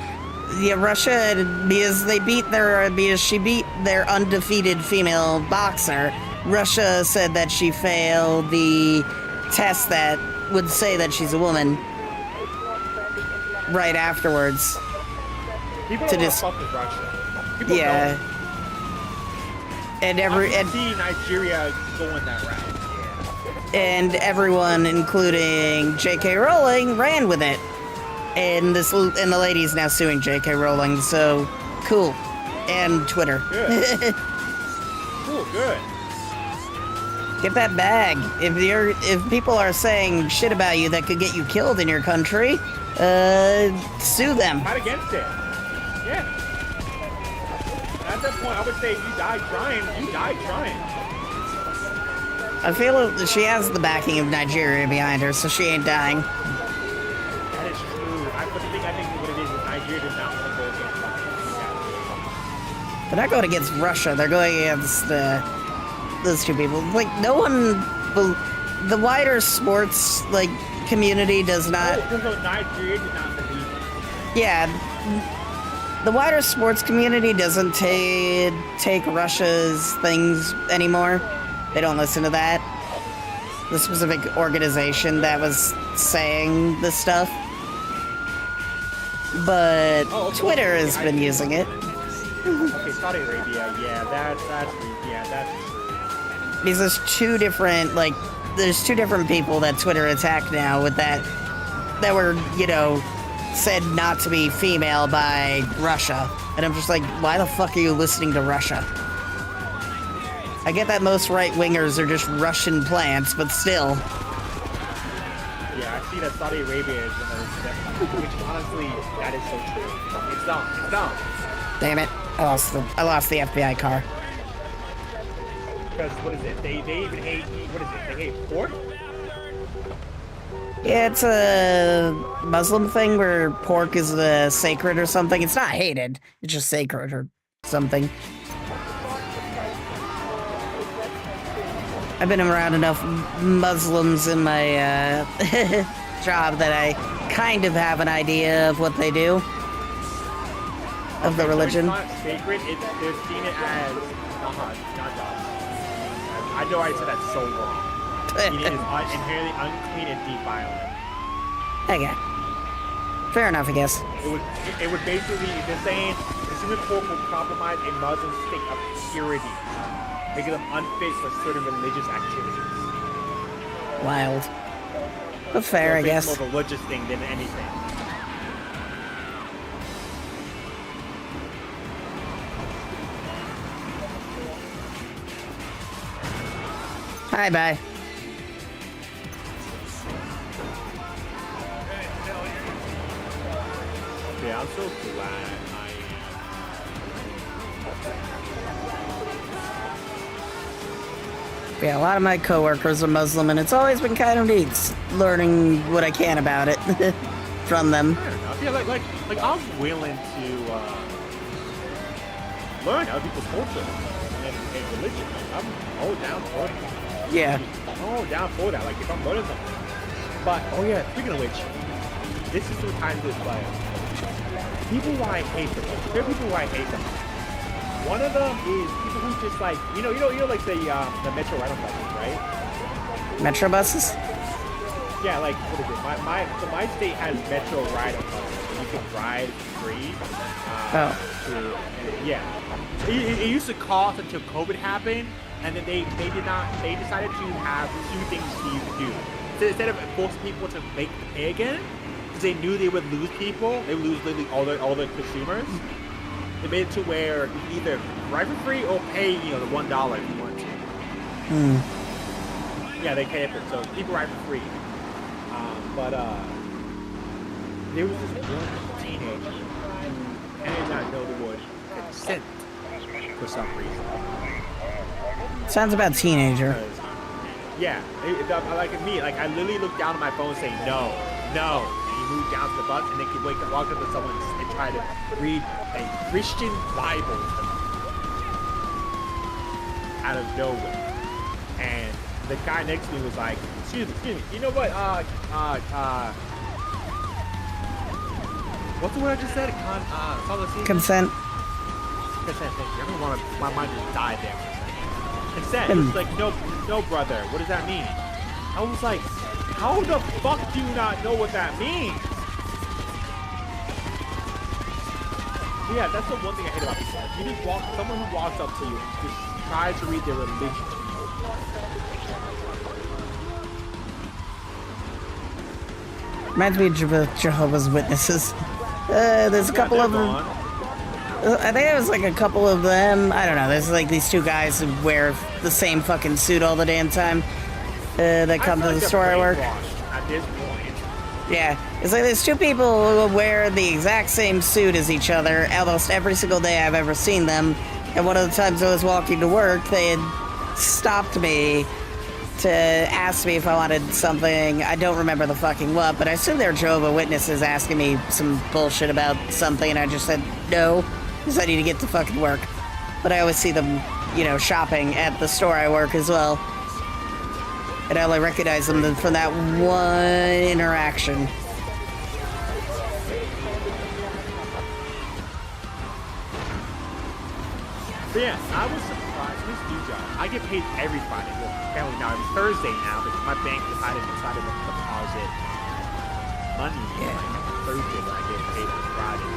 Yeah, Russia, because she beat their undefeated female boxer. Russia said that she failed the test that would say that she's a woman. Right afterwards. People don't fuck with Russia. People yeah. Don't. I can see Nigeria going that route. And everyone, including J.K. Rowling, ran with it. And the lady's now suing J.K. Rowling, so cool. And Twitter. Good. Cool, good. Get that bag. If people are saying shit about you that could get you killed in your country, sue them. Fight against it. Yeah. At that point, I would say if you die trying, you die trying. I feel she has the backing of Nigeria behind her, so she ain't dying. That is true. I think what it is Nigeria does not want to go against Russia. They're not going against Russia. They're going against those two people. Like, no one... The wider sports, like, community does not... No, Nigeria did not believe it. Yeah. The wider sports community doesn't take Russia's things anymore. They don't listen to that. The specific organization that was saying this stuff. But Twitter has been using it. Okay, Saudi Arabia, that's Because there's two different people that Twitter attacked now with that were, said not to be female by Russia. And I'm just like, why the fuck are you listening to Russia? I get that most right-wingers are just Russian plants, but still. Yeah, I see that Saudi Arabia is which honestly, that is so true. It's dumb. Damn it. I lost the FBI car. Because, what is it? They even hate, what is it? They hate pork? Yeah, it's a Muslim thing where pork is sacred or something. It's not hated. It's just sacred or something. I've been around enough Muslims in my job that I kind of have an idea of what they do. Of the religion. It's not sacred, they're seeing it as not God. I know I said that so wrong. It is inherently unclean and defiling. Okay. Fair enough, I guess. It would basically, they're saying consuming pork will compromise a Muslim state of purity, making them unfit for certain religious activities. Wild. But fair, I guess. It's more of a religious thing than anything. Hi, bye. Okay, I'm so glad Yeah, a lot of my coworkers are Muslim, and it's always been kind of neat learning what I can about it from them. Fair enough. Yeah, like I'm willing to learn other people's culture and religion. I'm all down for it. Yeah. Oh, down for that. Like, if I'm learning something. But, oh yeah, speaking of which, this is the time to play. People who I hate the most. There are people who I hate the most. One of them is people who just like, you know, like the Metro rental buses, right? Metro buses? Yeah, like what is it? My state has Metro ride buses. You can ride free. Yeah. It used to cost until COVID happened, and then they decided to have two things you could do. So instead of forcing people to make the pay again, because they knew they would lose people, they would lose literally all the consumers. They made it to where you can either ride for free or pay, the $1 if you want to. Yeah, they pay for it, so people ride for free. But there was this one teenager who did not know the word consent for some reason. Sounds about teenager. Yeah, like me, like I literally looked down at my phone saying no. And he moved down to the bus and they could walk up to someone and try to read a Christian Bible to them out of nowhere. And the guy next to me was like, excuse me, you know what, what's the word I just said? Consent. Consent, thank you. My mind just died there for a second. Consent. He was like, no, brother. What does that mean? I was like, how the fuck do you not know what that means? Yeah, that's the one thing I hate about people. You just someone who walks up to you just tries to read their religion to you. Reminds me of Jehovah's Witnesses. There's a couple of them. I think it was like a couple of them. I don't know. There's like these two guys who wear the same fucking suit all the damn time. That come to the store I work. At this point. Yeah, it's like there's two people who wear the exact same suit as each other almost every single day I've ever seen them. And one of the times I was walking to work, they had stopped me to ask me if I wanted something. I don't remember the fucking what, but I assume they're Jehovah's Witnesses asking me some bullshit about something, and I just said no, because I need to get to fucking work. But I always see them, shopping at the store I work as well. And I only recognize them from that one interaction. But yeah, I was surprised. This new job, I get paid every Friday. Well, apparently now it's Thursday now because my bank decided to deposit money like Thursday, but I get paid on Friday.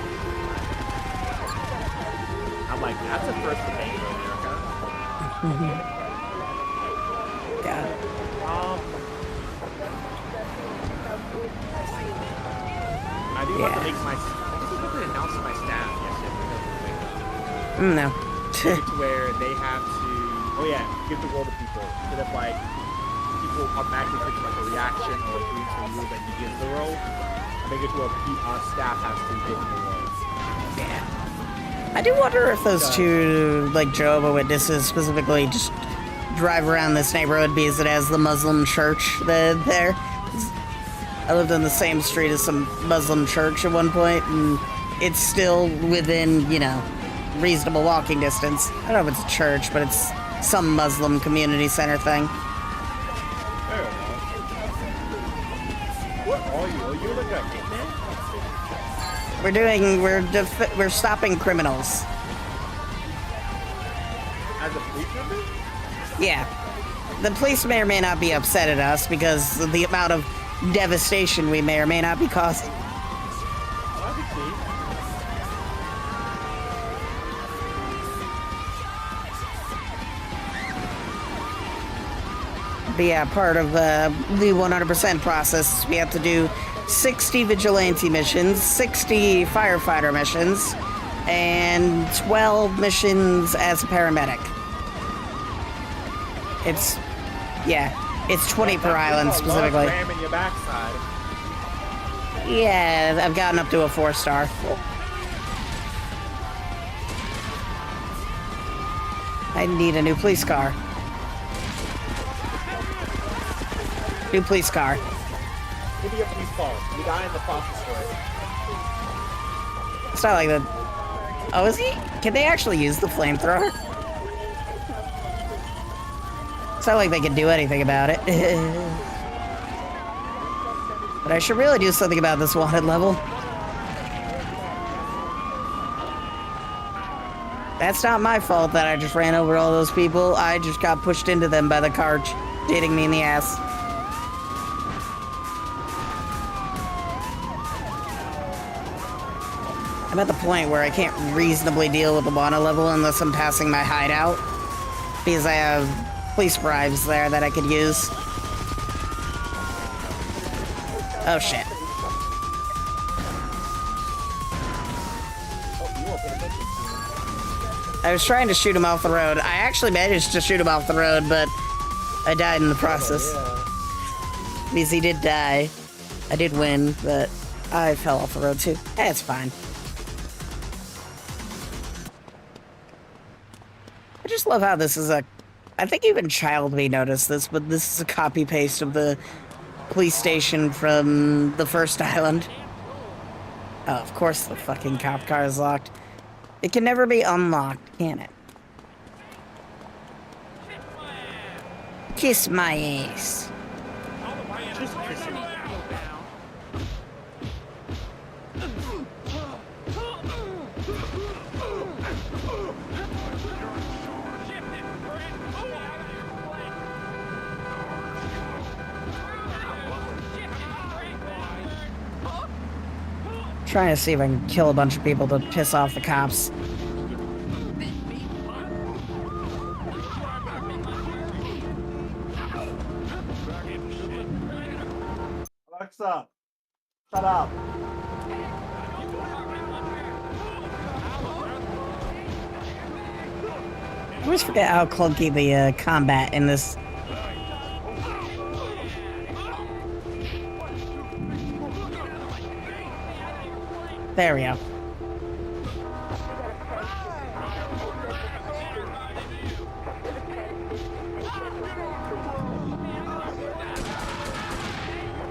I'm like, that's a first for bank in America. Yeah. I do want to make I think I could announce to my staff yesterday. No. To where they have to, give the role to people. Instead of like, people automatically click like a reaction or agree to a rule that you give the role. I make it to where staff has to give the role. Yeah. I do wonder if those two, like Jehovah's Witnesses specifically, just drive around this neighborhood because it has the Muslim church there. I lived on the same street as some Muslim church at one point, and it's still within, reasonable walking distance. I don't know if it's a church, but it's some Muslim community center thing. What are you? Are you like a hitman? We're stopping criminals. As a police member? Yeah. The police may or may not be upset at us because of the amount of devastation we may or may not be causing. But yeah, part of the 100% process, we have to do 60 vigilante missions, 60 firefighter missions, and 12 missions as a paramedic. It's 20 per island specifically. Ramming your backside. Yeah, I've gotten up to a 4-star. I need a new police car. New police car. Give me a police car. You die in the process for it. It's not like that. Oh, is he? Can they actually use the flamethrower? It's not like they can do anything about it. But I should really do something about this wanted level. That's not my fault that I just ran over all those people. I just got pushed into them by the car hitting me in the ass. I'm at the point where I can't reasonably deal with the water level unless I'm passing my hideout. Because I have police bribes there that I could use. Oh shit. I was trying to shoot him off the road. I actually managed to shoot him off the road, but I died in the process. Because he did die. I did win, but I fell off the road too. It's fine. I just love how this is a... I think even Child may notice this, but this is a copy-paste of the police station from the first island. Oh, of course the fucking cop car is locked. It can never be unlocked, can it? Kiss my ass. Just kiss him. Trying to see if I can kill a bunch of people to piss off the cops. Alexa, shut up. I always forget how clunky the combat in this. There we go.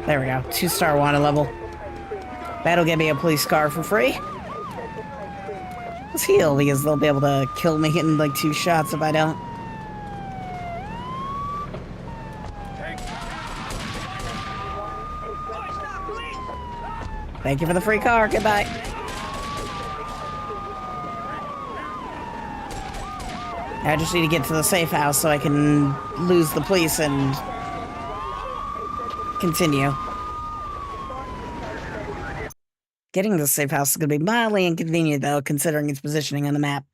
There we go. 2-star wanted level. That'll get me a police car for free. Let's heal because they'll be able to kill me in like 2 shots if I don't. Thank you for the free car. Goodbye. I just need to get to the safe house so I can lose the police and continue. Getting to the safe house is going to be mildly inconvenient, though, considering its positioning on the map.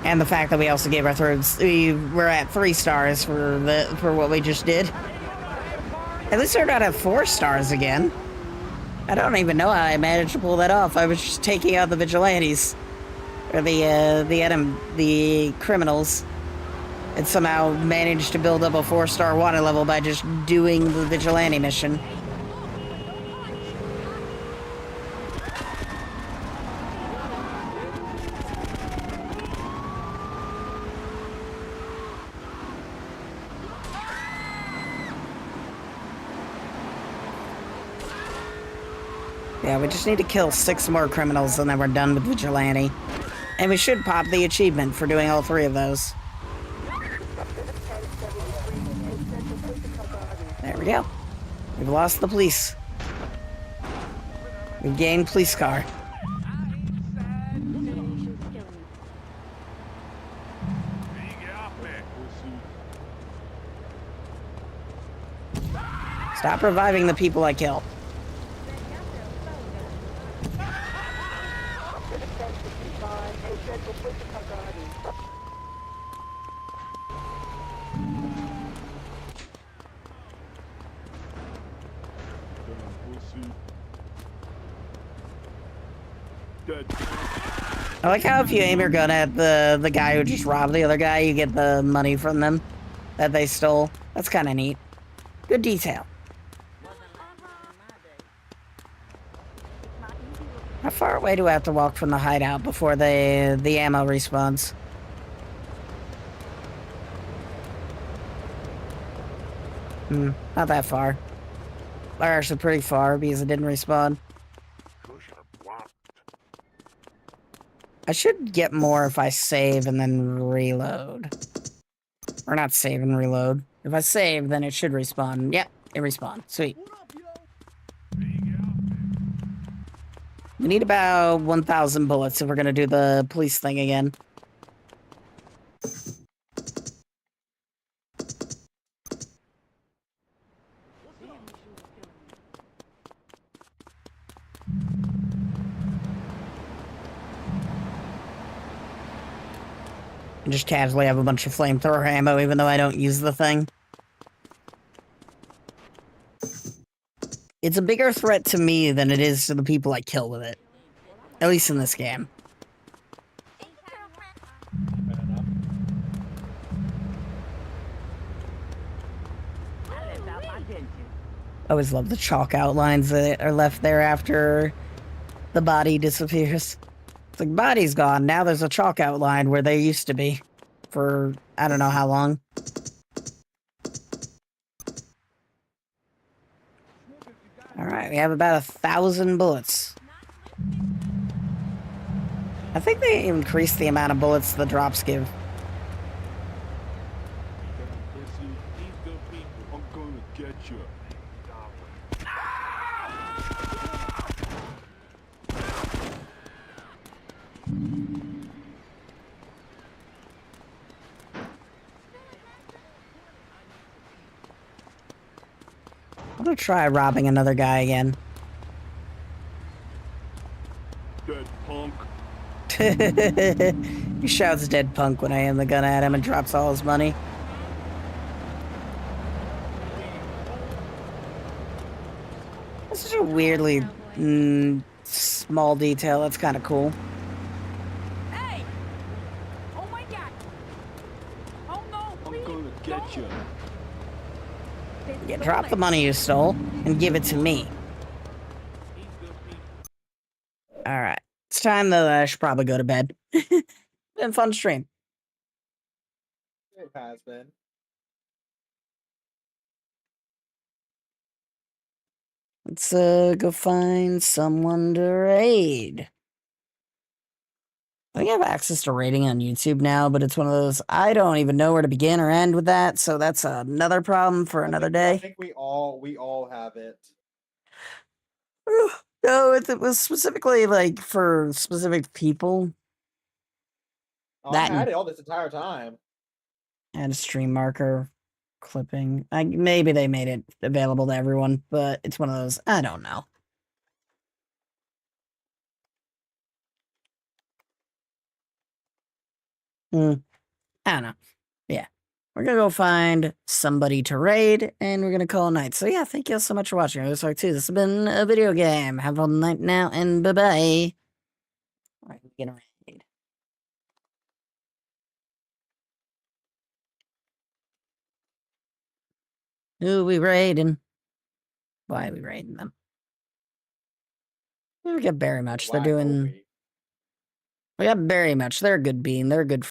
And the fact that we also gave our thirds. We're at 3 stars for what we just did. At least we're not at 4 stars again. I don't even know how I managed to pull that off. I was just taking out the vigilantes. Or the criminals. And somehow managed to build up a 4-star water level by just doing the vigilante mission. Yeah, we just need to kill 6 more criminals and then we're done with vigilante. And we should pop the achievement for doing all 3 of those. There we go. We've lost the police. We've gained police car. Stop reviving the people I killed. I like how if you aim your gun at the guy who just robbed the other guy, you get the money from them that they stole. That's kind of neat. Good detail. How far away do I have to walk from the hideout before the ammo respawns? Not that far. Or actually pretty far because it didn't respawn. I should get more if I save and then reload. Or not save and reload. If I save, then it should respawn. Yep, it respawned. Sweet. We need about 1,000 bullets if we're gonna do the police thing again. And just casually have a bunch of flamethrower ammo, even though I don't use the thing. It's a bigger threat to me than it is to the people I kill with it. At least in this game. Fair enough. I always love the chalk outlines that are left there after the body disappears. It's like, body's gone, now there's a chalk outline where they used to be. For, I don't know how long. Alright, we have about 1,000 bullets. I think they increased the amount of bullets the drops give. I'm gonna get you. I'm gonna try robbing another guy again. Dead punk. He shouts dead punk when I aim the gun at him and drops all his money. That's such a weirdly small detail. That's kind of cool. Hey! Oh my god! Oh no! Please, I'm gonna get you. Yeah, drop the money you stole and give it to me. Alright. It's time that I should probably go to bed. Been a fun stream. It has been. Let's go find someone to raid. I think I have access to raiding on YouTube now, but it's one of those, I don't even know where to begin or end with that, so that's another problem for another I day. think we all have it. No, it was specifically like for specific people. Oh, That I had and- it all this entire time. And a stream marker clipping. Maybe they made it available to everyone, but it's one of those, I don't know. I don't know. Yeah. We're gonna go find somebody to raid, and we're gonna call it night. So yeah, thank you all so much for watching. This is This has been a video game. Have a night now, and bye-bye. Alright, we're gonna raid. Who we raiding? Why are we raiding them? We got very much. They're Whack doing... Obi. We got very much. They're a good bean. They're a good